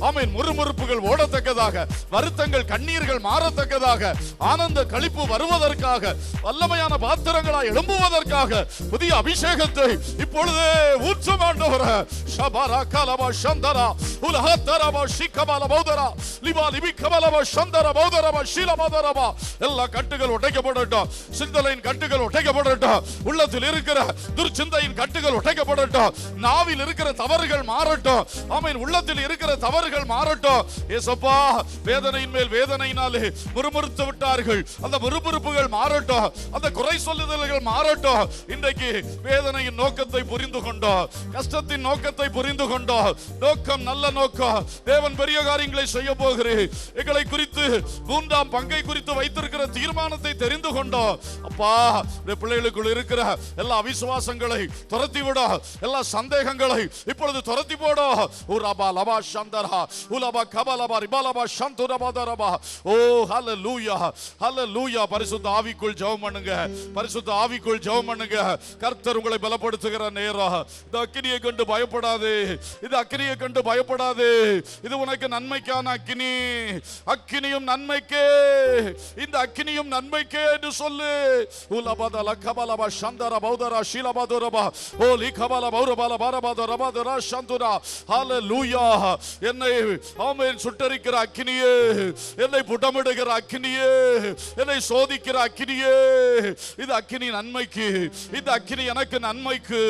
ஆமென் முறுமுறுப்புகள் ஓடத்தக்கதாக, வருத்தங்கள் கண்ணீர்கள் மாறத்தக்கதாக, ஆனந்த களிப்பு வருவதற்காக, வல்லமையான பாத்திரங்களாய் எழும்புவதற்காக புதிய அபிஷேகத்தை இப்பொழுதே ஊற்றும் ஆண்டவரே. ஷபரா கலபா சந்தரா உலஹத்தரபா ஷிகபல பௌதரா லிபா லிபிகபலபா சந்தரா பௌதரபா ஷிலபதரபா. எல்லா கட்டுகள் உடைக்கப்படட்டும், சிந்தனையின் கட்டுகள் உடைக்கப்படட்டும், உள்ளத்தில் இருக்கிற துர்ச்சிந்தையின் கட்டுகள் உடைக்கப்படட்டும், நாவில் இருக்கிற தவறுகள் மாறட்டும், ஆமென் உள்ளத்தில் இருக்கிற தவறுகள் மாறட்டும். ஏசப்பா, வேதனையின் மேல் வேதனையினாலே முறுமுறுத்து விட்டார்கள், அந்த முறுமுறுப்புகள் மாறட்டும், அந்த குறை சொல்லுதல்கள் மாறட்டும். இன்றைக்கு வேதனையின் நோக்கத்தை புரிந்து கொண்டோம், கஷ்டத்தின் நோக்கத்தை புரிந்து கொண்டோம். நோக்கம் நல்ல நோக்கம். தேவன் பெரிய காரியங்களை செய்ய போகிறேன், எங்களை குறித்து மூன்றாம் பங்கை குறித்து வைத்திருக்கிற தீர்மானத்தை தெரிந்து கொண்டோம். அப்பா, பிள்ளைகளுக்குள் இருக்கிற எல்லா அவிசுவாசங்களை துரத்தி விட, எல்லா சந்தேகங்களை இப்பொழுது துரத்தி போட. உரபா லபா சந்தரா உலபா கபலபா ரிபலபா சந்துரபதரபா. ஓ ஹல்லேலூயா ஹல்லேலூயா. பரிசுத்த ஆவிக்குள் ஜெபம் பண்ணுங்க, பரிசுத்த ஆவிக்குள் ஜெபம் பண்ணுங்க. கர்த்தர் உங்களை பலப்படுத்துகிற நேரம். இந்த அக்கினியை கண்டு பயப்படாதே, இது அக்கினியை கண்டு பயப்படாதே. இது உனக்கு நன்மைக்கான அக்கினி, அக்கினியும் நன்மைக்கே, இந்த அக்கினியும் நன்மைக்கே என்று சொல்லு. உலபதல கபலபா சந்தர பௌதரா ஷீலபதுரபா ஓ லிகபல பௌரபல பரபதரபதரா சந்துரா. ஹல்லேலூயா. என்னை ஆமென் சுட்டரிக்கிற அக்கினியே, என்னை புடமிடுகிற அக்கினியே, என்னை சோதிக்கிற அக்கினியே, இது அக்கினி நன்மைக்கு, இந்த அக்கினி எனக்கு நன்மைக்கு,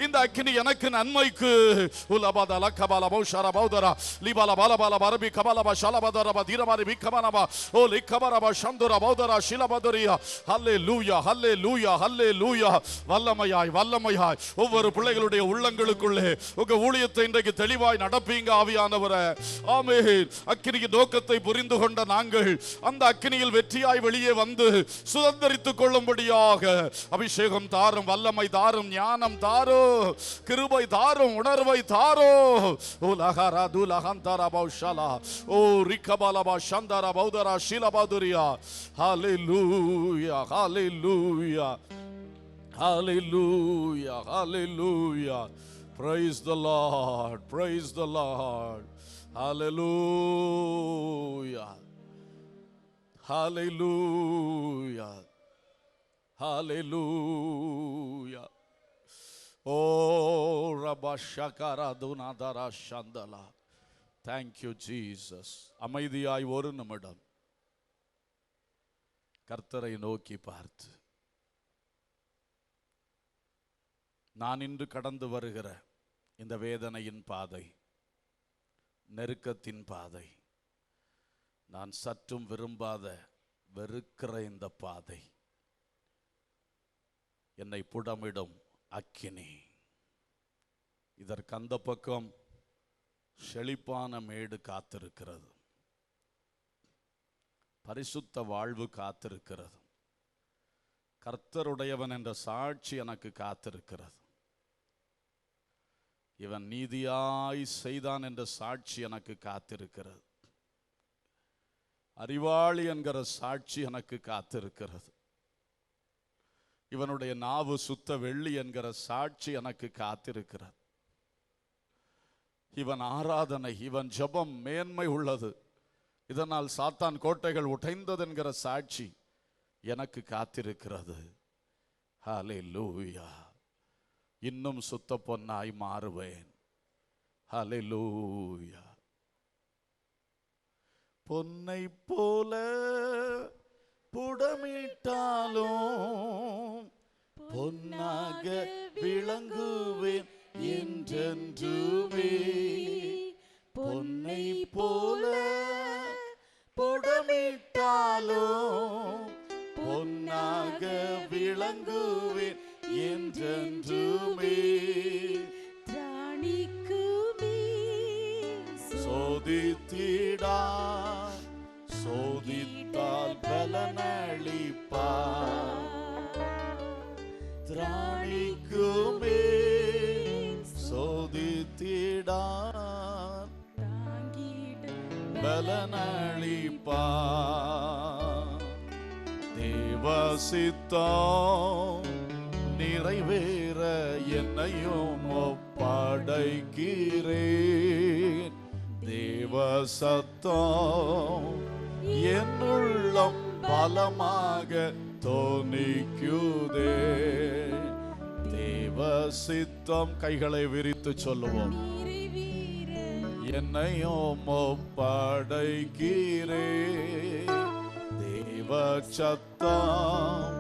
இந்த அக்கினி எனக்கு நன்மைக்கு. உலபதல கபல பௌஷர பௌதரா லிபல பலபல பரபி கபல பஷலபதரப தீரமாரி பிகமனபா ஓ லிகபரப சந்துரா பௌதரா ஷீலபதுரியா. ஹல்லேலூயா ஹல்லேலூயா ஹல்லேலூயா. வல்லமையாய் வல்லமையாய் ஒவ்வொரு பிள்ளைகளுடைய உள்ளங்களுக்குள்ளே உங்க ஊழியத்தை இன்றைக்கு தெளிவாய் நடப்பீங்க ஆவியானவரே. ஆமென். அக்கினியின் நோக்கத்தை புரிந்து கொண்ட நாங்கள் அந்த அக்கினியில் வெற்றியாய் வெளியே வந்து சுதந்தரித்துக் கொள்ளும்படியாக அபிஷேகம் தாரும், வல்லமை தாரும், ஞானம் தாரும், கிருபை தாரும், உணர்வை தாரும். உலகரா துலகந்தரா பௌஷலா ஓ ரிகபலபா சந்தரா பௌதரா ஷீலபதுரியா. ஹல்லேலூயா ஹல்லேலூயா hallelujah hallelujah. Praise the Lord, praise the Lord. Hallelujah hallelujah hallelujah. Oh rabashakara dunadara shandala. Thank you Jesus. அமைதியாய் ஒரு நிமிடம் கர்த்தரை நோக்கி பார்த்து, நான் இன்று கடந்து வருகிற இந்த வேதனையின் பாதை, நெருக்கத்தின் பாதை, நான் சற்றும் விரும்பாத வெறுக்கிற இந்த பாதை, என்னை புடமிடும் அக்கினி. இதற்கு அந்த பக்கம் செழிப்பான மேடு காத்திருக்கிறது, பரிசுத்த வாழ்வு காத்திருக்கிறது, கர்த்தருடையவன் என்ற சாட்சி எனக்கு காத்திருக்கிறது, இவன் நீதியாய் செய்தான் என்ற சாட்சி எனக்கு காத்திருக்கிறது, அறிவாளி என்கிற சாட்சி எனக்கு காத்திருக்கிறது, இவனுடைய நாவு சுத்த வெள்ளி என்கிற சாட்சி எனக்கு காத்திருக்கிறது, இவன் ஆராதனை, இவன் ஜெபம் மேன்மை உள்ளது, இதனால் சாத்தான் கோட்டைகள் உடைந்தது என்கிற சாட்சி எனக்கு காத்திருக்கிறது. ஹல்லேலூயா. இன்னும் சுத்த பொன்னாய் மாறுவேன். ஹல்லேலூயா. பொன்னை போல புடமிட்டாலும் பொன்னாக விளங்குவேன் என்றென்றுமே. பொன்னை போல புடமிட்டாலும் பொன்னாக விளங்குவேன் என்றென்றுமே.
திராணிக்குமே
சோதித்திடா, சோதித்தால் பலனளிப்பா. திராணிக்குமே சோதித்திடா பலனளிப்பா. தேவ சித்தம் நிறைவேற என்னையும் ஒப்படைக்கிறேன். தேவ சத்தம் என்னுள்ளம் பலமாக தோணிக்குதே. தேவ சித்தம், கைகளை விரித்து சொல்லுவோம். என்னையும் ஒப்படைக்கிறேன். தேவ சத்தம்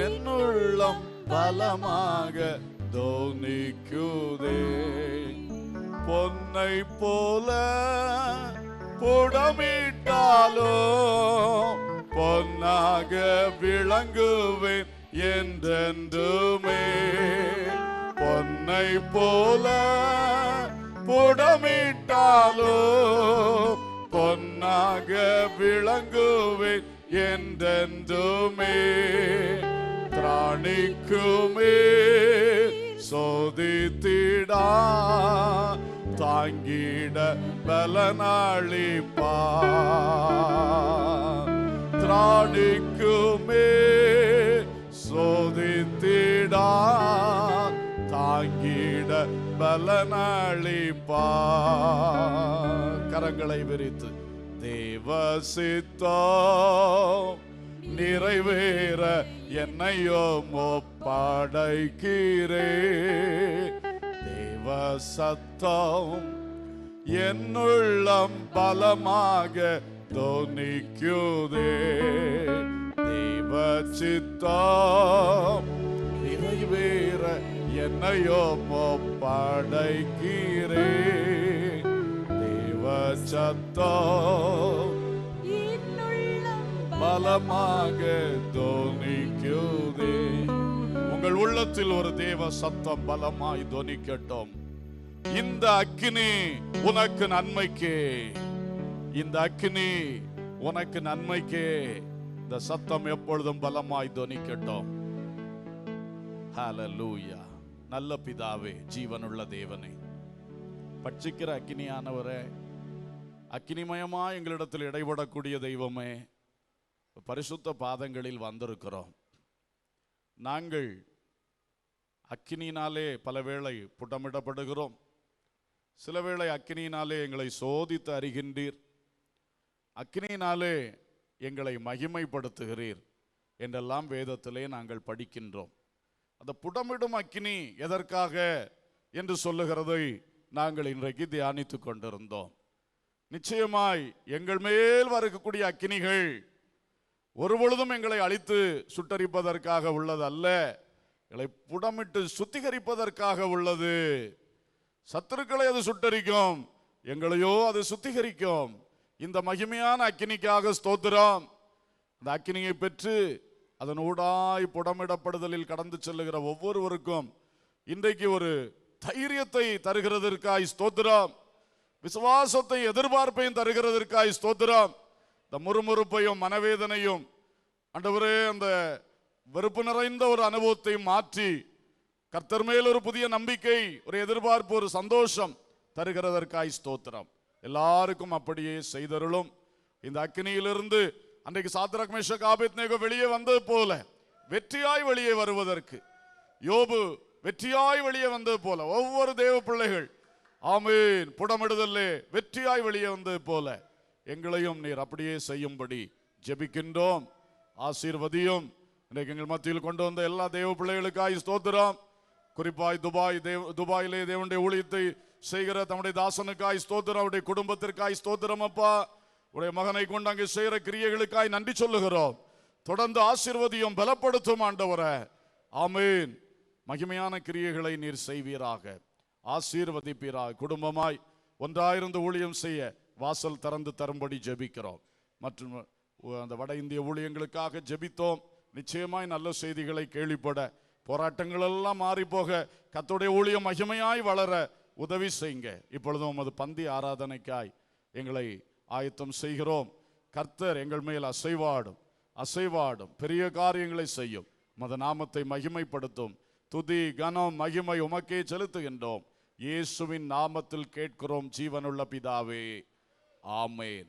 என்னுள்ளம் பலமாக தோணிக்குதே. பொன்னை போல புடமிட்டாலும் பொன்னாக விளங்குவேன் என்றென்றுமே. பொன்னை போல புடமிட்டாலும் பொன்னாக விளங்குவேன் என்றென்றுமே. திராணிக்குமே சோதித்திடா தாங்கிட பலனளிப்பா. திராணிக்குமே சோதித்திடா தாங்கிட பலனளிப்பா. கரங்களை விரித்து தேவ சித்தம் நிறைவேற என்னையும் ஒப்படைக்கிறேன். தேவ சத்தம் என்னுள்ளம் பலமாக தோணிக்குதே. தேவ சித்தம் நிறைவேற என்னையும் ஒப்படைக்கிறேன். தேவ சத்தம் பலமாக தோணிக்குதே. உங்கள் உள்ளத்தில் ஒரு தேவ சத்தம் பலமாய் தோணிக்கட்டும். இந்த அக்கினி உனக்கு நன்மைக்கே, இந்த அக்கினி உனக்கு நன்மைக்கே. இந்த சத்தம் எப்பொழுதும் பலமாய் தோணிக்கட்டும். ஹல்லேலூயா. நல்ல பிதாவே, ஜீவனுள்ள தேவனே, பட்சிக்கிற அக்கினியானவரே, அக்கினிமயமா எங்களிடத்தில் இடைபடக்கூடிய தெய்வமே, பரிசுத்த பாதங்களில் வந்திருக்கிறோம். நாங்கள் அக்கினியினாலே பல வேளை புட்டமிடப்படுகிறோம். சில வேளை அக்கினியினாலே எங்களை சோதித்து அறிகின்றீர், அக்கினியினாலே எங்களை மகிமைப்படுத்துகிறீர் என்றெல்லாம் வேதத்திலே நாங்கள் படிக்கின்றோம். அந்த புடமிடும் அக்கினி எதற்காக என்று சொல்லுகிறதை நாங்கள் இன்றைக்கு தியானித்து கொண்டிருந்தோம். நிச்சயமாய் எங்கள் மேல் வரக்கூடிய அக்கினிகள் ஒருபொழுதும் எங்களை அழித்து சுட்டரிப்பதற்காக உள்ளது அல்ல, எங்களை புடமிட்டு சுத்திகரிப்பதற்காக உள்ளது. சத்துருக்களை அது சுட்டரிக்கும், எங்களையோ அது சுத்திகரிக்கும். இந்த மகிமையான அக்கினிக்காக ஸ்தோத்திரம். அந்த அக்கினியை பெற்று அதன் ஊடாய் புடமிடப்படுதலில் கடந்து செல்லுகிற ஒவ்வொருவருக்கும் இன்றைக்கு ஒரு தைரியத்தை தருகிறதற்காய் ஸ்தோத்திரம். விசுவாசத்தை எதிர்பார்ப்பையும் தருகிறதற்காய் ஸ்தோத்திரம். இந்த முறுமுறுப்பையும் மனவேதனையும் ஆண்டவரே அந்த வெறுப்பு நிறைந்த ஒரு அனுபவத்தை மாற்றி கர்த்தர் மேல் ஒரு புதிய நம்பிக்கை, ஒரு எதிர்பார்ப்பு, ஒரு சந்தோஷம் தருகிறதற்காய் ஸ்தோத்திரம். எல்லாருக்கும் அப்படியே செய்தருளும். இந்த அக்கினியிலிருந்து அன்றைக்கு சாத்ராக் மேஷாக் ஆபேத்நேகோ வெளியே வந்தது போல வெற்றியாய் வெளியே வருவதற்கு, யோபு வெற்றியாய் வெளியே வந்தது போல ஒவ்வொரு தேவ பிள்ளைகள் ஆமீன் புடமிடுதல்லே வெற்றியாய் வெளியே வந்தது போல எங்களையும் நீர் அப்படியே செய்யும்படி ஜெபிக்கின்றோம். ஆசீர்வதியும். இன்றைக்கு எங்கள் மத்தியில் கொண்டு வந்த எல்லா தேவ பிள்ளைகளுக்காய் ஸ்தோத்திரம். குறிப்பாய் துபாயிலே தேவனுடைய ஊழியத்தை செய்கிற தம்முடைய தாசனுக்காய் ஸ்தோத்திரம். அவருடைய குடும்பத்திற்காய் ஸ்தோத்திரம் அப்பா. உடைய மகனை கொண்டு அங்கே செய்கிற கிரியைகளுக்காய் நன்றி சொல்லுகிறோம். தொடர்ந்து ஆசீர்வதியும், பலப்படுத்தும் ஆண்டவரே. ஆமீன். மகிமையான கிரியைகளை நீர் செய்வீராக, ஆசீர்வதிப்பீராக. குடும்பமாய் ஒன்றாயிருந்து ஊழியம் செய்ய வாசல் திறந்து தரும்படி ஜெபிக்கிறோம். மற்றும் அந்த வட இந்திய ஊழியங்களுக்காக ஜெபித்தோம். நிச்சயமாய் நல்ல செய்திகளை கேள்விப்பட, போராட்டங்கள் எல்லாம் மாறி போக, கர்த்தருடைய ஊழியம் மகிமையாய் வளர உதவி செய்யுங்க. இப்பொழுதும் உமது பந்தி ஆராதனைக்காய் எங்களை ஆயத்தம் செய்கிறோம். கர்த்தர் எங்கள் மேல் அசைவாடும் பெரிய காரியங்களை செய்யும். உமது நாமத்தை மகிமைப்படுத்தும். துதி கனம் மகிமை உமக்கே செலுத்துகின்றோம். இயேசுவின் நாமத்தில் கேட்கிறோம் ஜீவனுள்ள பிதாவே. ஆமென்.